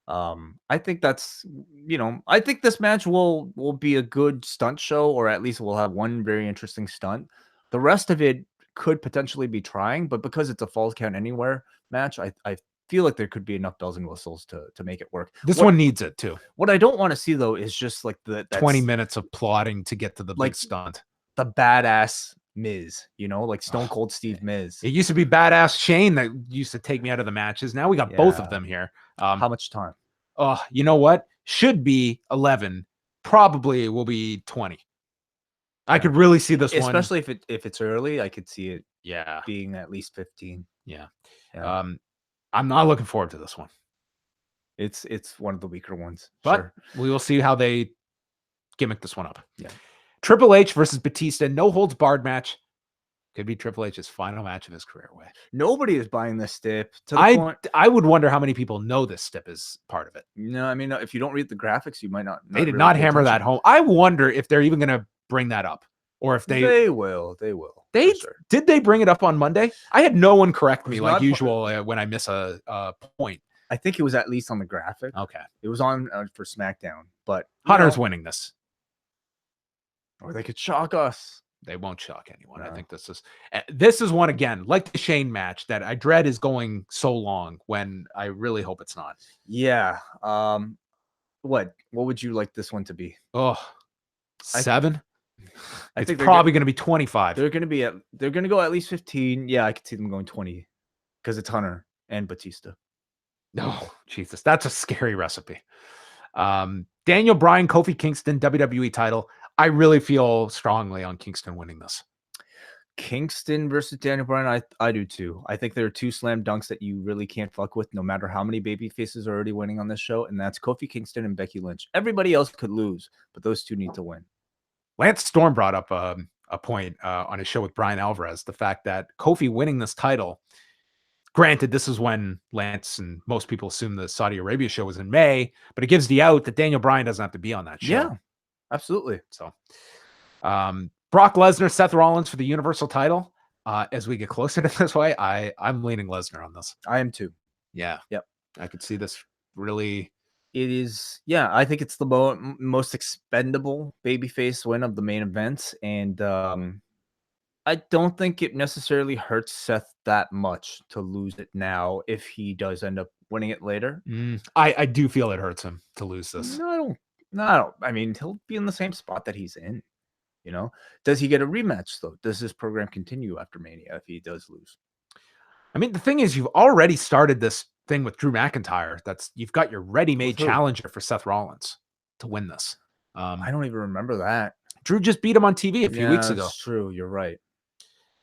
I think that's I think this match will be a good stunt show, or at least we'll have one very interesting stunt. The rest of it could potentially be trying, but because it's a Falls Count Anywhere match, I feel like there could be enough bells and whistles to make it work. This one needs it too. What I don't want to see though is just like the 20 minutes of plotting to get to the big stunt. The badass Miz, like Stone Cold Steve Miz. It used to be badass Shane that used to take me out of the matches. Now we got both of them here. How much time? Oh, you know what? Should be 11. Probably will be 20. I could really see this one, especially if it's early. I could see it. Yeah, being at least 15. Yeah. I'm not looking forward to this one. It's one of the weaker ones, but we will see how they gimmick this one up. Yeah. Triple H versus Batista, no holds barred match. Could be Triple H's final match of his career. Nobody is buying this stip. I would wonder how many people know this stip is part of it. No, I mean, if you don't read the graphics, you might not. They did not hammer that home. I wonder if they're even going to bring that up, or if they will. They will. Did they bring it up on Monday? I had no one correct me like usual when I miss a point. I think it was at least on the graphic. Okay, it was on for SmackDown, but Hunter's winning this, or they could shock us. They won't shock anyone. No. I think this is one again, like the Shane match, that I dread is going so long when I really hope it's not. Yeah. What would you like this one to be? Oh, 7. I It's think probably going to be 25. they're going to go at least 15. Yeah, I could see them going 20 because it's Hunter and Batista. Oh, Jesus. That's a scary recipe. Daniel Bryan, Kofi Kingston, WWE title. I really feel strongly on Kingston winning this. Kingston versus Daniel Bryan, I do too. I think there are two slam dunks that you really can't fuck with no matter how many baby faces are already winning on this show, and that's Kofi Kingston and Becky Lynch. Everybody else could lose, but those two need to win. Lance Storm brought up a point on his show with Brian Alvarez, the fact that Kofi winning this title, granted, this is when Lance and most people assume the Saudi Arabia show was in May, but it gives the out that Daniel Bryan doesn't have to be on that show. Yeah, absolutely. So, Brock Lesnar, Seth Rollins for the Universal title. As we get closer to this way, I'm leaning Lesnar on this. I am too. Yeah. Yep. I could see this really. It is, yeah, I think it's the most expendable babyface win of the main events. And I don't think it necessarily hurts Seth that much to lose it now if he does end up winning it later. I do feel it hurts him to lose this. No, I don't. I mean, he'll be in the same spot that he's in. You know, does he get a rematch though? Does this program continue after Mania if he does lose? I mean, the thing is, you've already started this thing with Drew McIntyre. You've got your ready-made challenger for Seth Rollins to win this. I don't even remember that. Drew just beat him on TV a few weeks ago. That's true. You're right.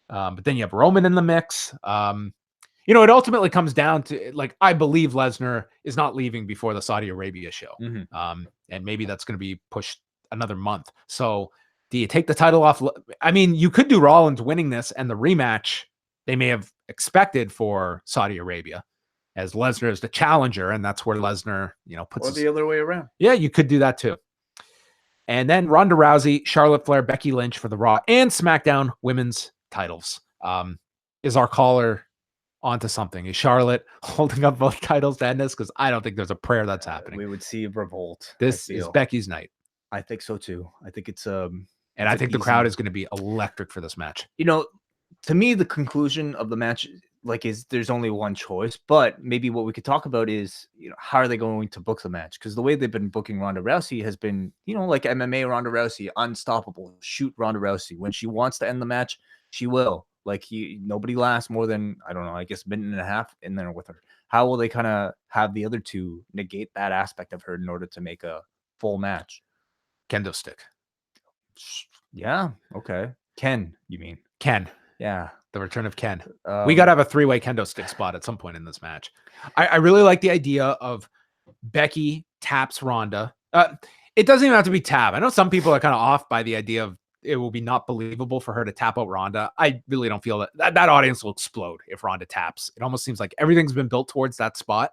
But then you have Roman in the mix. It ultimately comes down to, like, I believe Lesnar is not leaving before the Saudi Arabia show. Mm-hmm. And maybe that's going to be pushed another month. So do you take the title off? I mean, you could do Rollins winning this and the rematch they may have expected for Saudi Arabia, as Lesnar is the challenger, and that's where Lesnar, puts or the other way around. Yeah, you could do that too. And then Ronda Rousey, Charlotte Flair, Becky Lynch for the Raw and SmackDown women's titles. Is our caller onto something? Is Charlotte holding up both titles to end this? Because I don't think there's a prayer that's happening. We would see a revolt. This is Becky's night. I think so too. I think it's and I think the crowd is going to be electric for this match. To me, the conclusion of the match, is there's only one choice, but maybe what we could talk about is, how are they going to book the match? Because the way they've been booking Ronda Rousey has been, like MMA Ronda Rousey, unstoppable, shoot Ronda Rousey. When she wants to end the match, she will. Nobody lasts more than, I don't know, I guess a minute and a half in there with her. How will they kind of have the other two negate that aspect of her in order to make a full match? Kendo stick. Yeah. Okay. Ken, you mean? Ken. Yeah. The return of Ken. We got to have a 3-way kendo stick spot at some point in this match. I really like the idea of Becky taps Ronda. It doesn't even have to be tap. I know some people are kind of off by the idea of it will be not believable for her to tap out Ronda. I really don't feel that audience will explode if Ronda taps. It almost seems like everything's been built towards that spot.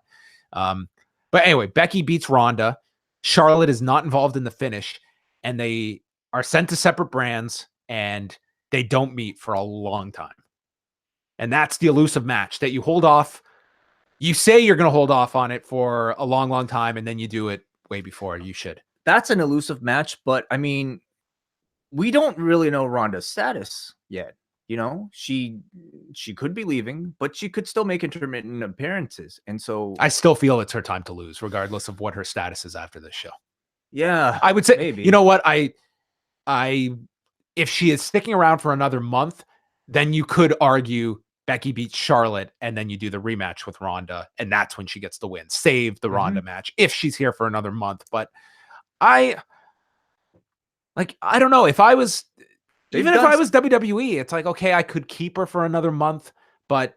But anyway, Becky beats Ronda. Charlotte is not involved in the finish, and they are sent to separate brands, and they don't meet for a long time. And that's the elusive match that you hold off. You say you're going to hold off on it for a long, long time, and then you do it way before you should. That's an elusive match, but I mean, we don't really know Ronda's status yet. She could be leaving, but she could still make intermittent appearances. And so I still feel it's her time to lose, regardless of what her status is after this show. Yeah, I would say, maybe. You know what? If she is sticking around for another month, then you could argue Becky beats Charlotte, and then you do the rematch with Ronda, and that's when she gets the win. Save the Ronda match if she's here for another month. But I don't know. If I was WWE, it's like, okay, I could keep her for another month, but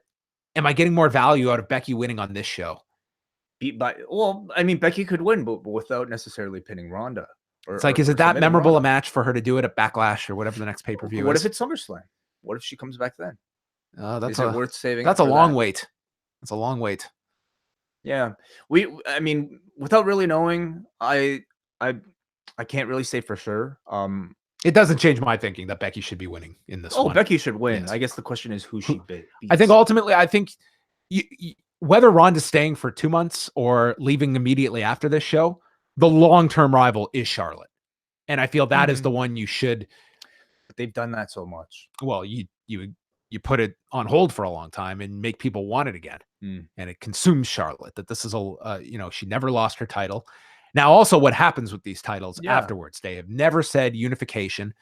am I getting more value out of Becky winning on this show? Becky could win, but without necessarily pinning Ronda. Is it that memorable a match for her to do it at Backlash or whatever the next pay-per-view is? What if it's SummerSlam? What if she comes back then? Is it worth saving? That's a long wait. That's a long wait. Yeah. Without really knowing, I can't really say for sure. It doesn't change my thinking that Becky should be winning in this one. Becky should win. Yes. I guess the question is who she beats. I think ultimately, whether Ronda's staying for 2 months or leaving immediately after this show, the long-term rival is Charlotte. And I feel that is the one you should. But they've done that so much. Well, you put it on hold for a long time and make people want it again. And it consumes Charlotte, that this is she never lost her title. Now, also what happens with these titles afterwards, they have never said unification.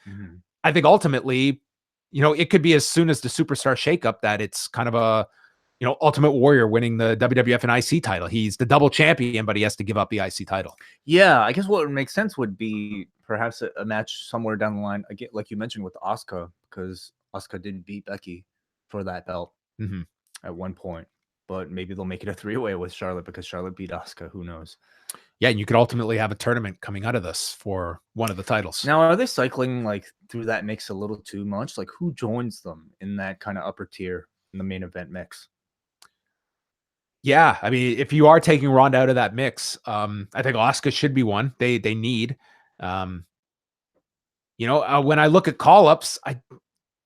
I think ultimately, it could be as soon as the Superstar shakeup that it's kind of a, Ultimate Warrior winning the WWF and IC title. He's the double champion, but he has to give up the IC title. Yeah, I guess what would make sense would be perhaps a match somewhere down the line, again, like you mentioned with Asuka, because Asuka did beat Becky for that belt at one point. But maybe they'll make it a 3-way with Charlotte because Charlotte beat Asuka. Who knows? Yeah, and you could ultimately have a tournament coming out of this for one of the titles. Now, are they cycling like through that mix a little too much? Like, who joins them in that kind of upper tier in the main event mix? Yeah, I mean, if you are taking Ronda out of that mix, I think Asuka should be one. They need. When I look at call-ups, I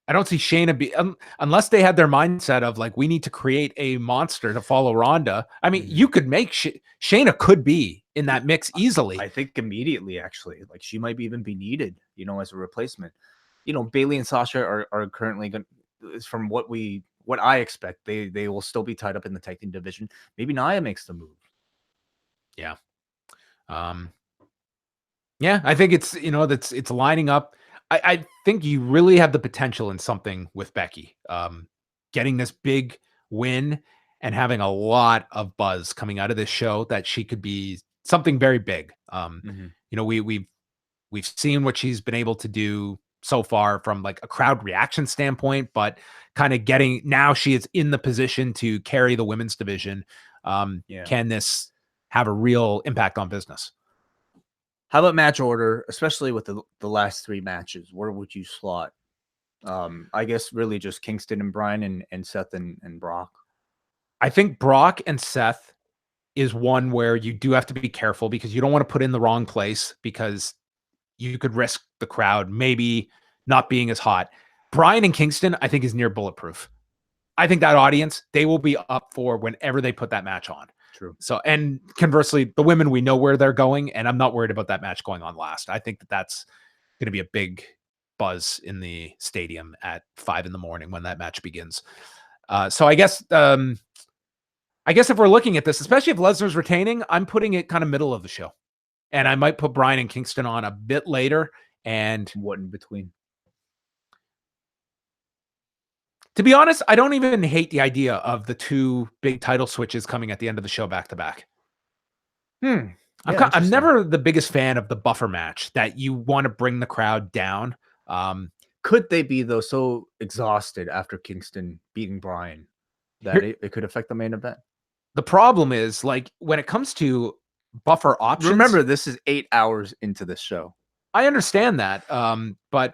don't see Shayna unless they had their mindset of like, we need to create a monster to follow Ronda. I mean, you could make Shayna could be in that mix easily. I think immediately, actually, like she might even be needed, as a replacement. Bailey and Sasha are currently going, from what I expect, they will still be tied up in the tag team division. Maybe Nia makes the move. Yeah. Yeah, I think it's, it's lining up. I think you really have the potential in something with Becky, getting this big win and having a lot of buzz coming out of this show that she could be something very big. We've seen what she's been able to do so far from like a crowd reaction standpoint, but kind of now she is in the position to carry the women's division. Can this have a real impact on business? How about match order, especially with the last 3 matches? Where would you slot? I guess really just Kingston and Brian and Seth and Brock. I think Brock and Seth is one where you do have to be careful because you don't want to put in the wrong place because you could risk the crowd maybe not being as hot. Brian and Kingston, I think, is near bulletproof. I think that audience, they will be up for whenever they put that match on. True. So, and conversely, the women, we know where they're going, and I'm not worried about that match going on last. I think that's going to be a big buzz in the stadium at 5 a.m. when that match begins. So I guess if we're looking at this, especially if Lesnar's retaining, I'm putting it kind of middle of the show, and I might put Brian and Kingston on a bit later. And what in between? To be honest, I don't even hate the idea of the 2 big title switches coming at the end of the show back to back. I'm never the biggest fan of the buffer match that you want to bring the crowd down. Could they be, though, so exhausted after Kingston beating Brian that it could affect the main event? The problem is, like, when it comes to buffer options. Remember, this is 8 hours into the show. I understand that. But,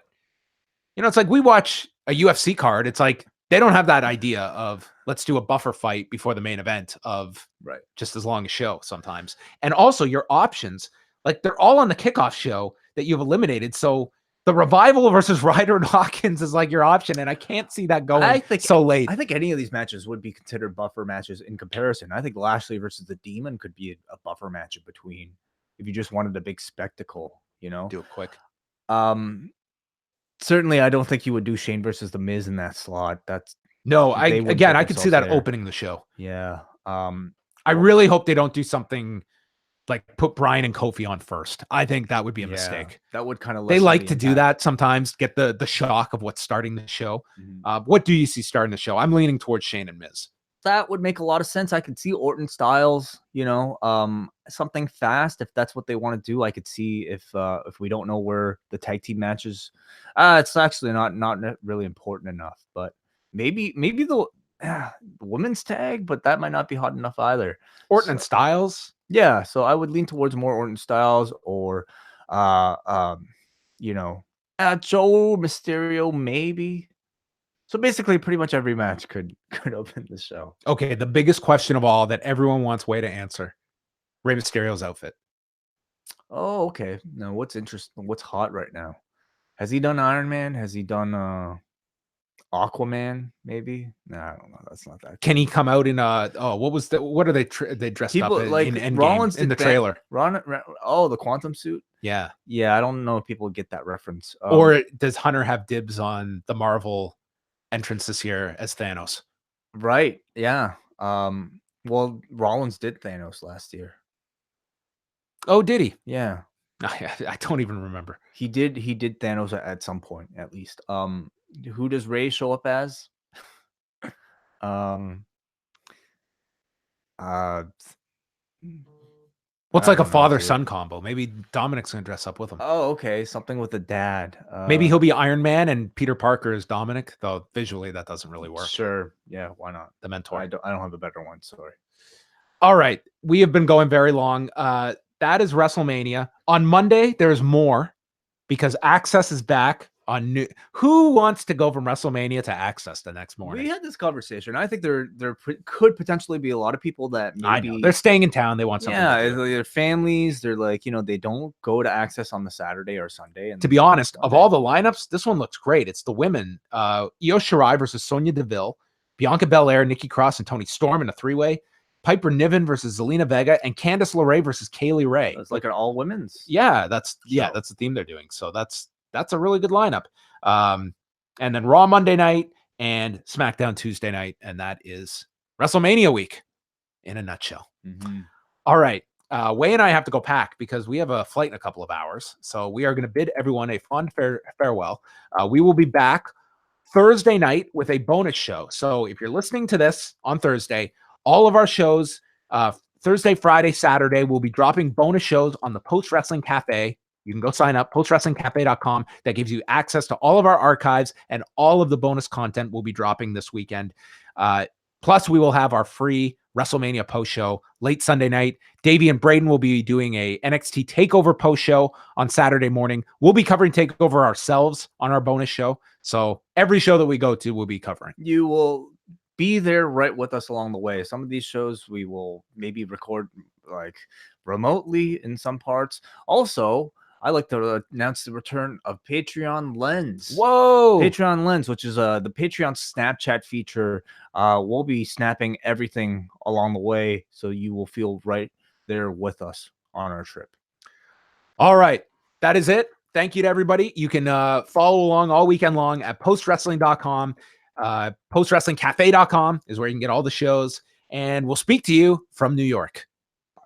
it's like we watch a UFC card. It's like, they don't have that idea of let's do a buffer fight before the main event of just as long a show sometimes. And also your options, like they're all on the kickoff show that you've eliminated. So the Revival versus Ryder and Hawkins is like your option. And I can't see that going so late. I think any of these matches would be considered buffer matches in comparison. I think Lashley versus the Demon could be a buffer match in between if you just wanted a big spectacle, Do it quick. Certainly, I don't think you would do Shane versus The Miz in that slot. I could see that opening the show. Yeah. I really hope they don't do something like put Brian and Kofi on first. I think that would be a mistake. That would kind of. They like to do that sometimes, get the shock of what's starting the show. What do you see starting the show? I'm leaning towards Shane and Miz. That would make a lot of sense. I could see Orton Styles, something fast if that's what they want to do. I could see if we don't know where the tag team matches, it's actually not really important enough. But maybe the women's tag, but that might not be hot enough either. Orton and Styles, yeah. So I would lean towards more Orton Styles or Joe Mysterio maybe. So basically, pretty much every match could open the show. Okay, the biggest question of all that everyone wants Way to answer: Rey Mysterio's outfit. Oh, okay. Now, what's interesting? What's hot right now? Has he done Iron Man? Has he done Aquaman? Maybe. No, I don't know. That's not that. Can he come out in what are they dressed up in Endgame, Rollins in the trailer? The quantum suit. Yeah. I don't know if people get that reference. Or does Hunter have dibs on the Marvel entrance this year as Thanos? Right. Yeah. Well, Rollins did Thanos last year. Oh, did he? Yeah. I don't even remember. He did Thanos at some point, at least. Who does Ray show up as? What's I like a don't know, father-son dude. combo? Maybe Dominic's gonna dress up with him. Oh, okay, something with the dad. Maybe he'll be Iron Man and Peter Parker is Dominic, though visually that doesn't really work. Sure, yeah, why not? The mentor. I don't have a better one. Sorry. All right, we have been going very long. That is WrestleMania. On Monday, there's more because Access is back on new. Who wants to go from WrestleMania to Access the next morning? We had this conversation. I think there could potentially be a lot of people that maybe I know they're staying in town. They want something. yeah, to do. their families. They're like, they don't go to Access on the Saturday or Sunday. And To be honest, of all the lineups, this one looks great. It's the women: Io Shirai versus Sonya Deville, Bianca Belair, Nikki Cross, and Toni Storm in a three-way. Piper Niven versus Zelina Vega, and Candice LeRae versus Kaylee Ray. It's like an all women's. Yeah, that's the theme they're doing. So that's a really good lineup. And then Raw Monday night and SmackDown Tuesday night, and that is WrestleMania week in a nutshell. Mm-hmm. All right. Wai and I have to go pack because we have a flight in a couple of hours. So we are going to bid everyone a fond farewell. We will be back Thursday night with a bonus show. So if you're listening to this on Thursday, all of our shows, Thursday, Friday, Saturday, we'll be dropping bonus shows on the Post Wrestling Cafe. You can go sign up, postwrestlingcafe.com. That gives you access to all of our archives, and all of the bonus content will be dropping this weekend. Plus, we will have our free WrestleMania post show late Sunday night. Davey and Braden will be doing a NXT TakeOver post show on Saturday morning. We'll be covering TakeOver ourselves on our bonus show. So every show that we go to, we'll be covering. You will be there right with us along the way. Some of these shows we will maybe record like remotely in some parts. Also, I like to announce the return of Patreon Lens. Whoa! Patreon Lens, which is the Patreon Snapchat feature. We'll be snapping everything along the way, so you will feel right there with us on our trip. All right. That is it. Thank you to everybody. You can follow along all weekend long at postwrestling.com. Postwrestlingcafe.com is where you can get all the shows, and we'll speak to you from New York.